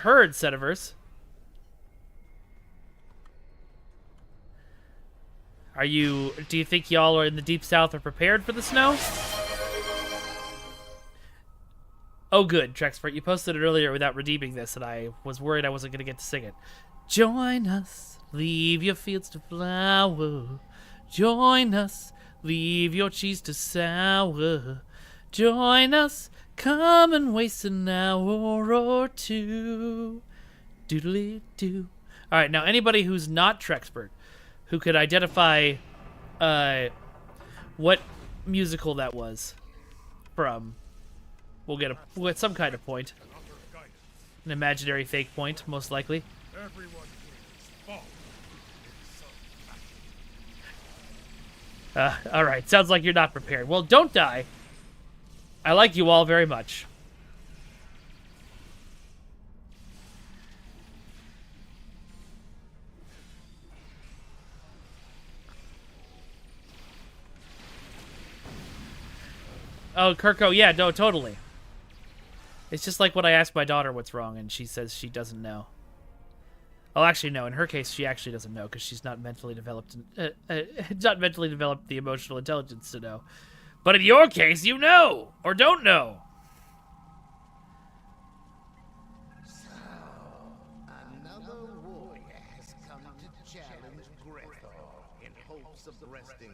heard, Setiverse. Do you think y'all are in the Deep South are prepared for the snow? Oh, good, Trexpert. You posted it earlier without redeeming this, and I was worried I wasn't going to get to sing it. Join us, leave your fields to flower. Join us, leave your cheese to sour. Join us, come and waste an hour or two. Doodly-doo. All right, now anybody who's not Trexpert, who could identify what musical that was from, we'll get some kind of point. An imaginary fake point, most likely. Alright, sounds like you're not prepared. Well, don't die. I like you all very much. Oh, Kirko, yeah, no, totally. It's just like when I ask my daughter what's wrong, and she says she doesn't know. Oh, actually, no. In her case, she actually doesn't know because she's not mentally developed, not mentally developed the emotional intelligence to know. But in your case, you know or don't know. So, another warrior has come to challenge Grethor in hopes of wresting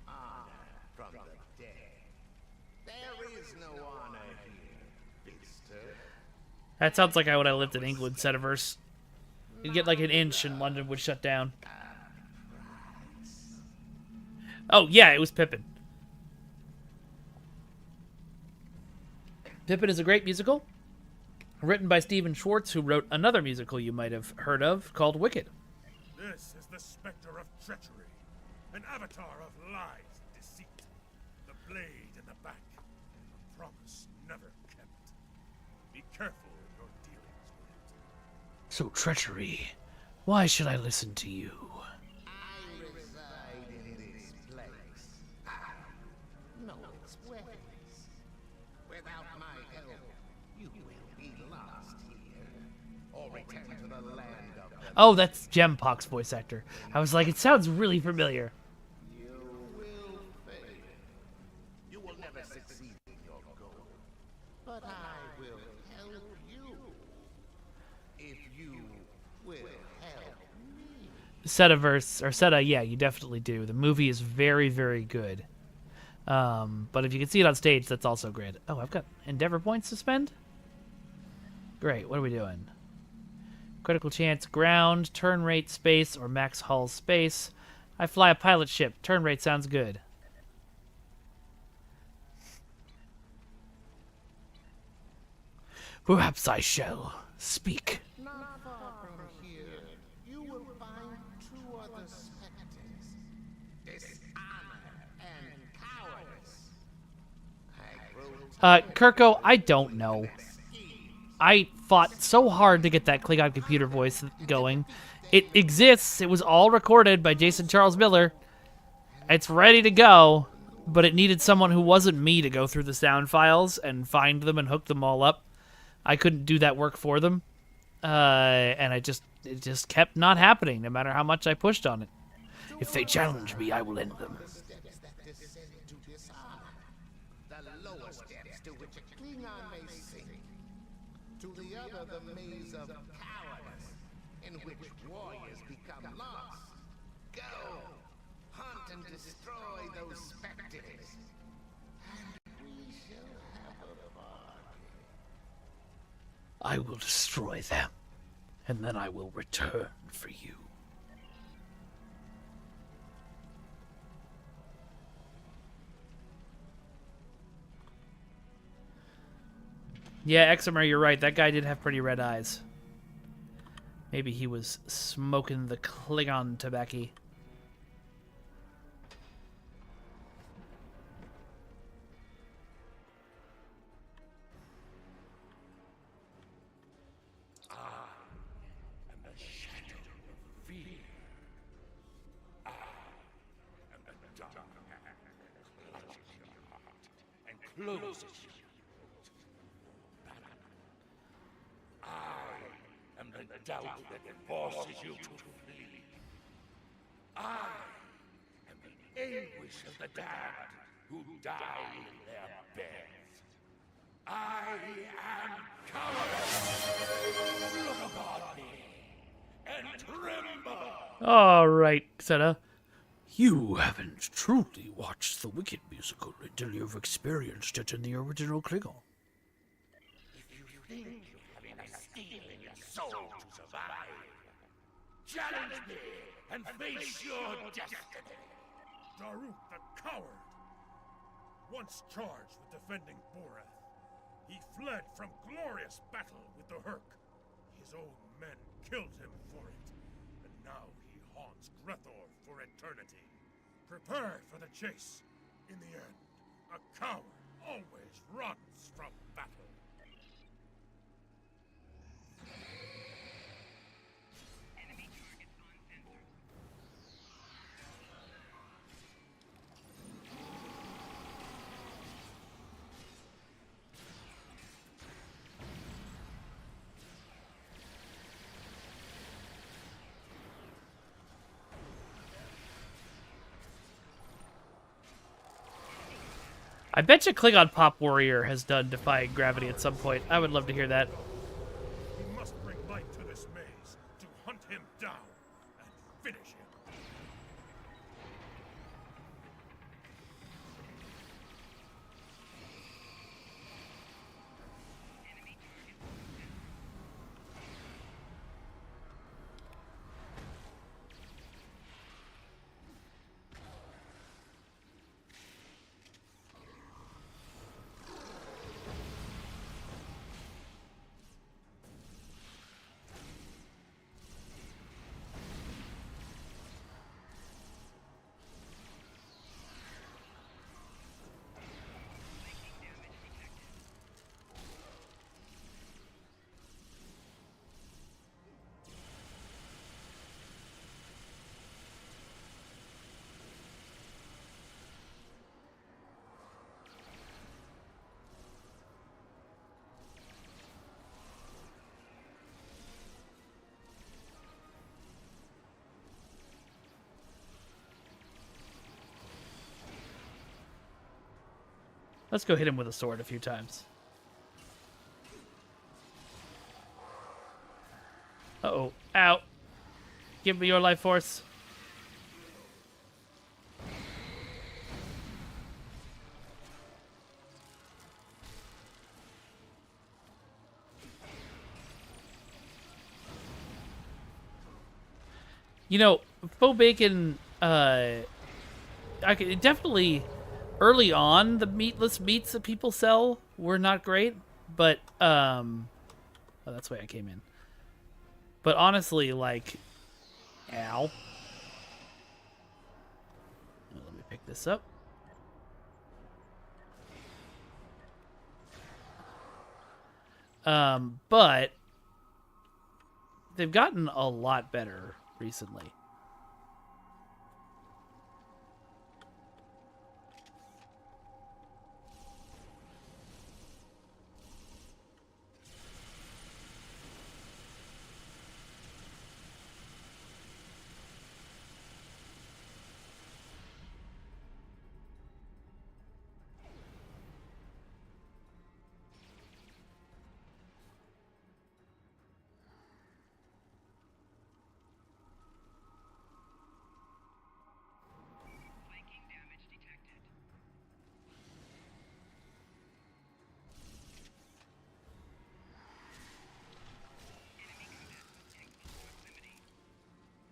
honor from the dead. There is no honor here, Beaster. That sounds like when I lived in England, Setiverse. You'd get like an inch and London would shut down. Oh, yeah, it was Pippin. Pippin is a great musical, written by Stephen Schwartz, who wrote another musical you might have heard of called Wicked. This is the specter of treachery, an avatar of lies and deceit. The blade in the back, a promise never kept. Be careful in your dealings with it. So, treachery. Why should I listen to you? I reside in this place. I know its ways. Without my help, you will be lost here, or return to the land of the... Oh, that's Gempox's voice actor. I was like, it sounds really familiar. You will fail. You will never succeed in your goal. But I will help you. If you will help me. Seta, yeah, you definitely do. The movie is very, very good. But if you can see it on stage, that's also great. Oh, I've got Endeavor points to spend? Great, what are we doing? Critical chance, ground, turn rate, space, or max hull space. I fly a pilot ship. Turn rate sounds good. Perhaps I shall speak. Not far from here, you will find two other specters. Dishonor and cowardice. Kirko, I don't know. I fought so hard to get that Klingon computer voice going. It exists. It was all recorded by Jason Charles Miller. It's ready to go, but it needed someone who wasn't me to go through the sound files and find them and hook them all up. I couldn't do that work for them. And it just kept not happening, no matter how much I pushed on it. If they challenge me, I will end them. The lower steps to which a Klingon may sink. To the other, the maze of cowardice, in which warriors become lost. Go, hunt and destroy those specters, and we shall have a bargain. I will destroy them, and then I will return for you. Yeah, Exemer, you're right. That guy did have pretty red eyes. Maybe he was smoking the Klingon tobacco. And the shadow of fear. I am the dark hand clutches your heart and closes you. I doubt that forces you to flee. I am the anguish of the damned who die in their beds. I am cowardice. Look upon me and tremble. All right, Xena. You haven't truly watched the Wicked musical until you've experienced it in the original Klingon. If you think you have enough steel in your soul to survive, challenge me and face your destiny. Daruk the coward! Once charged with defending Borath, he fled from glorious battle with the Hurk. His own men killed him for it, and now he haunts Grethor for eternity. Prepare for the chase. In the end, a coward always runs from battle. I bet you Klingon Pop Warrior has done Defying Gravity at some point. I would love to hear that. We must bring light to this maze to hunt him down and finish him. Let's go hit him with a sword a few times. Uh-oh. Ow. Give me your life force. You know, Faux Bacon, I could definitely... Early on, the meatless meats that people sell were not great, but, oh, that's why I came in. But honestly, like, ow. Let me pick this up. But they've gotten a lot better recently.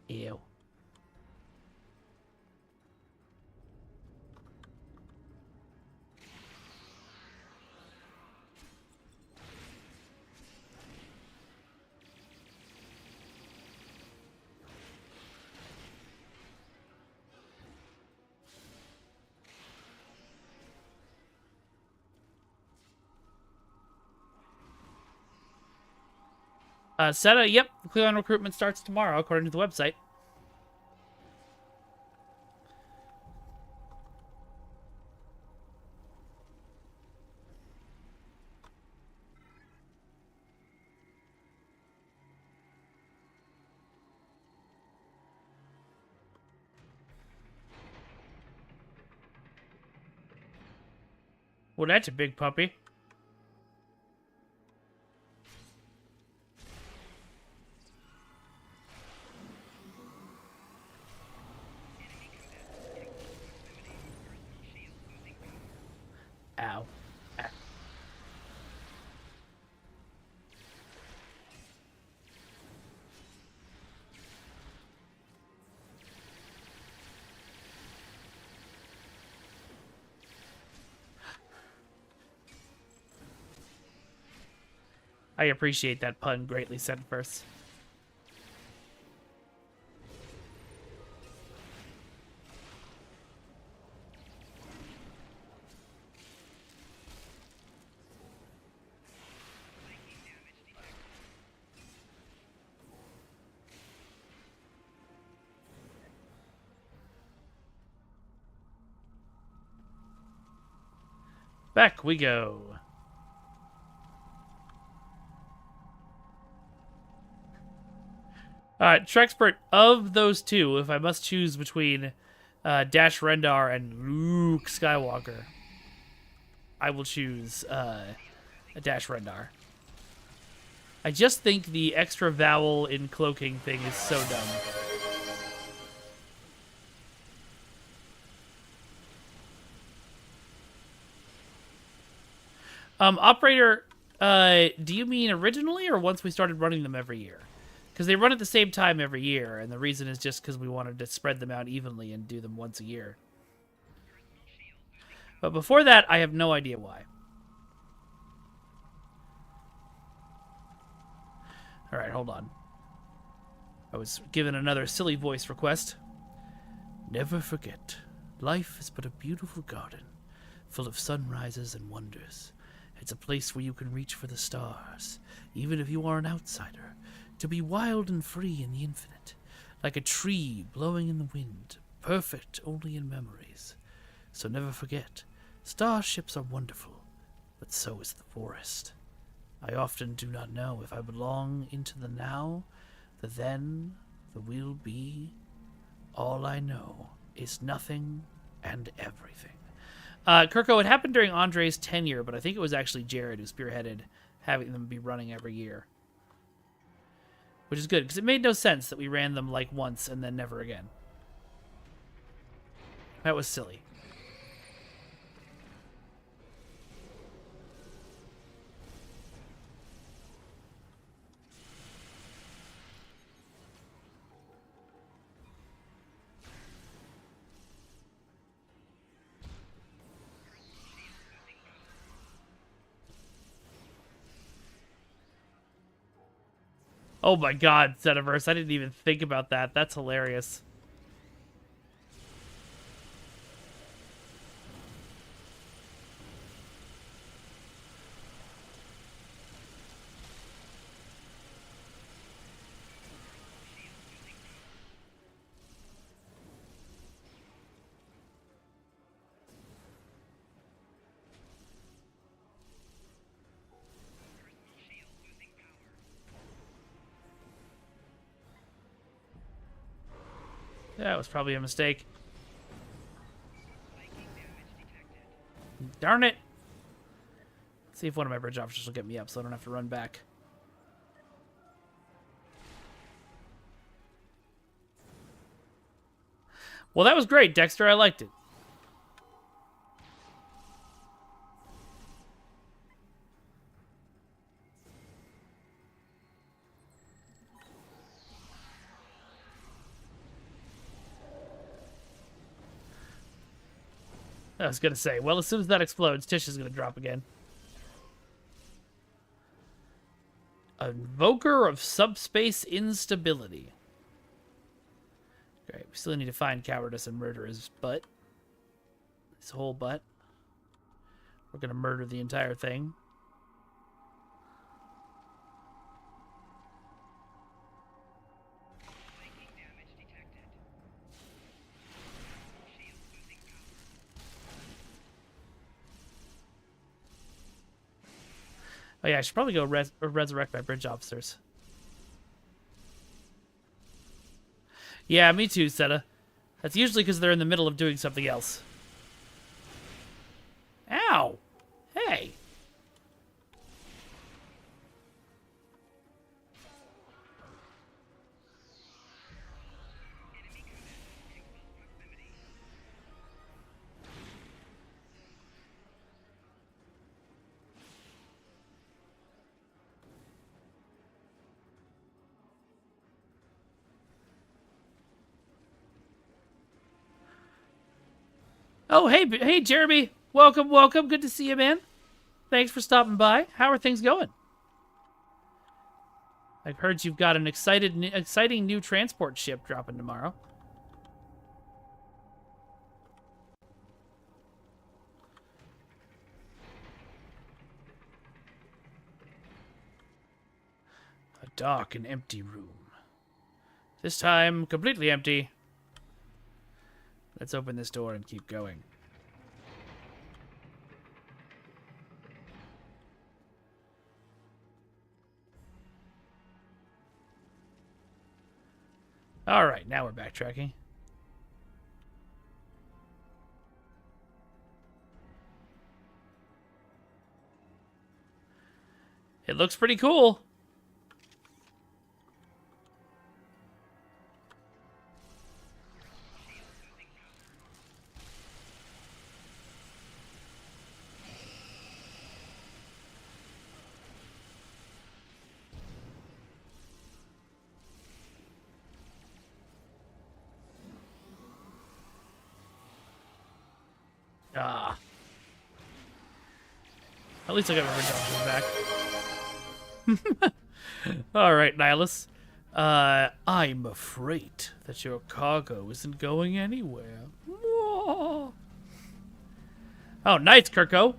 Ew. Seta, yep, Klingon recruitment starts tomorrow, according to the website. Well, that's a big puppy. Ow. Ow. I appreciate that pun greatly, said first. Back we go. Alright, Trexpert, of those two, if I must choose between Dash Rendar and Luke Skywalker, I will choose a Dash Rendar. I just think the extra vowel in cloaking thing is so dumb. Operator, do you mean originally or once we started running them every year? Because they run at the same time every year, and the reason is just because we wanted to spread them out evenly and do them once a year. But before that, I have no idea why. Alright, hold on. I was given another silly voice request. Never forget, life is but a beautiful garden, full of sunrises and wonders. It's a place where you can reach for the stars, even if you are an outsider, to be wild and free in the infinite, like a tree blowing in the wind, perfect only in memories. So never forget, starships are wonderful, but so is the forest. I often do not know if I belong into the now, the then, the will be. All I know is nothing and everything. Kirko, it happened during Andre's tenure, but I think it was actually Jared who spearheaded having them be running every year. Which is good, because it made no sense that we ran them like once and then never again. That was silly. Oh my god, Zetaverse, I didn't even think about that. That's hilarious. That was probably a mistake. Darn it! Let's see if one of my bridge officers will get me up so I don't have to run back. Well, that was great, Dexter. I liked it. I was going to say, well, as soon as that explodes, Tish is going to drop again. Invoker of subspace instability. Great. We still need to find cowardice and murder his butt. His whole butt. We're going to murder the entire thing. Oh yeah, I should probably go resurrect my bridge officers. Yeah, me too, Seta. That's usually because they're in the middle of doing something else. Ow! Oh, hey, Jeremy. Welcome, welcome. Good to see you, man. Thanks for stopping by. How are things going? I've heard you've got an exciting new transport ship dropping tomorrow. A dark and empty room. This time, completely empty. Let's open this door and keep going. Alright, now we're backtracking. It looks pretty cool. Ah. At least I got my redemption back. Alright, Nihilus. I'm afraid that your cargo isn't going anywhere. Oh, nice, Kirko.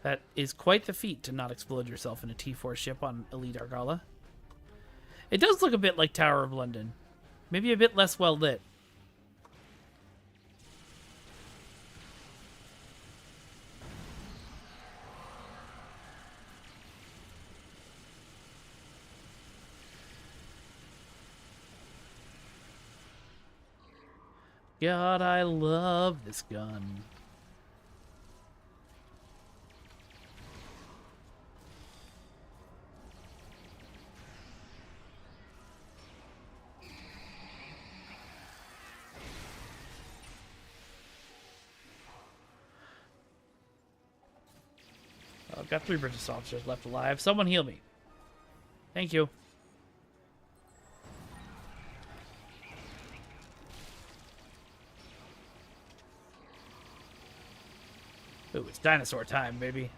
That is quite the feat to not explode yourself in a T4 ship on Elite Argala. It does look a bit like Tower of London. Maybe a bit less well lit. God, I love this gun. I've got 3 British officers left alive. Someone heal me. Thank you. Ooh, it's dinosaur time, baby.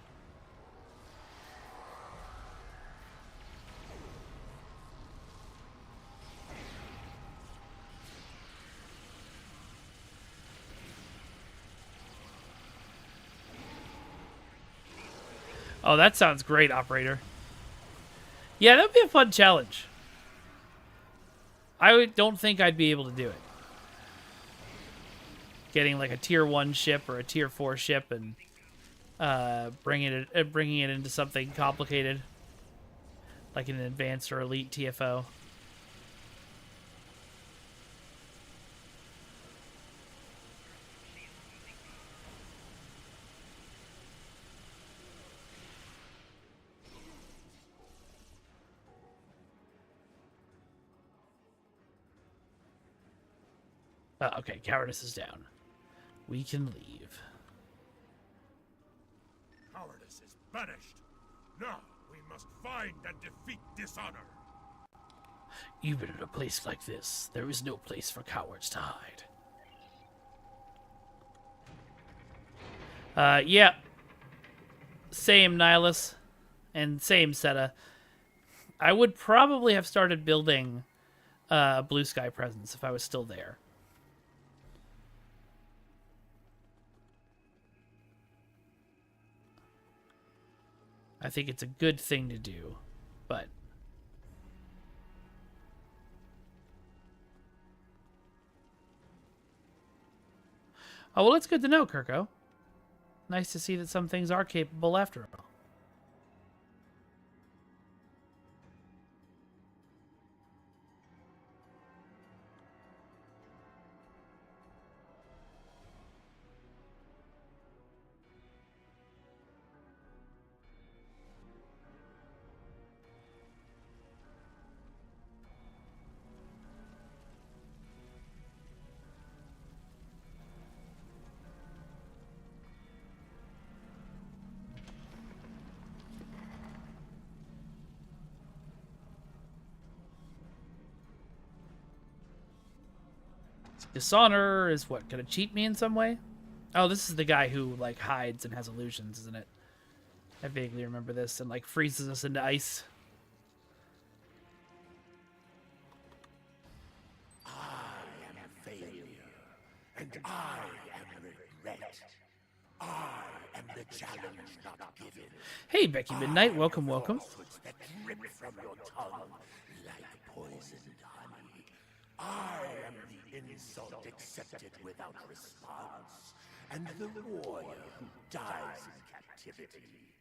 Oh, that sounds great, operator. Yeah, that would be a fun challenge. Don't think I'd be able to do it. Getting like a tier 1 ship or a tier 4 ship and bringing it into something complicated, like an advanced or elite TFO. Okay, cowardice is down. We can leave. Cowardice is banished. Now we must find and defeat dishonor. Even in a place like this, there is no place for cowards to hide. Yeah. Same, Nihilus. And same, Seta. I would probably have started building a Blue Sky presence if I was still there. I think it's a good thing to do, but... Oh, well, it's good to know, Kirko. Nice to see that some things are capable after all. Dishonor is what? Gonna cheat me in some way? Oh, this is the guy who, like, hides and has illusions, isn't it? I vaguely remember this, and, like, freezes us into ice. I am failure, and I am regret. I am the challenge not given. Hey, Becky Midnight, welcome, welcome. Falsehoods that drip from your tongue like poisoned honey. I am the insult accepted without response, and the warrior who dies in captivity.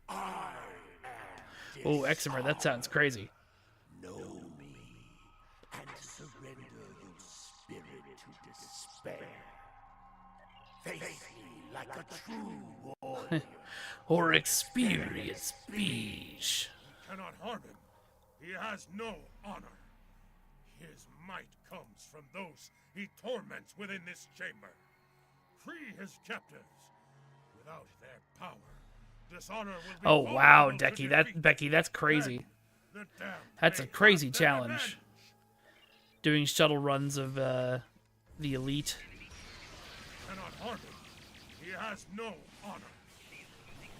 I am Oh, Exemer, that sounds crazy. Know me, and surrender your spirit to despair. Face me like a true warrior. Or experience speech. Cannot harm him. He has no honor. His might comes from those he torments within this chamber. Free his captives. Without their power, dishonor will be Oh wow, vulnerable to defeat. Becky, that's crazy. The damned That's a may crazy have their challenge. revenge. Doing shuttle runs of the elite. Cannot harm him. He has no honor.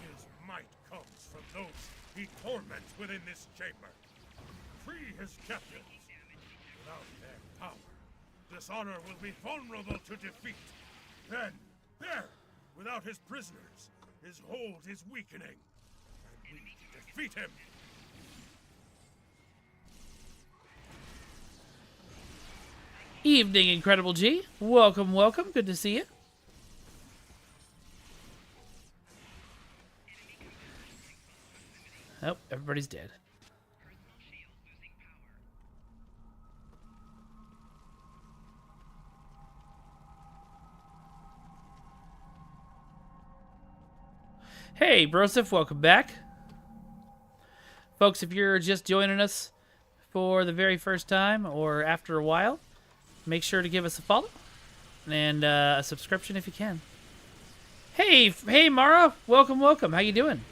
His might comes from those he torments within this chamber. Free his captives. Without their power, dishonor will be vulnerable to defeat. Then, there, without his prisoners, his hold is weakening. And we defeat him. Evening, Incredible G. Welcome, welcome. Good to see you. Oh, everybody's dead. Hey, Broseph, welcome back. Folks, if you're just joining us for the very first time or after a while, make sure to give us a follow and a subscription if you can. Hey, Mara, welcome, welcome. How you doing?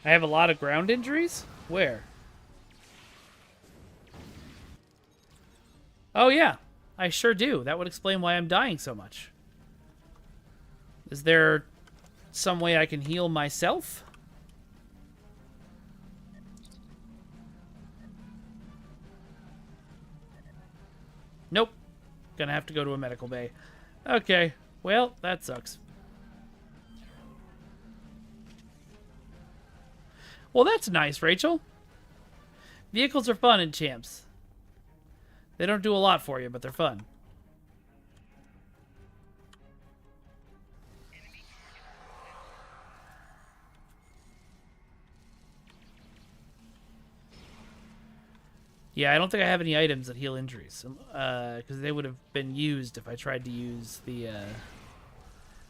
I have a lot of ground injuries? Where? Oh, yeah. I sure do. That would explain why I'm dying so much. Is there some way I can heal myself? Nope. Gonna have to go to a medical bay. Okay. Well, that sucks. Well, that's nice, Rachel. Vehicles are fun in Champs. They don't do a lot for you, but they're fun. Yeah, I don't think I have any items that heal injuries. Because they would have been used if I tried to use the...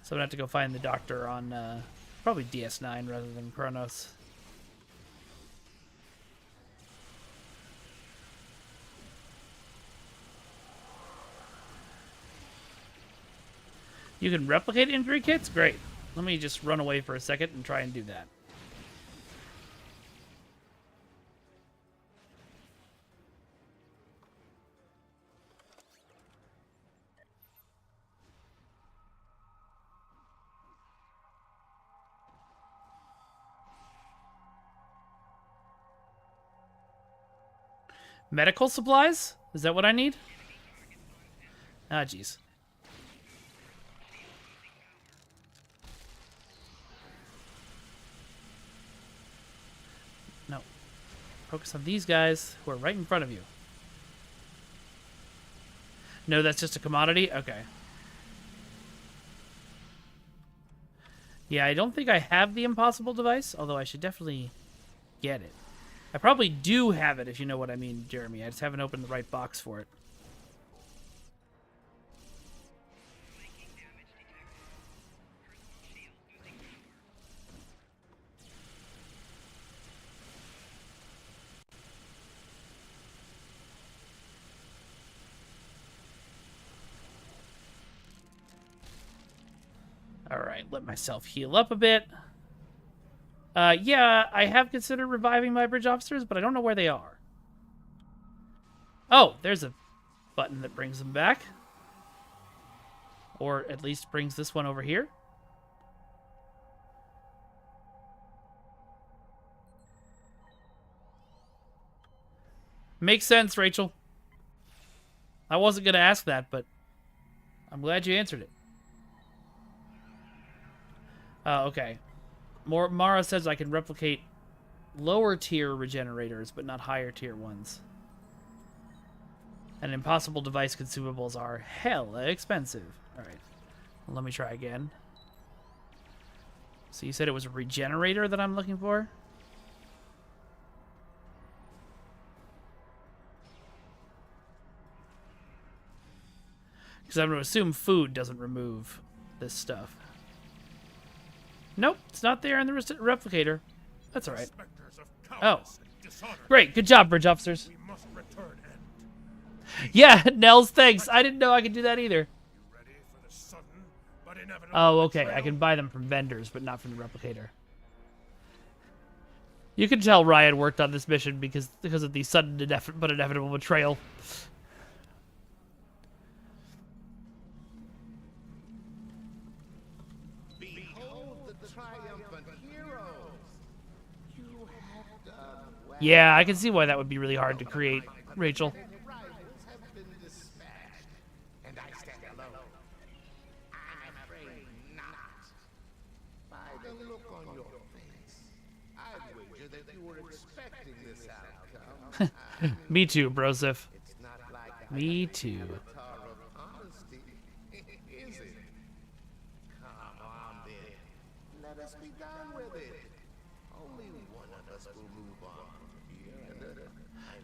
So I'm going to have to go find the doctor on probably DS9 rather than Chronos. You can replicate injury kits? Great. Let me just run away for a second and try and do that. Medical supplies? Is that what I need? Ah, jeez. No. Focus on these guys who are right in front of you. No, that's just a commodity? Okay. Yeah, I don't think I have the impossible device, although I should definitely get it. I probably do have it, if you know what I mean, Jeremy. I just haven't opened the right box for it. Alright, let myself heal up a bit. Yeah, I have considered reviving my bridge officers, but I don't know where they are. Oh, there's a button that brings them back. Or at least brings this one over here. Makes sense, Rachel. I wasn't going to ask that, but I'm glad you answered it. Okay. Mara says I can replicate lower tier regenerators, but not higher tier ones. And impossible device consumables are hella expensive. Alright. Well, let me try again. So you said it was a regenerator that I'm looking for? Because I'm going to assume food doesn't remove this stuff. Nope, it's not there in the replicator. That's alright. Oh. Great, good job, bridge officers. Yeah, Nels, thanks. I didn't know I could do that either. Oh, okay. I can buy them from vendors, but not from the replicator. You can tell Ryan worked on this mission because of the sudden but inevitable betrayal. Yeah, I can see why that would be really hard to create, Rachel. Me too, Broseph. Me too.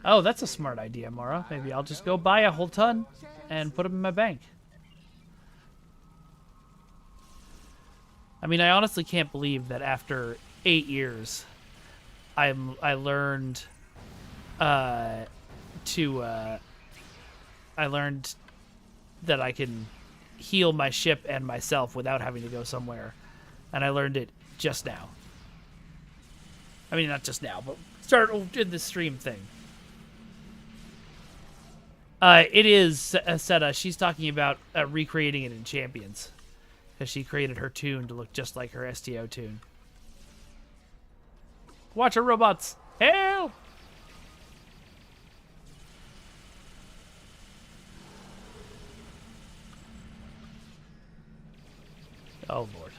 Oh, that's a smart idea, Mara. Maybe I'll just go buy a whole ton and put them in my bank. I mean, I honestly can't believe that after 8 years, I learned I learned that I can heal my ship and myself without having to go somewhere. And I learned it just now. I mean, not just now, but start in the stream thing. It is Seta. She's talking about recreating it in Champions. Because she created her toon to look just like her STO toon. Watch her robots. Help! Oh, Lord.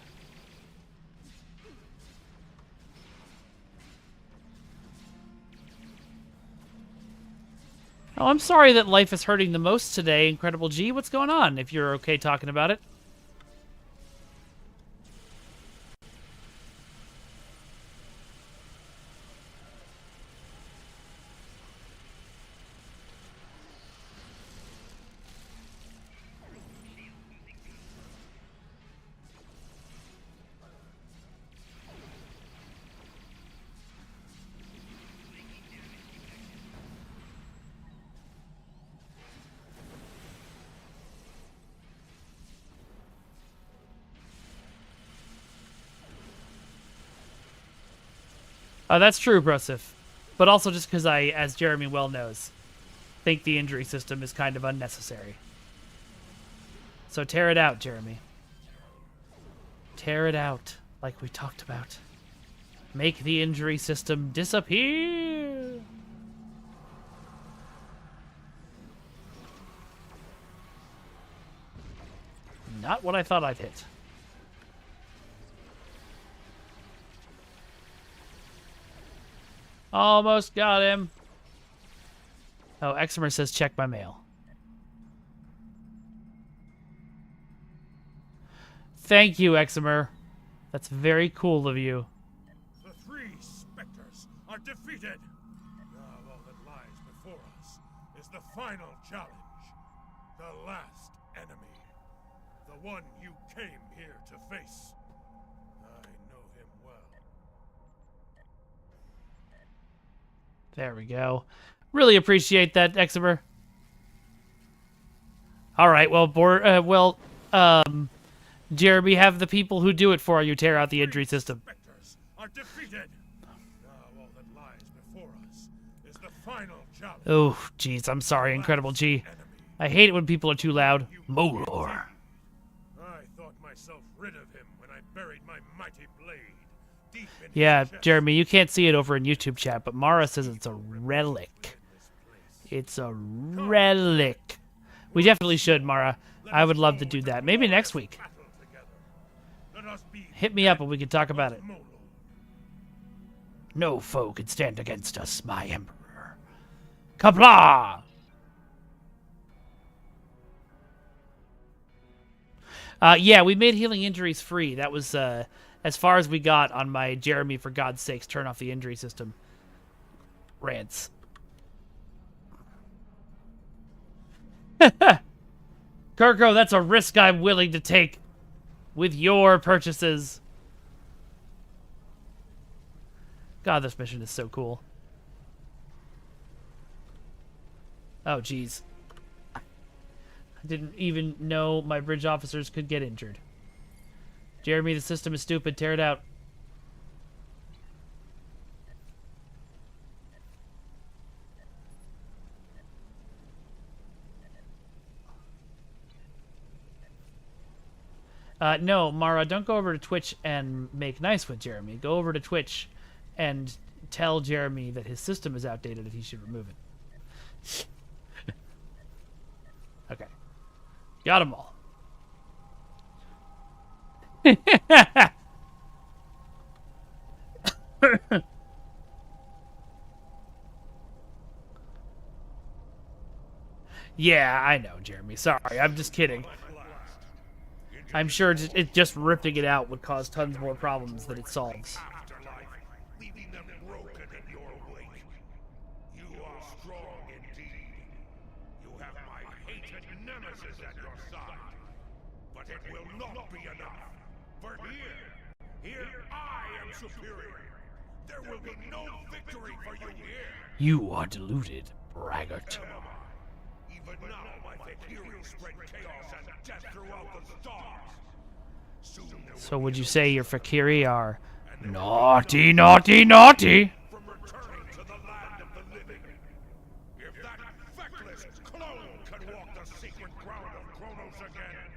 Oh, I'm sorry that life is hurting the most today, Incredible G. What's going on, if you're okay talking about it? That's true, Broseph. But also just because I, as Jeremy well knows, think the injury system is kind of unnecessary. So tear it out, Jeremy. Tear it out, like we talked about. Make the injury system disappear! Not what I thought I'd hit. Almost got him. Oh, Exemer says check my mail. Thank you, Exemer. That's very cool of you. The 3 specters are defeated. Now all that lies before us is the final challenge. The last enemy. The one you came here to face. I know him well. There we go. Really appreciate that, Exemer. All right, well, Jeremy, have the people who do it for you tear out the injury system. Spectres are defeated. Now all that lies before us is the final challenge. Oh, jeez, I'm sorry, Incredible G. I hate it when people are too loud. Molor. I thought myself rid of him when I buried my mighty blade deep in Yeah, his chest. Jeremy, you can't see it over in YouTube chat, but Mara says it's a relic. It's a relic. We definitely should, Mara. I would love to do that. Maybe next week. Hit me up and we can talk about it. No foe can stand against us, my emperor. Kapla! Yeah, we made healing injuries free. That was as far as we got on my Jeremy, for God's sakes, turn off the injury system rants. Kirko, that's a risk I'm willing to take with your purchases. God, this mission is so cool. Oh, jeez. I didn't even know my bridge officers could get injured. Jeremy, the system is stupid. Tear it out. No, Mara, don't go over to Twitch and make nice with Jeremy. Go over to Twitch and tell Jeremy that his system is outdated and he should remove it. Okay. Got them all. Yeah, I know, Jeremy. Sorry, I'm just kidding. I'm sure just ripping it out would cause tons more problems than it solves. Leaving them broken in your wake. You are strong indeed. You have my hated nemesis at your side. But it will not be enough. For here I am superior. There will be no victory for you here. You are deluded, braggart. Even now my Valkyrie spread chaos and death throughout the stars. So would you say your Fakiri are naughty, naughty, naughty? From returning to the land of the living. If that feckless clone can walk the sacred ground of Kronos again,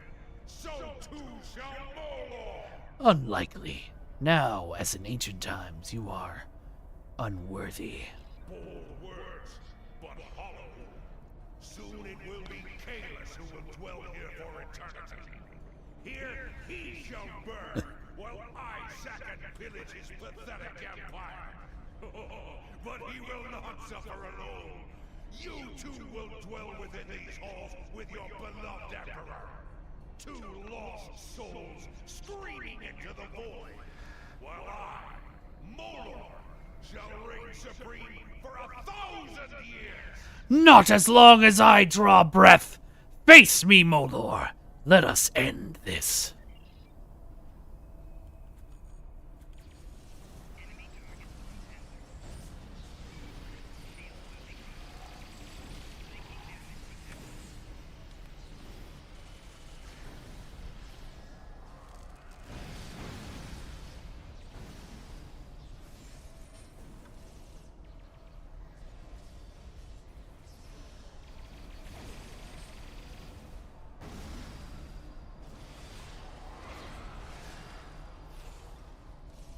so too shall Molor. Unlikely. Now, as in ancient times, you are unworthy. Bold words, but hollow. Soon it will be Kaelus who will dwell here for eternity. Here he shall burn, while I sack and pillage his pathetic empire. But he will not suffer alone. You too will dwell within these halls with your beloved emperor. Two lost souls screaming into the void, while I, Molor, shall reign supreme for 1,000 years. Not as long as I draw breath. Face me, Molor. Let us end this.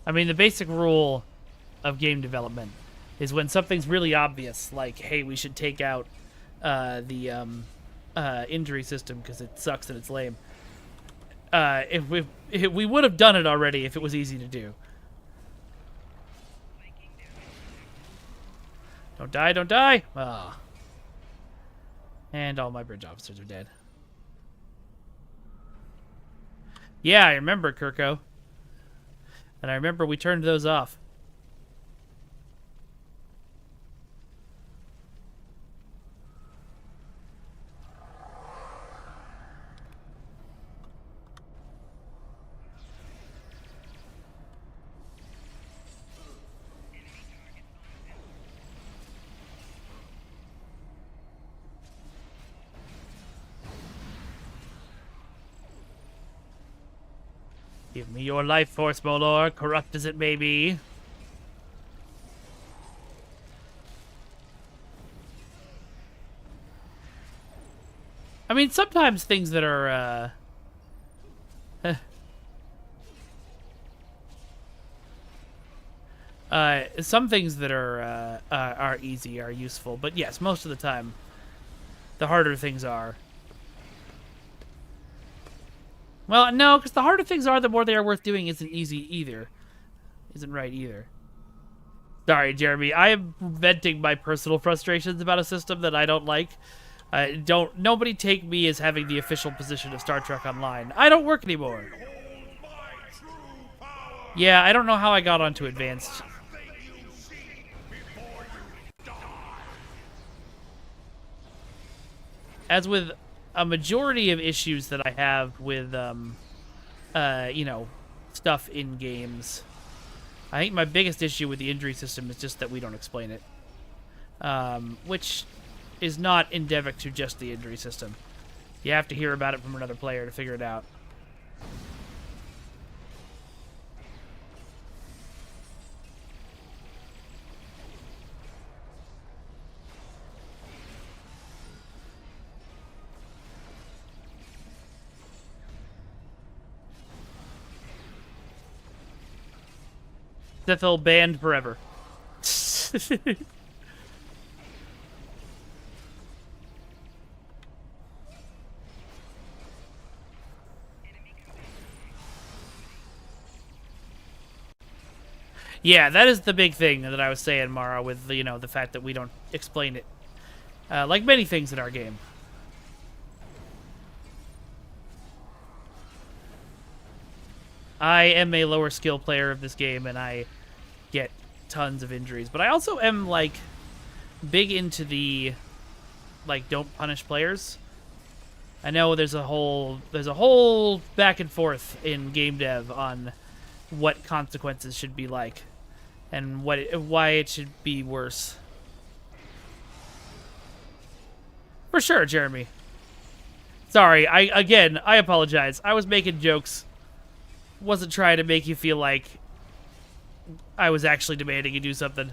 I mean, the basic rule of game development is when something's really obvious, like, hey, we should take out the injury system because it sucks and it's lame. If we would have done it already if it was easy to do. Don't die, don't die! Ah. And all my bridge officers are dead. Yeah, I remember, Kirko. And I remember we turned those off. Give me your life force, Molor, corrupt as it may be. I mean, sometimes things that are, some things that are easy are useful, but yes, most of the time, the harder things are. Well, no, because the harder things are, the more they are worth doing isn't easy either. Isn't right either. Sorry, Jeremy. I am venting my personal frustrations about a system that I don't like. Nobody take me as having the official position of Star Trek Online. I don't work anymore. Yeah, I don't know how I got onto Advanced. As with a majority of issues that I have with, you know, stuff in games, I think my biggest issue with the injury system is just that we don't explain it. Which is not endemic to just the injury system. You have to hear about it from another player to figure it out. Sethel banned forever. Yeah, that is the big thing that I was saying, Mara, with, you know, the fact that we don't explain it. Like many things in our game. I am a lower skill player of this game, and I get tons of injuries. But I also am, like, big into the, like, don't punish players. I know there's a whole back and forth in game dev on what consequences should be like, and why it should be worse. For sure, Jeremy. Sorry, I apologize. I was making jokes. Wasn't trying to make you feel like I was actually demanding you do something.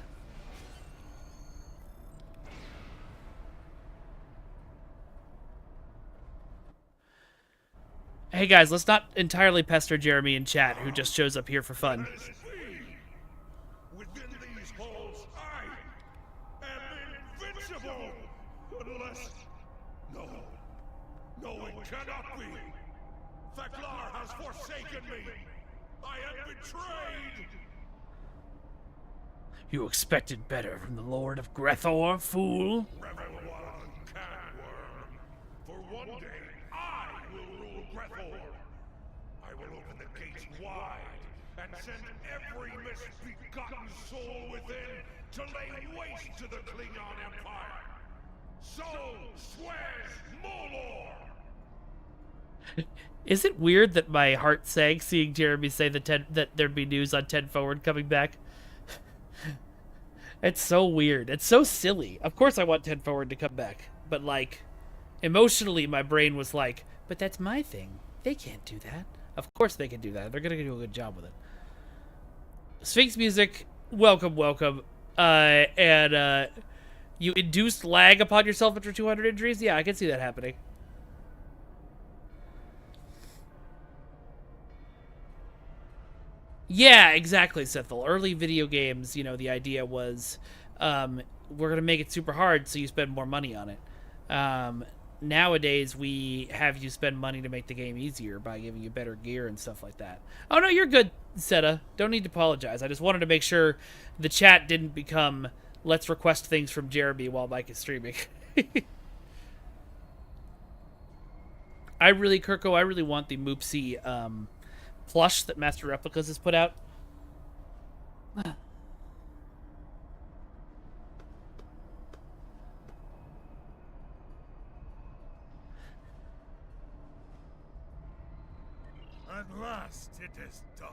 Hey guys, let's not entirely pester Jeremy in chat, who just shows up here for fun. Within these halls, I am invincible! Unless... No, it cannot be! Theklar has forsaken me! I am betrayed! You expected better from the Lord of Grethor, fool? Revel while you can, worm. For one day, I will rule Grethor. I will open the gates wide and send every misbegotten soul within to lay waste to the Klingon Empire. So swears Molor! Is it weird that my heart sank seeing Jeremy say that there'd be news on 10 Forward coming back? It's so weird. It's so silly. Of course I want 10 Forward to come back. But, like, emotionally my brain was like, but that's my thing. They can't do that. Of course they can do that. They're going to do a good job with it. Sphinx Music, welcome, welcome. You induced lag upon yourself after 200 injuries? Yeah, I can see that happening. Yeah, exactly, Sethel. Early video games, you know, the idea was we're going to make it super hard so you spend more money on it. Nowadays, we have you spend money to make the game easier by giving you better gear and stuff like that. Oh, no, you're good, Seta. Don't need to apologize. I just wanted to make sure the chat didn't become, let's request things from Jeremy while Mike is streaming. Kirko, I really want the Moopsy, plush that Master Replicas has put out. At last it is done.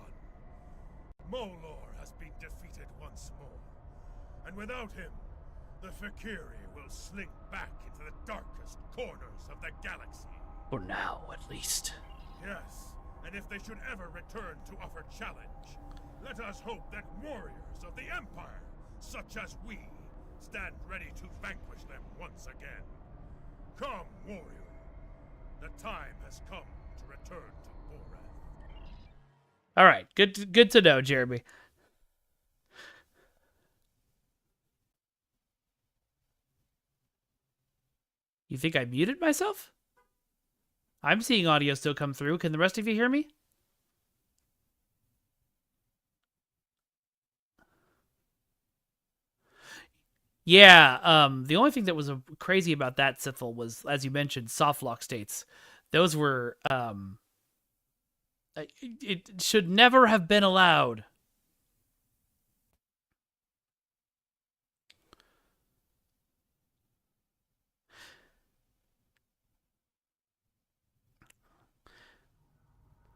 Molor has been defeated once more. And without him, the Fakiri will slink back into the darkest corners of the galaxy. For now, at least. Yes, And if they should ever return to offer challenge, let us hope that warriors of the Empire, such as we, stand ready to vanquish them once again. Come, warrior. The time has come to return to Borath. All right, good to know, Jeremy. You think I muted myself? I'm seeing audio still come through. Can the rest of you hear me? Yeah, the only thing that was crazy about that, Sithel, was, as you mentioned, soft lock states. Those were, it should never have been allowed.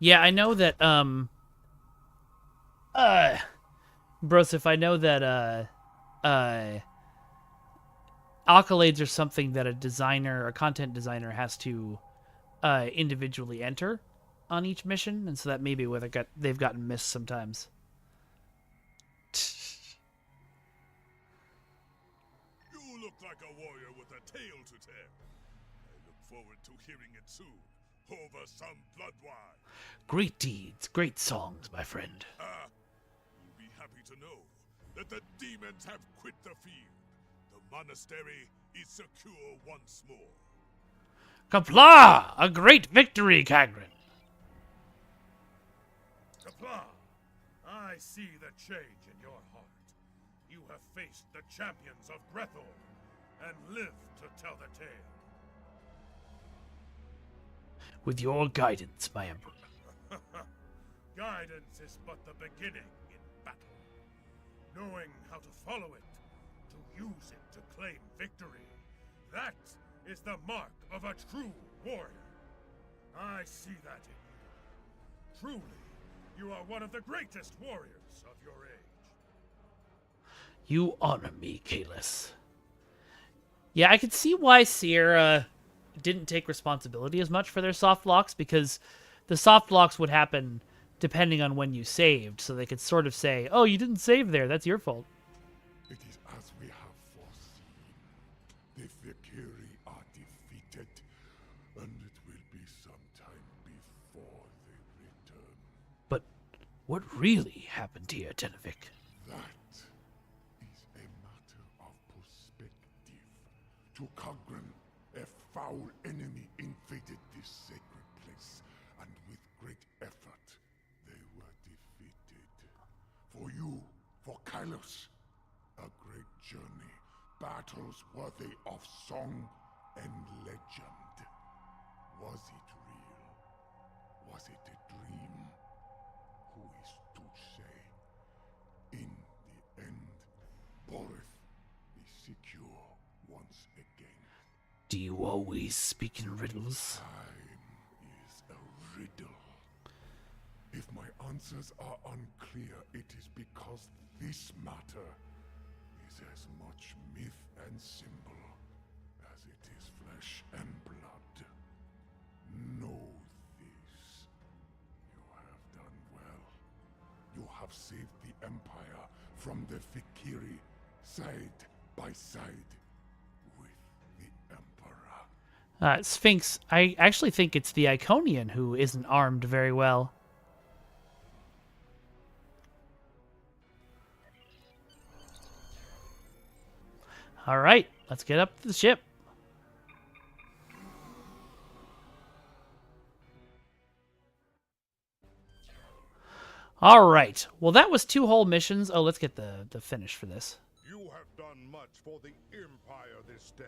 Yeah, I know that, Broseph, I know that, accolades are something that a designer, a content designer, has to individually enter on each mission, and so that may be where they've gotten missed sometimes. You look like a warrior with a tale to tell. I look forward to hearing it soon, over some blood wine. Great deeds, great songs, my friend. You'll be happy to know that the demons have quit the field. The monastery is secure once more. Qapla'! A great victory, Kagrin! Qapla', I see the change in your heart. You have faced the champions of Grethel and lived to tell the tale. With your guidance, my emperor. Guidance is but the beginning in battle. Knowing how to follow it, to use it to claim victory, that is the mark of a true warrior. I see that in you. Truly, you are one of the greatest warriors of your age. You honor me, Kaelis. Yeah, I could see why Sierra didn't take responsibility as much for their soft locks, because the soft locks would happen depending on when you saved, so they could sort of say, oh, you didn't save there, that's your fault. It is as we have foreseen. The Fakiri are defeated, and it will be some time before they return. But what really happened here, Tenevik? That is a matter of perspective. To Kagran, a foul enemy invaded this sacred place, and with great effort, they were defeated. For you, for Kylos, a great journey, battles worthy of song and legend. Was it real? Was it a dream? Who is to say? In the end, Borath is secure once again. Do you always speak in riddles? Time is a riddle. If my answers are unclear, it is because this matter is as much myth and symbol as it is flesh and blood. Know this. You have done well. You have saved the Empire from the Fakiri side by side with the Emperor. Sphinx, I actually think it's the Iconian who isn't armed very well. Alright, let's get up to the ship. Alright, well that was 2 whole missions. Oh, let's get the finish for this. You have done much for the Empire this day.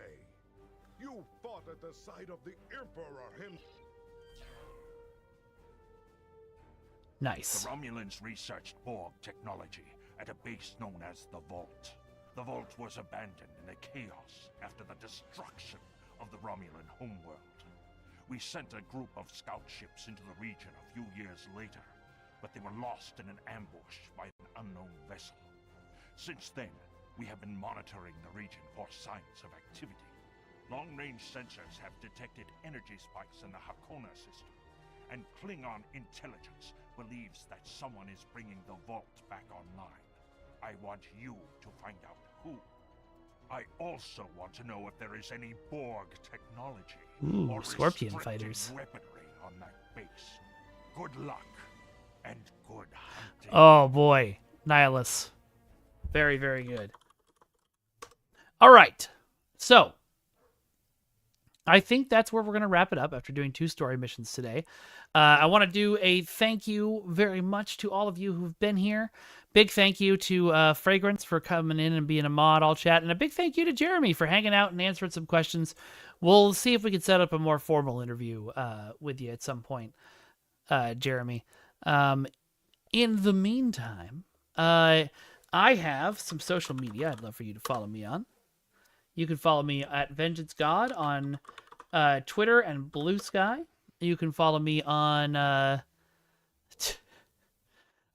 You fought at the side of the Emperor himself. Nice. The Romulans researched Borg technology at a base known as the Vault. The Vault was abandoned in the chaos after the destruction of the Romulan homeworld. We sent a group of scout ships into the region a few years later, but they were lost in an ambush by an unknown vessel. Since then, we have been monitoring the region for signs of activity. Long-range sensors have detected energy spikes in the Hakona system, and Klingon intelligence believes that someone is bringing the vault back online. I want you to find out who. I also want to know if there is any Borg technology Ooh, or Scorpion restricted fighters. weaponry on that base. Good luck and good hunting. Oh boy, Nihilus. Very, very good. All right, so I think that's where we're going to wrap it up after doing 2 story missions today. I want to do a thank you very much to all of you who've been here. Big thank you to Fragrance for coming in and being a mod, all chat. And a big thank you to Jeremy for hanging out and answering some questions. We'll see if we can set up a more formal interview with you at some point, Jeremy. In the meantime, I have some social media I'd love for you to follow me on. You can follow me at Vengeance God on Twitter and Blue Sky. You can follow me on...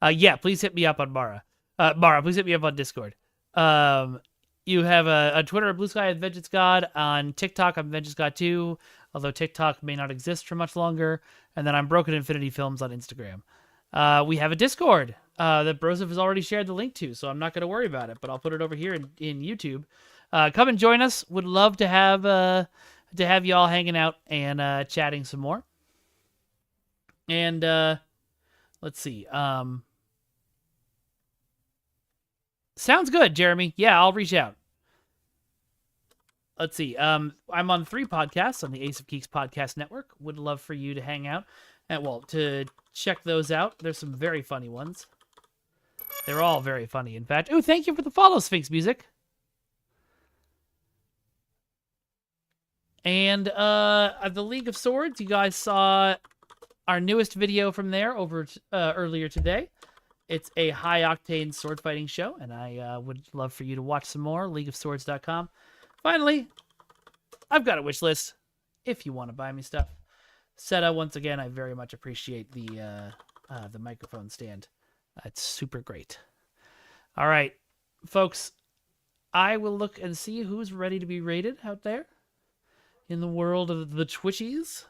please hit me up on Mara. Mara, please hit me up on Discord. You have a Twitter and Blue Sky at Vengeance God. On TikTok, I'm Vengeance God 2, although TikTok may not exist for much longer. And then I'm Broken Infinity Films on Instagram. We have a Discord that Broseph has already shared the link to, so I'm not going to worry about it, but I'll put it over here in YouTube. Come and join us. Would love to have you all hanging out and chatting some more. And let's see. Sounds good, Jeremy. Yeah, I'll reach out. Let's see. I'm on 3 podcasts on the Ace of Geeks podcast network. Would love for you to hang out and to check those out. There's some very funny ones. They're all very funny, in fact. Ooh, thank you for the follow, Sphinx Music. And the League of Swords, you guys saw our newest video from there over earlier today. It's a high-octane sword fighting show, and I would love for you to watch some more. LeagueofSwords.com. Finally, I've got a wish list if you want to buy me stuff. Seta, once again, I very much appreciate the microphone stand. It's super great. All right, folks, I will look and see who's ready to be rated out there in the world of the Twitchies.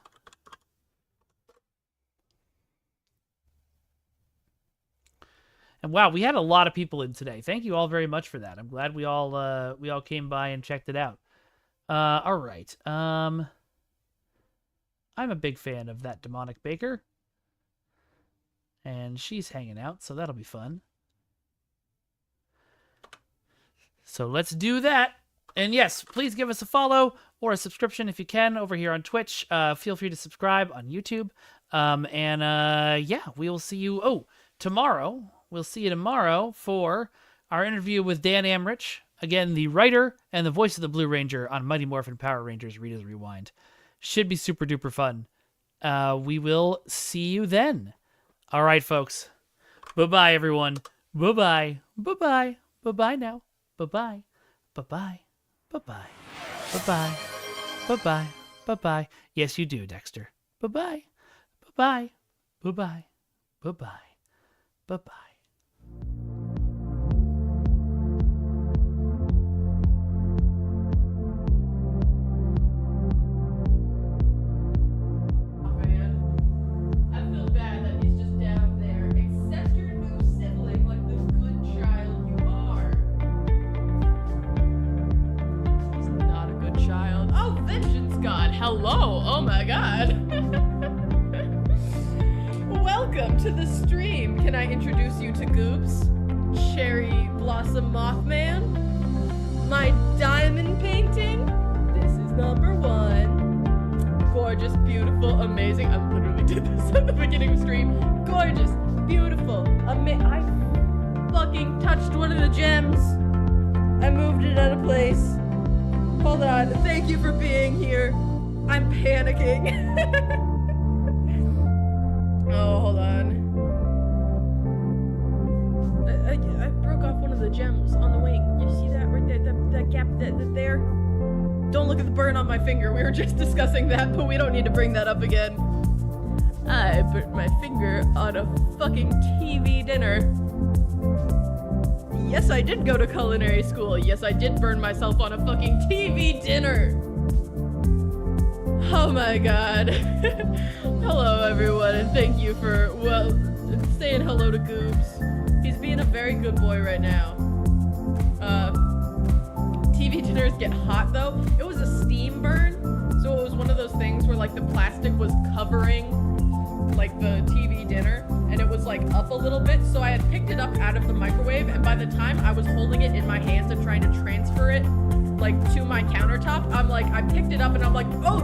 And wow, we had a lot of people in today. Thank you all very much for that. I'm glad we all came by and checked it out. All right. I'm a big fan of that demonic baker. And she's hanging out, so that'll be fun. So let's do that. And yes, please give us a follow or a subscription if you can over here on Twitch. Feel free to subscribe on YouTube. Yeah, we will see you tomorrow. We'll see you tomorrow for our interview with Dan Amrich. Again, the writer and the voice of the Blue Ranger on Mighty Morphin Power Rangers Rita's Rewind. Should be super duper fun. We will see you then. All right, folks. Bye-bye, everyone. Bye-bye. Bye-bye. Bye-bye now. Bye-bye. Bye-bye. Bye-bye. Bye-bye. Bye-bye. Bye-bye. Yes, you do, Dexter. Bye-bye. Bye-bye. Bye-bye. Bye-bye. Bye-bye. Hello, oh my god. Welcome to the stream. Can I introduce you to Goobs? Cherry Blossom Mothman? My diamond painting? This is number 1. Gorgeous, beautiful, amazing. I literally did this at the beginning of stream. Gorgeous, beautiful, I fucking touched one of the gems. I moved it out of place. Hold on, thank you for being here. I'm panicking. Oh, hold on. I broke off one of the gems on the wing. You see that right there? That gap there? Don't look at the burn on my finger. We were just discussing that, but we don't need to bring that up again. I burnt my finger on a fucking TV dinner. Yes, I did go to culinary school. Yes, I did burn myself on a fucking TV dinner. Oh my god. Hello everyone, and thank you for, well, saying hello to Goobs. He's being a very good boy right now. TV dinners get hot though. It was a steam burn, so it was one of those things where like the plastic was covering like the TV dinner, and it was like up a little bit, so I had picked it up out of the microwave, and by the time I was holding it in my hands and trying to transfer it like to my countertop, I'm like, I picked it up and I'm like, oh,